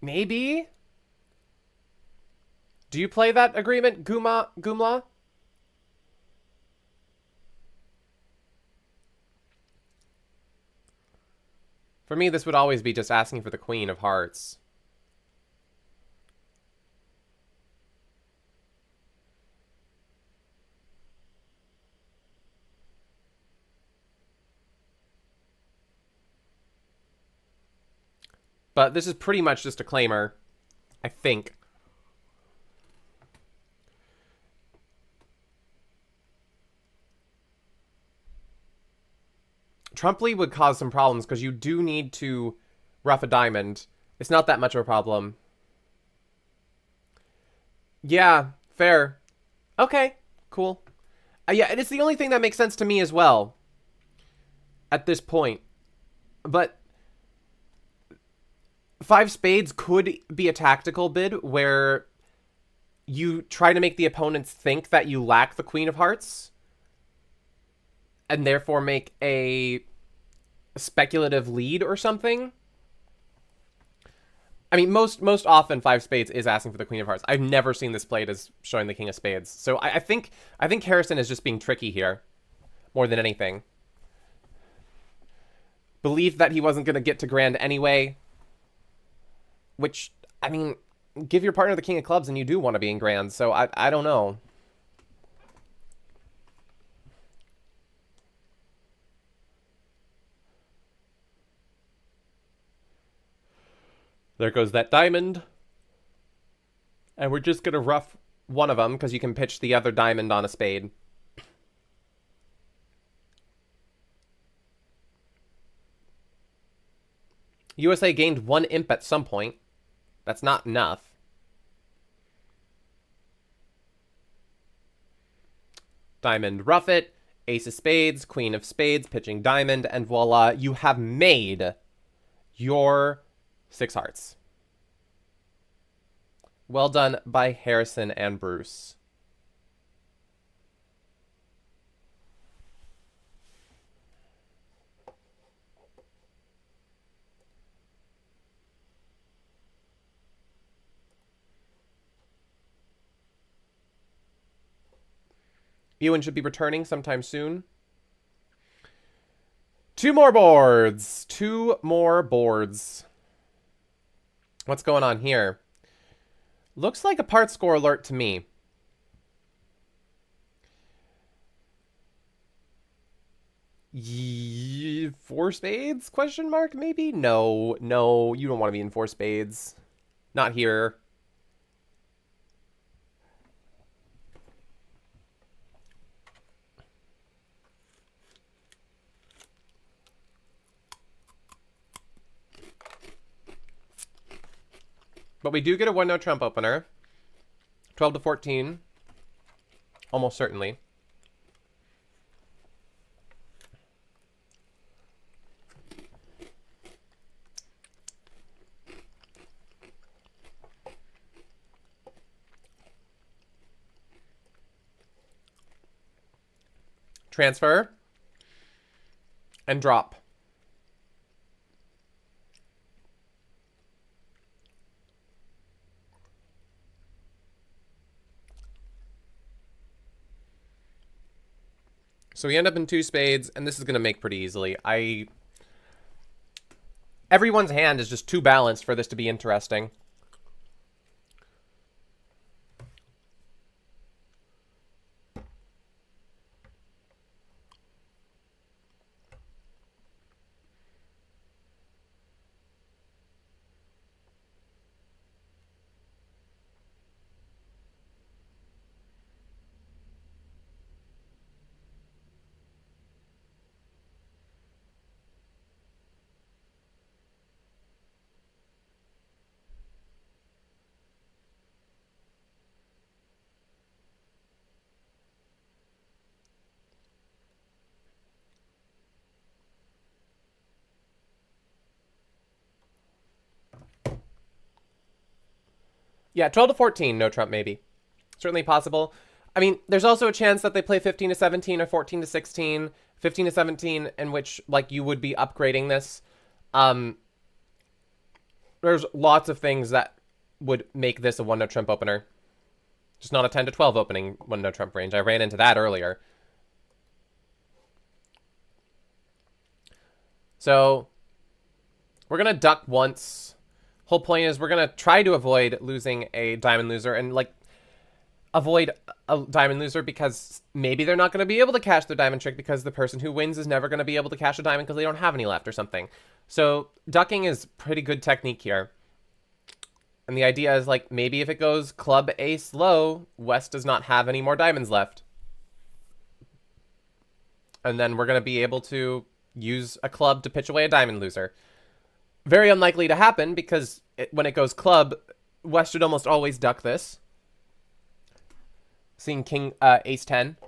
Maybe? Do you play that agreement, Gumla? For me, this would always be just asking for the queen of hearts. But this is pretty much just a claimer, I think. Trump lead would cause some problems because you do need to rough a diamond. It's not that much of a problem. Yeah, fair. Okay, cool. Yeah, and it's the only thing that makes sense to me as well. At this point. But 5 spades could be a tactical bid where you try to make the opponents think that you lack the queen of hearts and therefore make a speculative lead or something. I mean, most often 5 spades is asking for the queen of hearts. I've never seen this played as showing the king of spades. So I think Harrison is just being tricky here more than anything. Believed that he wasn't going to get to grand anyway. Which, I mean, give your partner the king of clubs and you do want to be in grand. So I don't know. There goes that diamond. And we're just going to rough one of them because you can pitch the other diamond on a spade. USA gained 1 imp at some point. That's not enough. Diamond, ruff it. Ace of spades, queen of spades, pitching diamond, and voila, you have made your 6 hearts. Well done by Harrison and Bruce. Ewan should be returning sometime soon. 2 more boards. 2 more boards. What's going on here? Looks like a part score alert to me. Four spades? Question mark, maybe? No, no, you don't want to be in 4 spades. Not here. But we do get a 1-no trump opener. 12 to 14. Almost certainly. Transfer. And drop. So we end up in 2 spades, and this is going to make pretty easily. Everyone's hand is just too balanced for this to be interesting. Yeah, 12 to 14, no trump maybe. Certainly possible. I mean, there's also a chance that they play 15 to 17 or 14 to 16, 15 to 17, in which, like, you would be upgrading this. There's lots of things that would make this a 1-no trump opener. Just not a 10 to 12 opening 1-no trump range. I ran into that earlier. So, we're going to duck once. Whole point is we're going to try to avoid losing a diamond loser and, like, avoid a diamond loser because maybe they're not going to be able to cash their diamond trick because the person who wins is never going to be able to cash a diamond because they don't have any left or something. So ducking is pretty good technique here. And the idea is, like, maybe if it goes club ace low, West does not have any more diamonds left. And then we're going to be able to use a club to pitch away a diamond loser. Very unlikely to happen because when it goes club, West should almost always duck this. Seeing king, ace 10.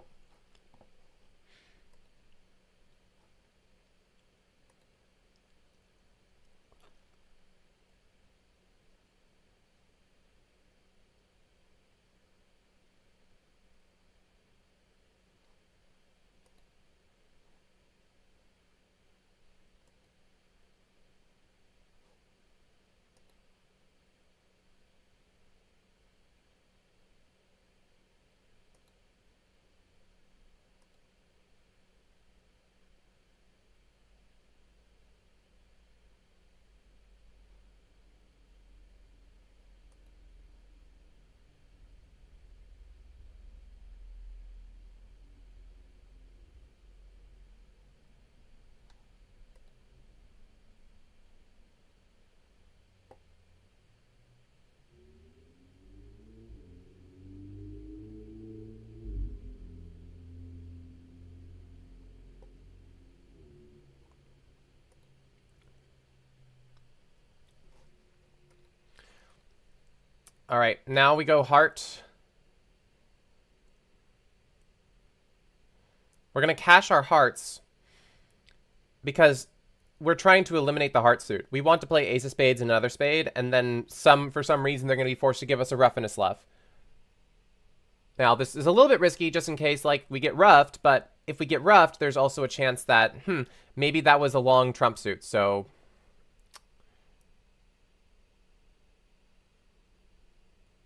All right, now we go heart. We're going to cash our hearts because we're trying to eliminate the heart suit. We want to play ace of spades and another spade, and then for some reason they're going to be forced to give us a ruff and a sluff. Now, this is a little bit risky just in case, like, we get ruffed, but if we get ruffed, there's also a chance that, maybe that was a long trump suit, so...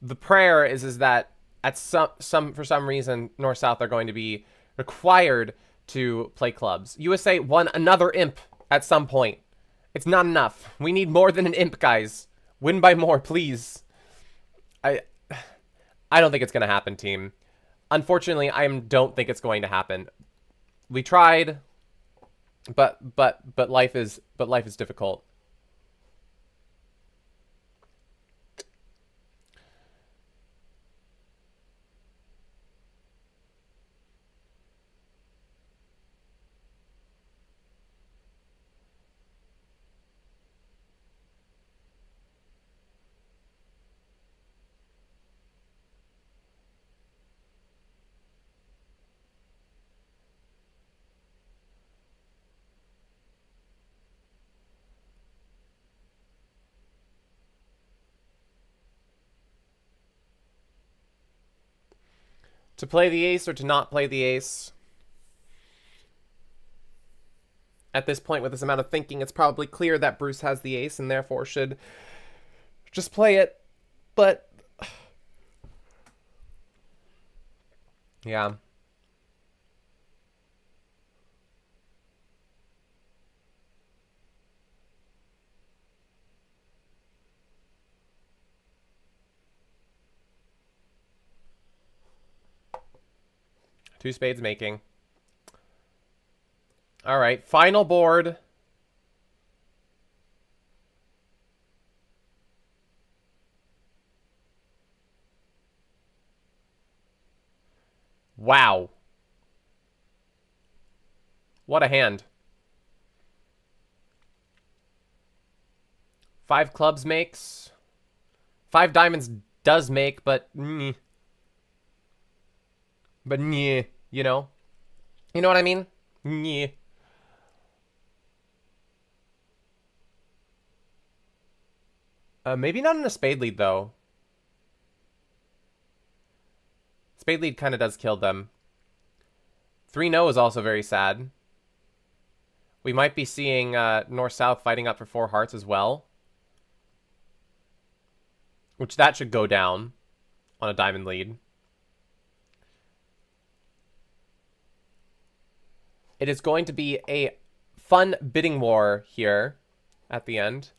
The prayer is that at for some reason, North-South are going to be required to play clubs. USA won another imp at some point. It's not enough. We need more than an imp, guys. Win by more, please. I don't think it's going to happen, team. Unfortunately, I don't think it's going to happen. We tried, but life is difficult. To play the ace or to not play the ace? At this point, with this amount of thinking, it's probably clear that Bruce has the ace and therefore should just play it. But... yeah. Two spades making. All right, final board. Wow. What a hand. 5 clubs makes. 5 diamonds does make, but... But yeah, you know? You know what I mean? Yeah. Maybe not in a spade lead, though. Spade lead kind of does kill them. 3-no is also very sad. We might be seeing North-South fighting up for 4 hearts as well. Which that should go down on a diamond lead. It is going to be a fun bidding war here at the end.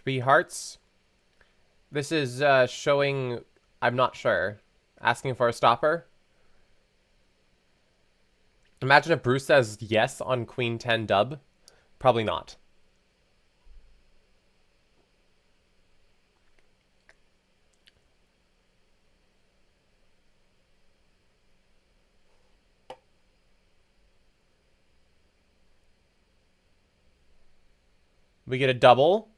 Three hearts. This is showing, I'm not sure, asking for a stopper. Imagine if Bruce says yes on Queen 10 dub. Probably not. We get a double.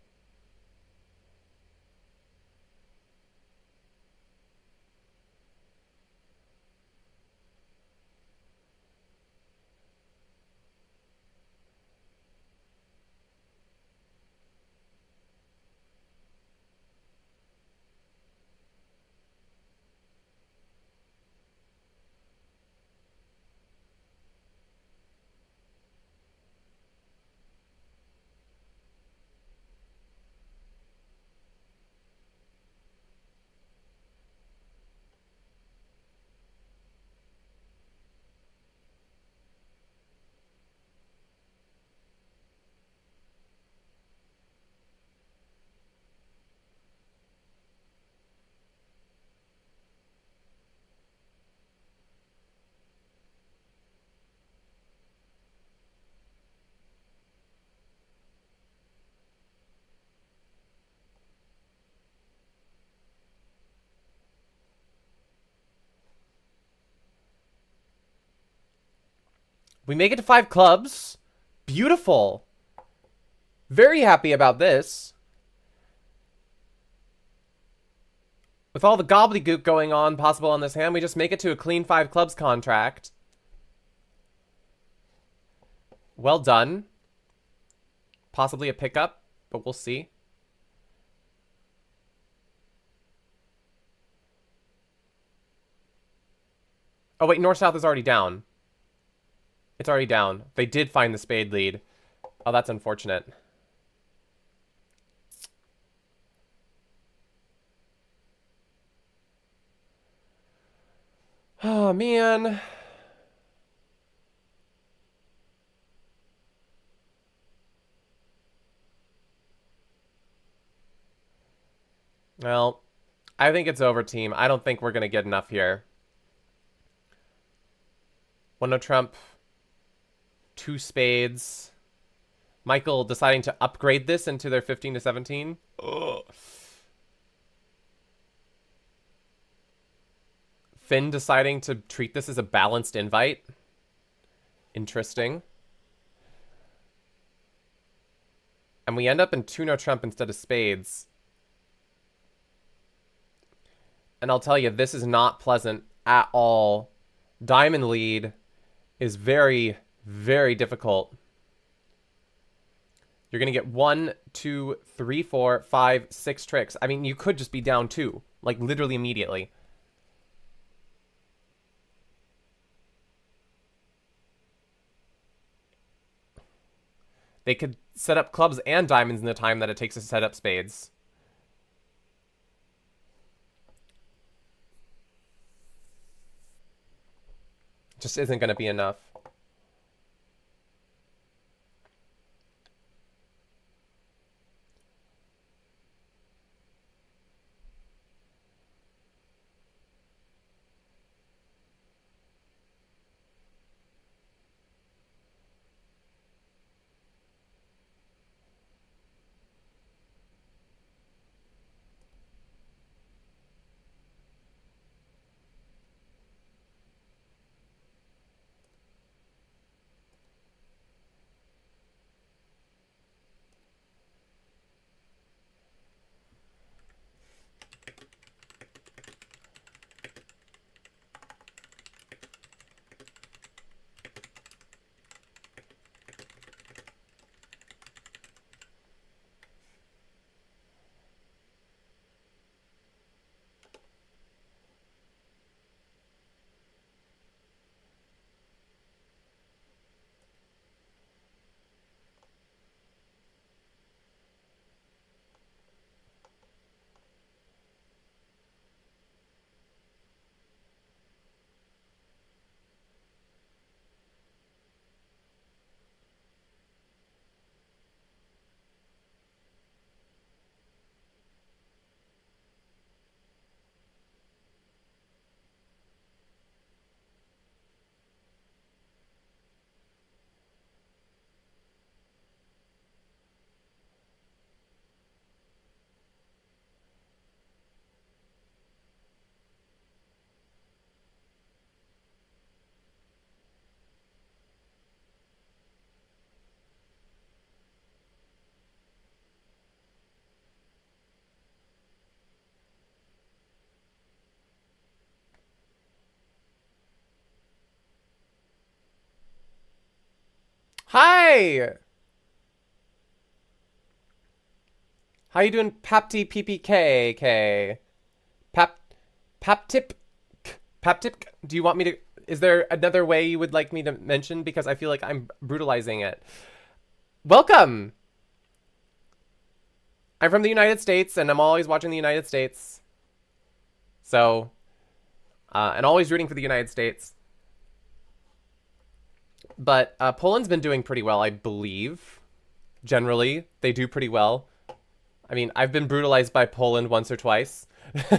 We make it to 5 clubs. Beautiful. Very happy about this. With all the gobbledygook going on possible on this hand, we just make it to a clean 5 clubs contract. Well done. Possibly a pickup, but we'll see. Oh wait, north-south is already down. It's already down. They did find the spade lead. Oh, that's unfortunate. Oh, man. Well, I think it's over, team. I don't think we're going to get enough here. 1-no trump. 2 spades. Michael deciding to upgrade this into their 15 to 17. Ugh. Finn deciding to treat this as a balanced invite. Interesting. And we end up in 2-no trump instead of spades. And I'll tell you, this is not pleasant at all. Diamond lead is very, very difficult. You're going to get 1, 2, 3, 4, 5, 6 tricks. I mean, you could just be down 2, like literally immediately. They could set up clubs and diamonds in the time that it takes to set up spades. Just isn't going to be enough. Hi! How you doing, Papty PPK? Paptip? Paptip? Do you want me to... Is there another way you would like me to mention? Because I feel like I'm brutalizing it. Welcome! I'm from the United States, and I'm always watching the United States. So... and always rooting for the United States. But Poland's been doing pretty well, I believe. Generally, they do pretty well. I mean, I've been brutalized by Poland once or twice. This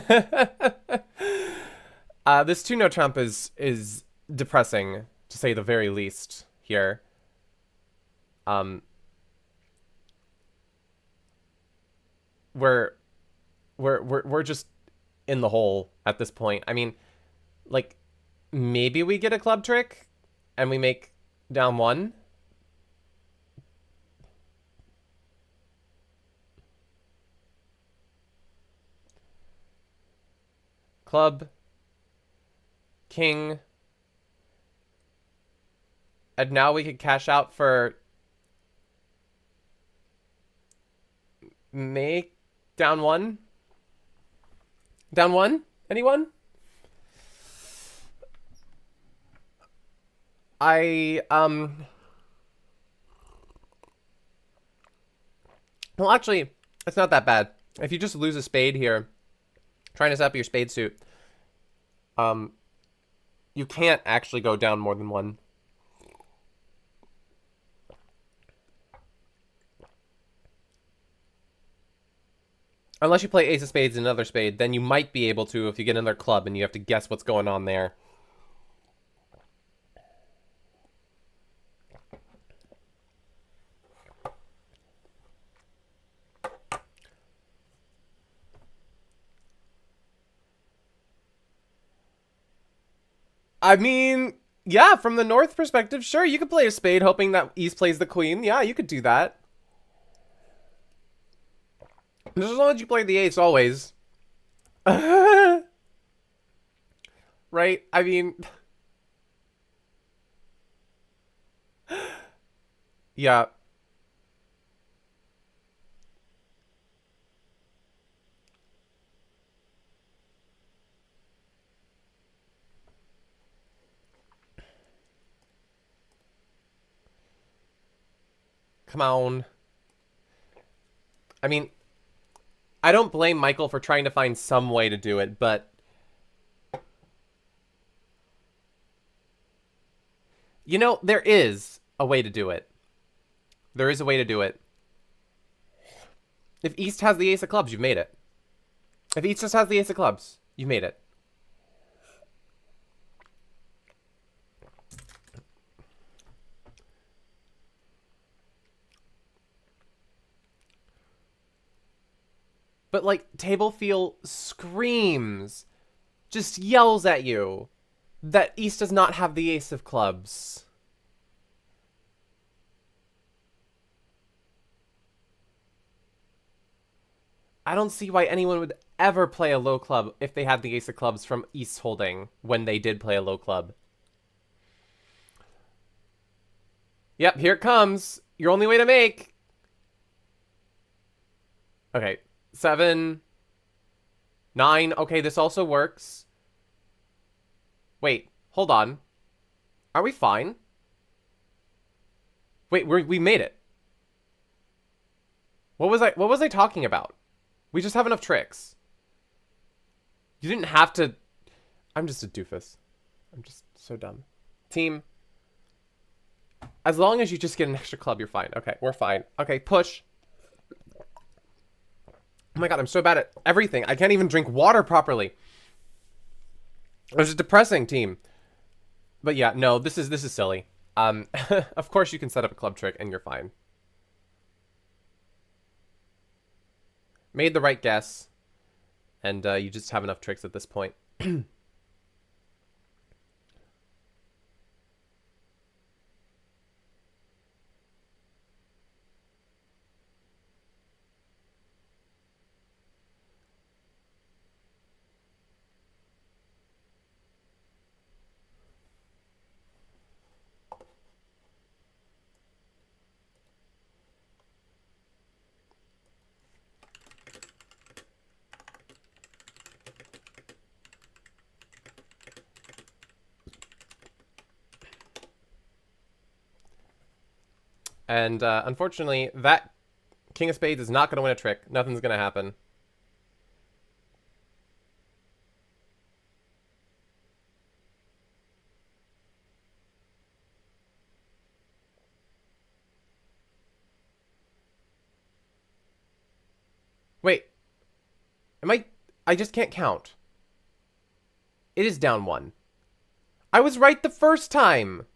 2-no trump is depressing, to say the very least, here. We're just in the hole at this point. I mean, like, maybe we get a club trick and we make Down 1. Club. King. And now we could cash out for... Make down 1. Down 1? Anyone? Well, actually, it's not that bad. If you just lose a spade here, trying to set up your spade suit, you can't actually go down more than 1. Unless you play ace of spades and another spade, then you might be able to if you get another club and you have to guess what's going on there. I mean, yeah, from the North perspective, sure, you could play a spade hoping that East plays the queen. Yeah, you could do that. Just as long as you play the ace always. Right? I mean... Yeah. Come on. I mean, I don't blame Michael for trying to find some way to do it, but... You know, there is a way to do it. There is a way to do it. If East has the ace of clubs, you've made it. If East just has the ace of clubs, you've made it. But, like, table feel screams, just yells at you that East does not have the ace of clubs. I don't see why anyone would ever play a low club if they had the ace of clubs from East holding when they did play a low club. Yep, here it comes. Your only way to make. Okay, 7, 9. Okay, this also works. Wait, hold on. Are we fine? Wait, we made it. What was I talking about? We just have enough tricks. You didn't have to... I'm just a doofus. I'm just so dumb. Team. As long as you just get an extra club, you're fine. Okay, we're fine. Okay, push. Oh my god, I'm so bad at everything. I can't even drink water properly. It was a depressing team. But yeah, no, this is silly. Of course you can set up a club trick and you're fine. Made the right guess. And you just have enough tricks at this point. And unfortunately, that King of Spades is not going to win a trick. Nothing's going to happen. Wait. I just can't count. It is down 1. I was right the first time.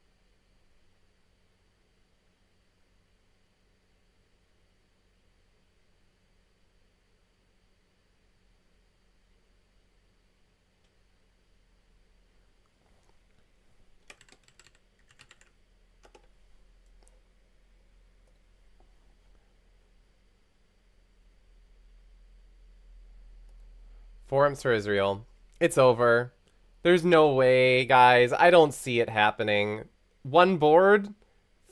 4 imps for Israel. It's over. There's no way, guys. I don't see it happening. One board?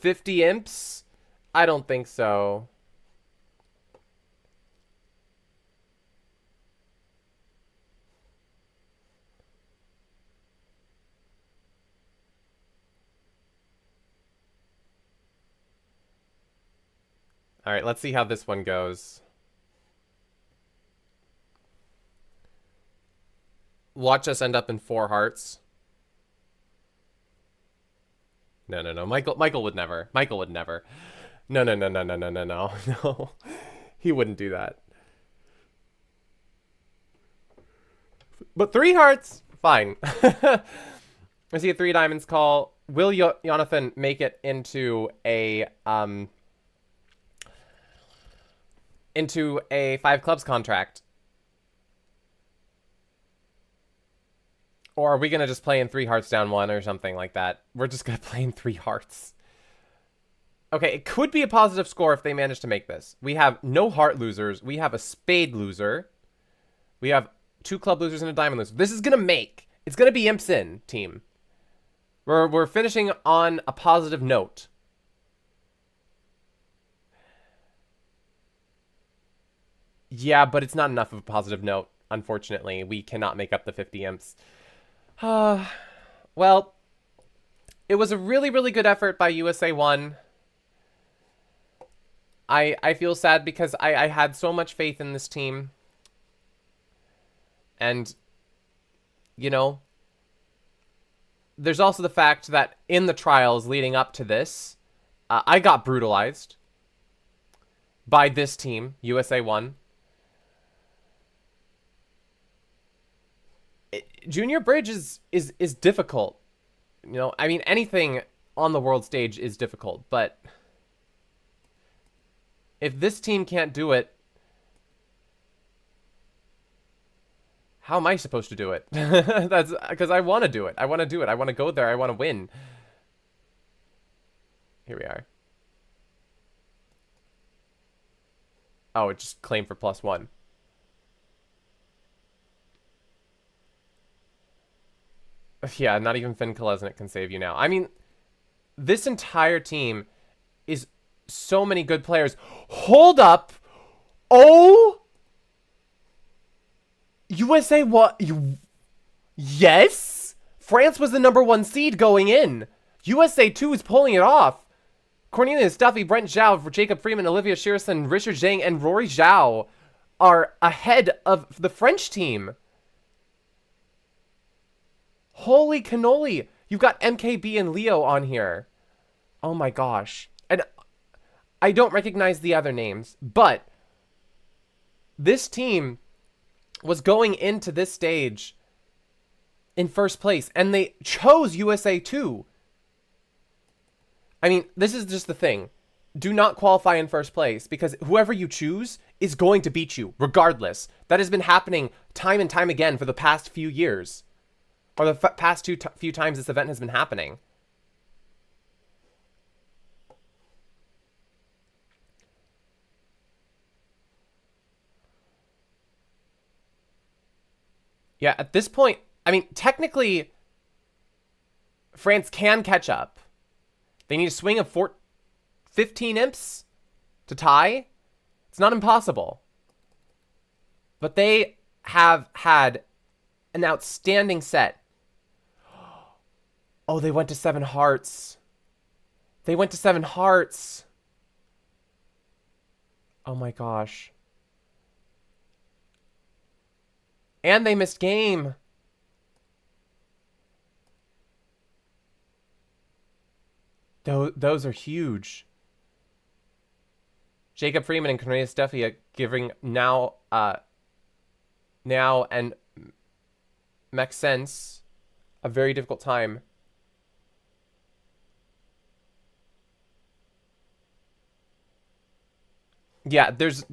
50 imps? I don't think so. All right, let's see how this one goes. Watch us end up in 4 hearts. No. Michael would never. Michael would never. No. No. He wouldn't do that. But 3 hearts? Fine. I see a 3 diamonds call. Will Jonathan make it into a 5 clubs contract? Or are we going to just play in 3 hearts down 1 or something like that? We're just going to play in 3 hearts. Okay, it could be a positive score if they manage to make this. We have no heart losers. We have a spade loser. We have 2 club losers and a diamond loser. This is going to make. It's going to be imps in, team. We're finishing on a positive note. Yeah, but it's not enough of a positive note. Unfortunately, we cannot make up the 50 imps. Well, it was a really, really good effort by USA 1. I feel sad because I had so much faith in this team. And, you know, there's also the fact that in the trials leading up to this, I got brutalized by this team, USA 1. Junior Bridge is difficult. You know, I mean, anything on the world stage is difficult, but if this team can't do it, how am I supposed to do it? That's because I want to do it. I want to do it. I want to go there. I want to win. Here we are. Oh, it just claimed for +1. Yeah, not even Finn Kolesnik can save you now. I mean, this entire team is so many good players. Hold up. Oh! USA what? Yes? France was the #1 seed going in. USA 2 is pulling it off. Cornelius Duffy, Brent Zhao, Jacob Freeman, Olivia Shearson, Richard Zhang, and Rory Zhao are ahead of the French team. Holy cannoli. You've got MKB and Leo on here. Oh my gosh. And I don't recognize the other names, but this team was going into this stage in first place, and they chose USA 2. I mean, this is just the thing. Do not qualify in first place, because whoever you choose is going to beat you, regardless. That has been happening time and time again for the past few years. Or the past few times this event has been happening. Yeah, at this point, I mean, technically, France can catch up. They need a swing of 15 imps to tie. It's not impossible. But they have had an outstanding set. Oh, they went to 7 hearts. They went to 7 hearts. Oh my gosh. And they missed game. Those are huge. Jacob Freeman and Cornelius Duffy are giving now and Maxence a very difficult time. Yeah, there's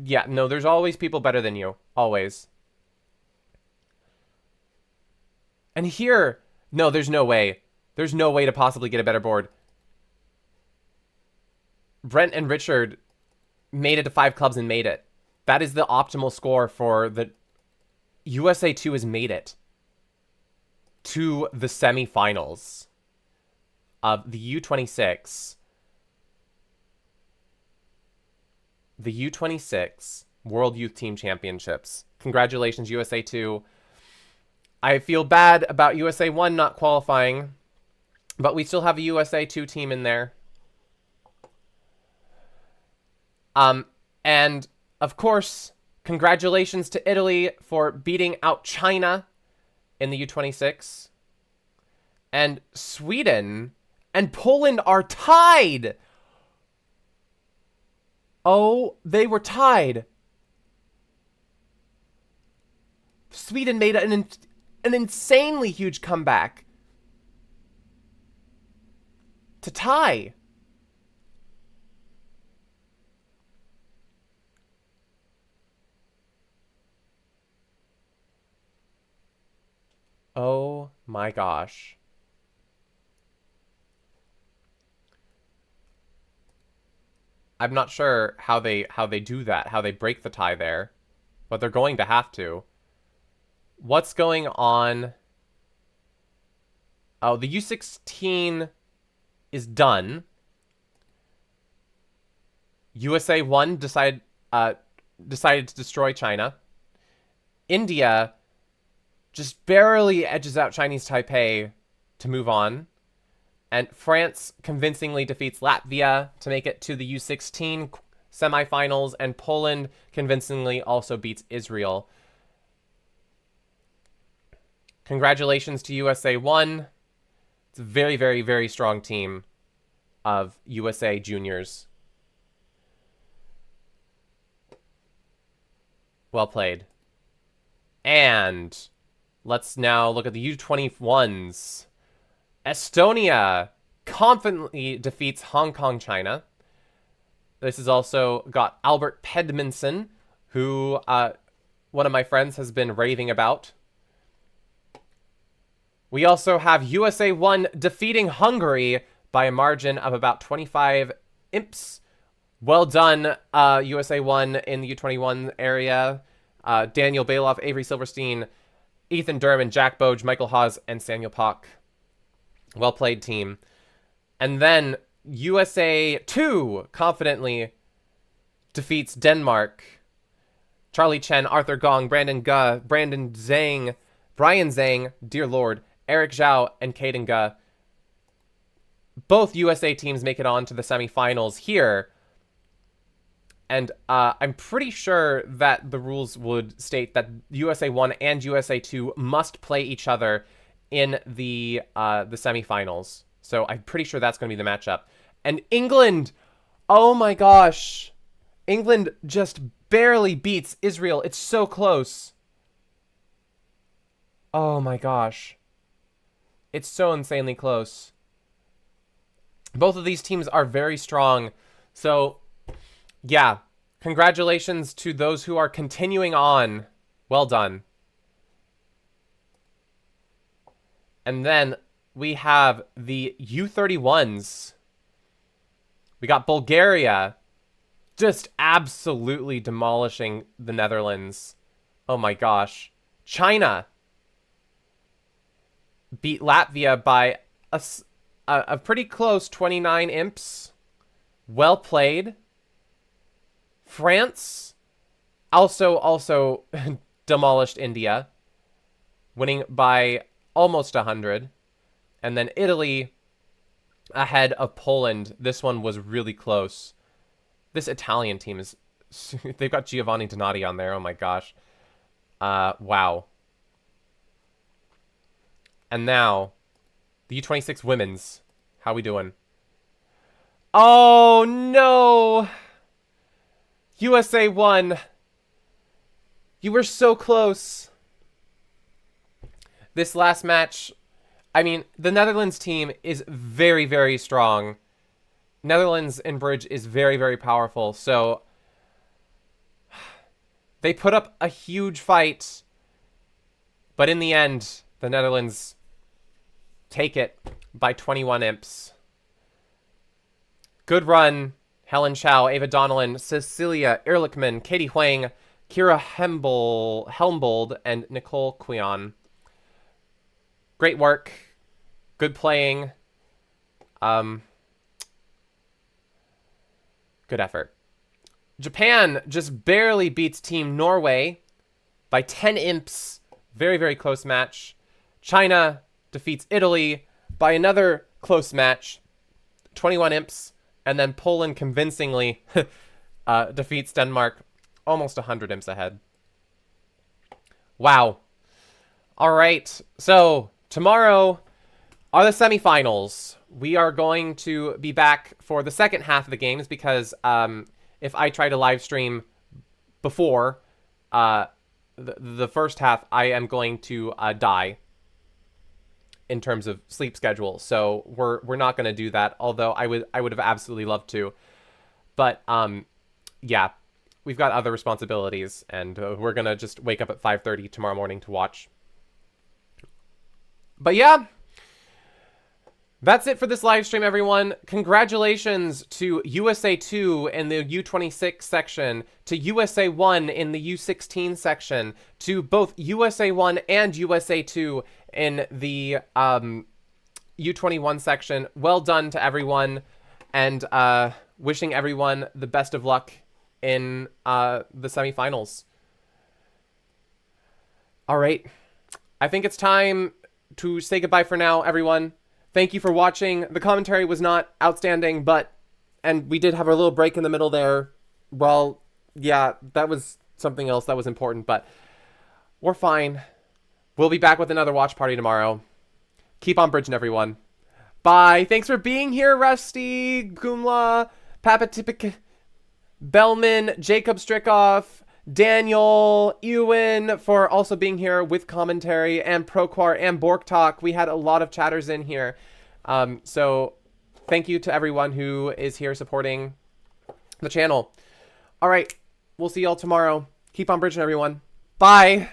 always people better than you. Always. And here, no, there's no way. There's no way to possibly get a better board. Brent and Richard made it to 5 clubs and made it. That is the optimal score for the USA 2 has made it to the semifinals of the U26. The U26 World Youth Team Championships. Congratulations, USA 2. I feel bad about USA 1 not qualifying, but we still have a USA 2 team in there. And of course, congratulations to Italy for beating out China in the U26. And Sweden and Poland are tied. Oh, they were tied. Sweden made an insanely huge comeback to tie. Oh my gosh. I'm not sure how they do that, how they break the tie there, but they're going to have to. What's going on? Oh, the U16 is done. USA 1 decided to destroy China. India just barely edges out Chinese Taipei to move on. And France convincingly defeats Latvia to make it to the U16 semifinals. And Poland convincingly also beats Israel. Congratulations to USA 1. It's a very, very, very strong team of USA juniors. Well played. And let's now look at the U21s. Estonia confidently defeats Hong Kong, China. This has also got Albert Pedmanson, who one of my friends has been raving about. We also have USA 1 defeating Hungary by a margin of about 25 imps. Well done, USA 1 in the U21 area. Daniel Bailoff, Avery Silverstein, Ethan Durman, Jack Boge, Michael Hawes, and Samuel Pock. Well played, team. And then USA 2 confidently defeats Denmark. Charlie Chen, Arthur Gong, Brandon Guh, Brandon Zhang, Brian Zhang, dear Lord, Eric Zhao, and Caden Guh. Both USA teams make it on to the semifinals here. And I'm pretty sure that the rules would state that USA 1 and USA 2 must play each other in the semifinals. So I'm pretty sure that's going to be the matchup. And England, oh my gosh. England just barely beats Israel. It's so close. Oh my gosh. It's so insanely close. Both of these teams are very strong. So, yeah. Congratulations to those who are continuing on. Well done. And then we have the U31s. We got Bulgaria just absolutely demolishing the Netherlands. Oh my gosh. China beat Latvia by a pretty close 29 imps. Well played. France also demolished India, winning by almost 100. And then Italy ahead of Poland. This one was really close. This Italian team is... they've got Giovanni Donati on there. Oh my gosh. Wow. And now, the U26 women's. How we doing? Oh, no! USA 1. You were so close. This last match, I mean, the Netherlands team is very, very strong. Netherlands in bridge is very, very powerful. So, they put up a huge fight. But in the end, the Netherlands take it by 21 imps. Good run. Helen Chow, Ava Donnellan, Cecilia Ehrlichman, Katie Huang, Kira Helmbold, and Nicole Quion. Great work. Good playing. Good effort. Japan just barely beats Team Norway by 10 imps. Very, very close match. China defeats Italy by another close match. 21 imps. And then Poland convincingly defeats Denmark. Almost 100 imps ahead. Wow. All right. So tomorrow are the semifinals. We are going to be back for the second half of the games because if I try to live stream before the first half, I am going to die in terms of sleep schedule. So we're not going to do that. Although I would have absolutely loved to, but yeah, we've got other responsibilities, and we're gonna just wake up at 5:30 tomorrow morning to watch. But yeah. That's it for this live stream, everyone. Congratulations to USA 2 in the U26 section, to USA 1 in the U16 section, to both USA 1 and USA 2 in the U21 section. Well done to everyone, and wishing everyone the best of luck in the semifinals. All right. I think it's time to say goodbye for now, everyone. Thank you for watching. The commentary was not outstanding, and we did have a little break in the middle there. Well, yeah, that was something else that was important, but we're fine. We'll be back with another watch party tomorrow. Keep on bridging, everyone. Bye. Thanks for being here, Rusty, Gumla, Papatipik, Bellman, Jacob Strickoff, Daniel, Ewan, for also being here with commentary, and Proquar and Bork Talk. We had a lot of chatters in here. So thank you to everyone who is here supporting the channel. All right. We'll see y'all tomorrow. Keep on bridging, everyone. Bye.